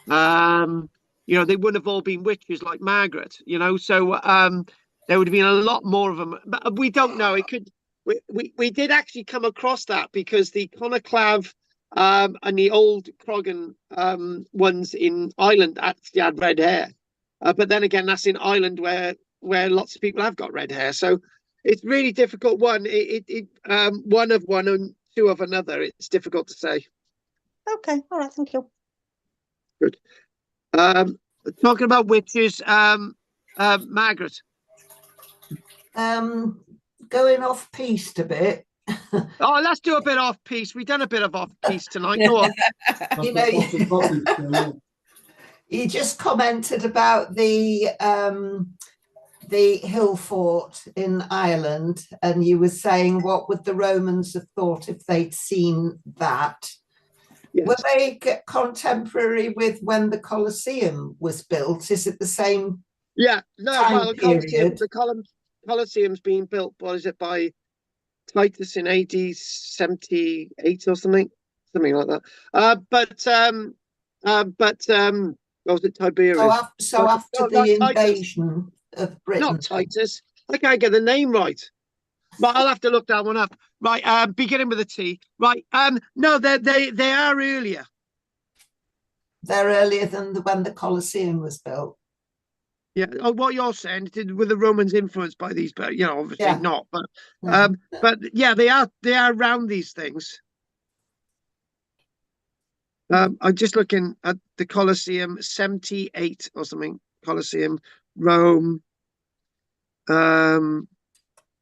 You know, they wouldn't have all been witches like Margaret. You know, so there would have been a lot more of them. But we don't know. It could. We did actually come across that because the Conoclave and the old Croggan ones in Ireland actually had red hair. But then again, that's in Ireland where lots of people have got red hair. So it's really difficult. One of one and two of another. It's difficult to say. Okay, all right, thank you. Good. Talking about witches, Margaret. going off piste a bit. Oh, let's do a bit off piste. We've done a bit of off piste tonight. Go on. You know, you just commented about the hill fort in Ireland, and you were saying, what would the Romans have thought if they'd seen that? Yes. Were they contemporary with when the Colosseum was built? Is it the same? Yeah, no. Well, the Colosseum's being built. What is it, by Titus in AD 78 or something like that? Was it Tiberius? So after the invasion of Britain. Not Titus. I can't get the name right. But I'll have to look that one up. Right, beginning with a T. Right, no, they are earlier. They're earlier than when the Colosseum was built. Yeah. Oh, what you're saying, were the Romans influenced by these? But obviously not. But yeah, they are around these things. I'm just looking at the Colosseum, 78 or something. Colosseum, Rome.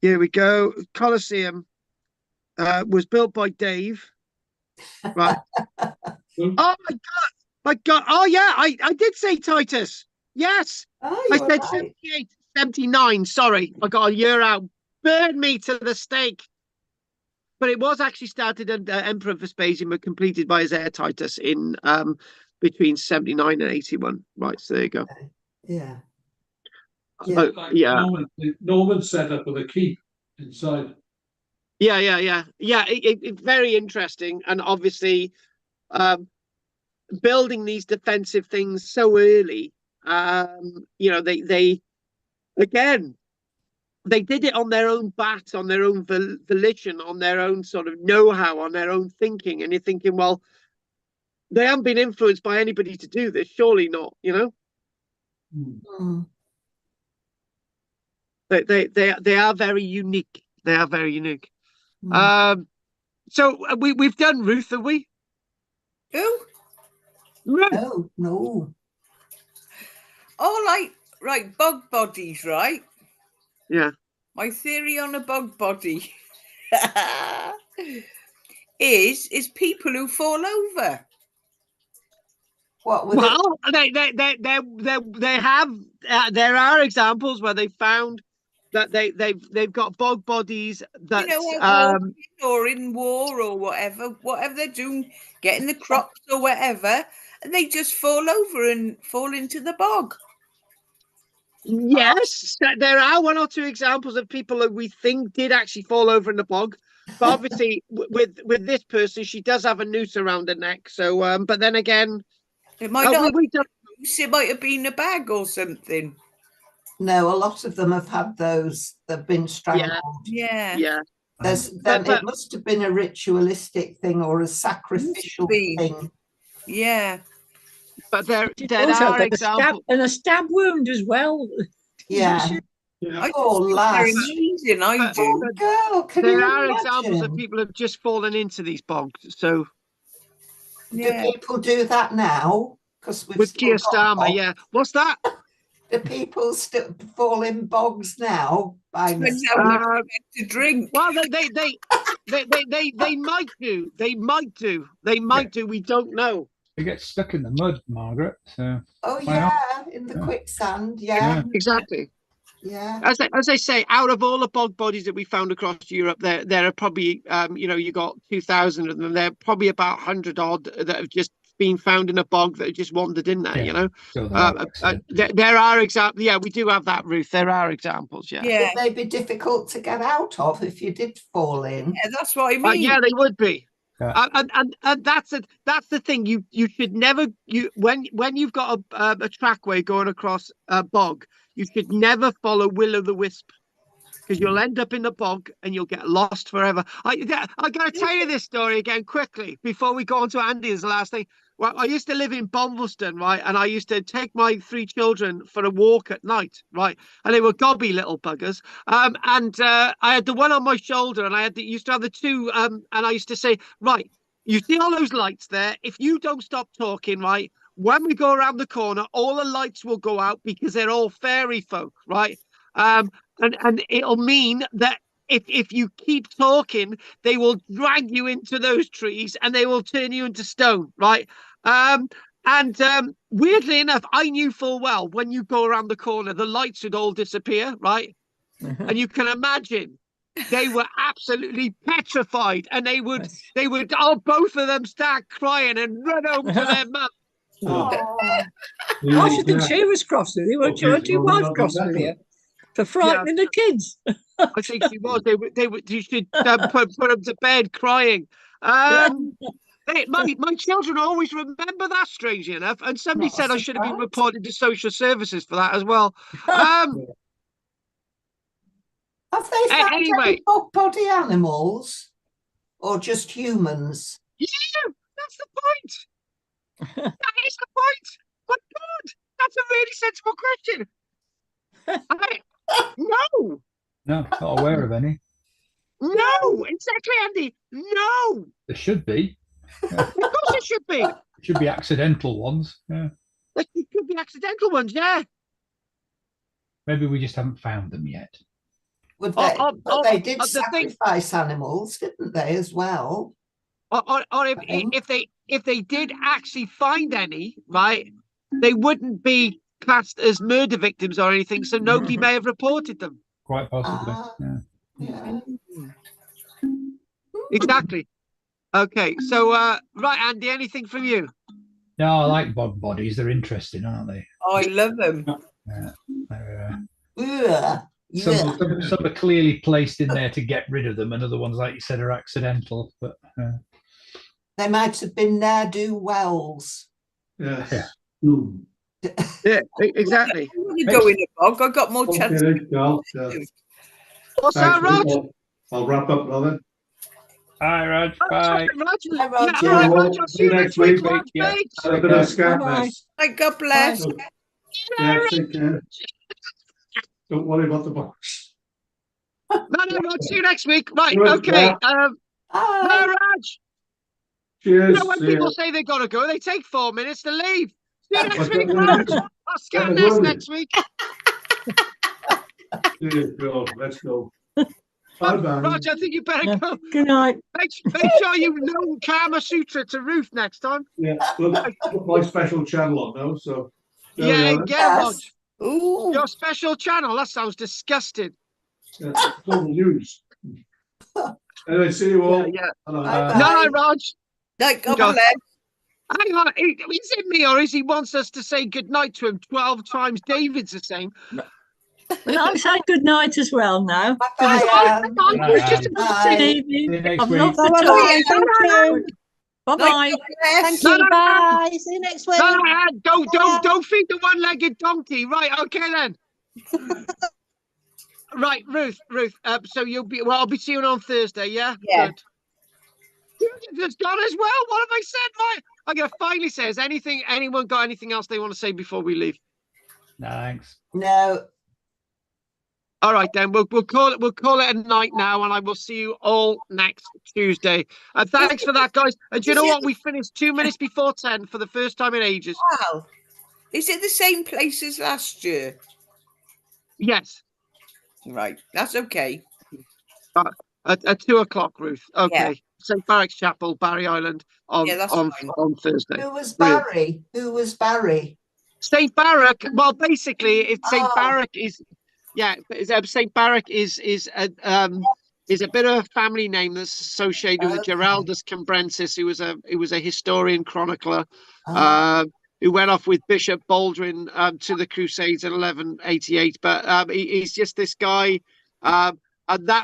Here we go. Colosseum was built by Dave. Right. Oh my God. Oh yeah, I did say Titus. Yes. Oh, I said right. 78, 79. Sorry, I got a year out. Burn me to the stake. But it was actually started under Emperor Vespasian, but completed by his heir Titus in between 79 and 81. Right, so there you go. Yeah. Norman set up with a keep inside. Yeah. It's very interesting, and obviously, building these defensive things so early. They did it on their own bat, on their own volition, on their own sort of know-how, on their own thinking. And you're thinking, well, they haven't been influenced by anybody to do this. Surely not, They are very unique. They are very unique. So we've done Ruth, have we? Who? Ruth. No. Oh, right, bug bodies, right? Yeah. My theory on a bug body is people who fall over. What? With Well, they have. There are examples where they found that they've got bog bodies that or in war or whatever they're doing, getting the crops or whatever, and they just fall over and fall into the bog. Yes, there are one or two examples of people that we think did actually fall over in the bog. But obviously, with this person, she does have a noose around her neck. So, but then again, it might not. It might have been a bag or something. No, a lot of them have had those. They've been strangled. Yeah. It must have been a ritualistic thing or a sacrificial thing. Yeah. But there are examples. And a stab wound as well. Yeah. Oh, lass. Amazing, I do. Girl, there are examples of people have just fallen into these bogs. So, do people do that now? Because with Geostama, yeah. What's that? Do people still fall in bogs now? To drink. Well, they might do. They might do. We don't know. They get stuck in the mud, Margaret. So. Oh yeah, in the quicksand. Yeah. Exactly. Yeah. As I say, out of all the bog bodies that we found across Europe, there are probably you got 2,000 of them. There are probably about 100 odd that have just been found in a bog that have just wandered in there. There are examples. Yeah, we do have that, Ruth. There are examples. Yeah. Would they be difficult to get out of if you did fall in? Yeah, that's what I mean. Yeah, they would be. And that's the thing. You should never when you've got a trackway going across a bog, you should never follow will-o'-the-wisp, because you'll end up in the bog and you'll get lost forever. I got to tell you this story again quickly before we go on to Andy's last thing. Well, I used to live in Bombleston, right? And I used to take my 3 children for a walk at night, right? And they were gobby little buggers. And I had the one on my shoulder, and I used to have the two. And I used to say, right, you see all those lights there? If you don't stop talking, right, when we go around the corner, all the lights will go out because they're all fairy folk, right? And it'll mean that if you keep talking, they will drag you into those trees and they will turn you into stone, right? Weirdly enough, I knew full well when you go around the corner, the lights would all disappear, right? And you can imagine they were absolutely petrified, and they would both of them start crying and run over to their mum. I should think she was cross with you, weren't you? Weren't your wife cross with you for frightening the kids? I think she was. You should put them to bed crying. My children always remember that, strangely enough. And somebody said I should have been reported to social services for that as well. Have they found any bog body animals or just humans? Yeah, that's the point. That is the point. My God, that's a really sensible question. No, not aware of any. No, exactly, Andy. No, there should be. Yeah. Of course, there should be. There should be accidental ones. Yeah, there could be accidental ones. Yeah. Maybe we just haven't found them yet. But they did sacrifice animals, didn't they, as well? Or if they did actually find any, right, they wouldn't be classed as murder victims or anything, so nobody may have reported them. Quite possibly. Yeah. Exactly. Okay, so right, Andy, anything from you? No, I like bog bodies. They're interesting, aren't they? I love them. Some are clearly placed in there to get rid of them, and other ones, like you said, are accidental. But they might have been ne'er-do-wells. Yes. Yeah. Yeah, exactly. I want to go in the bog. I got more chance. What's that, Rog? I'll wrap up now then. Hi, Rog. Bye. Rog. See you next week. Have a bit of scarpness. God bless. Yeah, take care. Don't worry about the box. No, no, Rog. See you next week. Right. Good, Okay. yeah. Bye. Raj. Cheers. When See people ya. say they gotta go, they take 4 minutes to leave. See you next week, Okay. Raj. I'll scan Yeah, this good. next week. Dear God, let's go. Bye bye. Raj, I think you better go. Good night. Make sure you know Kama Sutra to Ruth next time. Yeah, well, put my special channel on now, so. there we Yeah, are then. yeah, Rog. Yes. Ooh. Your special channel. That sounds disgusting. Yeah, total news. Anyway, see you all. Yeah. Bye No, bye. Raj. Night, God God. bless. Hang on. Is it me or is he wants us to say good night to him 12 times? David's the same. Well, I'm saying good night as well now. Bye Hang bye. on, hang on. Bye, It's just Anne. about to Good say. Bye. evening. See you next I've week. loved the Bye talk. bye. Thank you. Bye Night, bye. God bless. Thank No, you. no, no. Bye. See you next week. No, don't Bye. feed the one-legged donkey. Right, okay then. Right, Ruth. So I'll be seeing you on Thursday, yeah? Yeah. Good. It's gone as well. What have I said? Right. I'm gonna finally say, has anyone got anything else they want to say before we leave? Thanks. No. All right, then we'll call it a night now, and I will see you all next Tuesday. And thanks for that, guys. And do you know what? We finished 2 minutes before 10 for the first time in ages. Wow. Is it the same place as last year? Yes. Right. That's okay. At 2 o'clock, Ruth. Okay. Yeah. St. Barrack's Chapel, Barry Island, on Yeah, that's on fine. on Thursday. Who was Brilliant. Barry? Who was Barry? St. Barrack. Well, basically, it's St. Oh. Barrack is. Yeah, St. Barrack is a bit of a family name that's associated with Okay. Geraldus Cambrensis, who was a historian chronicler, Oh. who went off with Bishop Baldwin to the Crusades in 1188. But he's just this guy, and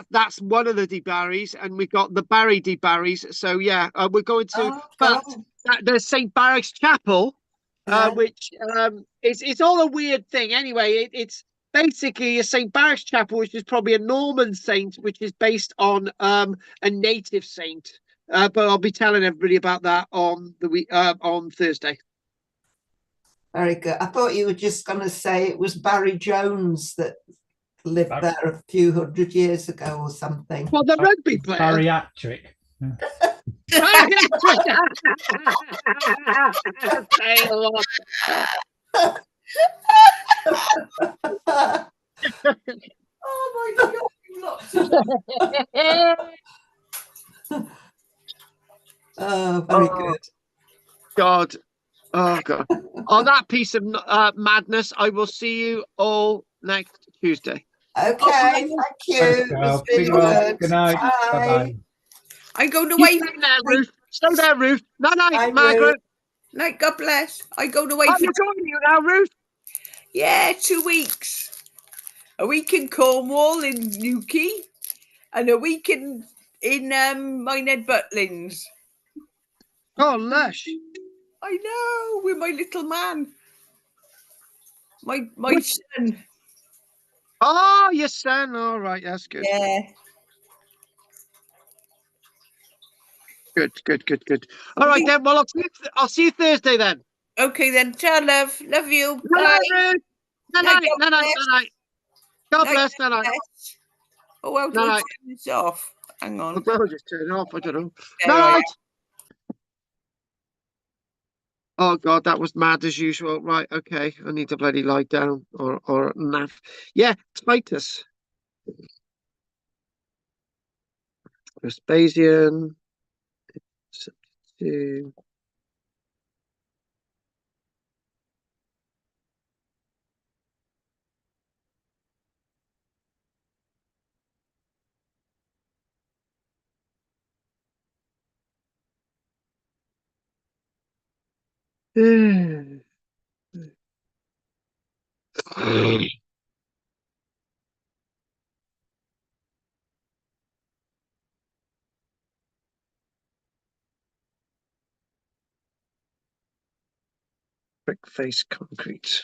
that's one of the De Barrys, and we got the Barry De Barrys. So yeah, we're going to. Oh, But God. there's St. Barrack's Chapel, Yeah. which it's all a weird thing. Anyway, it's basically a St. Barrack's Chapel, which is probably a Norman saint, which is based on a native saint. But I'll be telling everybody about that on Thursday. Very good. I thought you were just going to say it was Barry Jones that lived there a few hundred years ago or something. Well, the rugby player. Bariatric. Oh my God, you lots of Oh, very good. God. Oh, God. On that piece of madness, I will see you all next Tuesday. Okay, thank you. It's been good. Good night. Bye. Bye-bye. I'm going to You wait. stay there, Ruth. Stay there, Ruth. Night, Bye, Margaret. Night, God bless. I go to wait Are for you joining you now, Ruth? 2 weeks. A week in Cornwall in Newquay, and a week in Minehead Butlins. Oh, lush. I know, with my little man. My son. Oh, your son. All right, that's good. Yeah. Good. All right, then. Well, I'll see you Thursday then. Okay then. Ciao, love. Love you. Night, Bye. Ruth. Night. God bless. Night. Oh, how do I turn this off? Hang on. I'll just turn it off. I don't know. There I am. Night. Oh God, that was mad as usual. Right, okay. I need to bloody lie down or naff. Yeah, Titus. Vespasian. 72. Brick face concrete.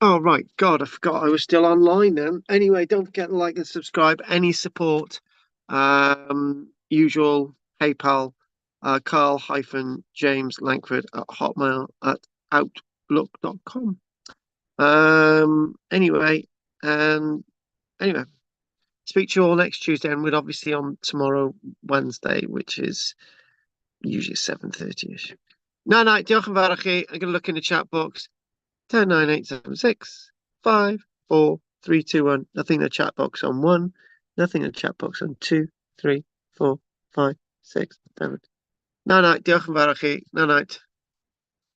Oh, right. God, I forgot I was still online then. Anyway, don't forget to like and subscribe. Any support, usual PayPal, karl-james Langford at hotmail at outlook.com. Anyway, speak to you all next Tuesday, and we're obviously on tomorrow, Wednesday, which is usually 7:30ish. No, diolch yn fawr i chi. I'm going to look in the chat box. 10, 9, 8, 7, 6, 5, 4, 3, 2, 1. Nothing in the chat box on 1. Nothing in the chat box on 2, 3, 4, 5, 6, 7. No, diolch yn fawr i chi. No,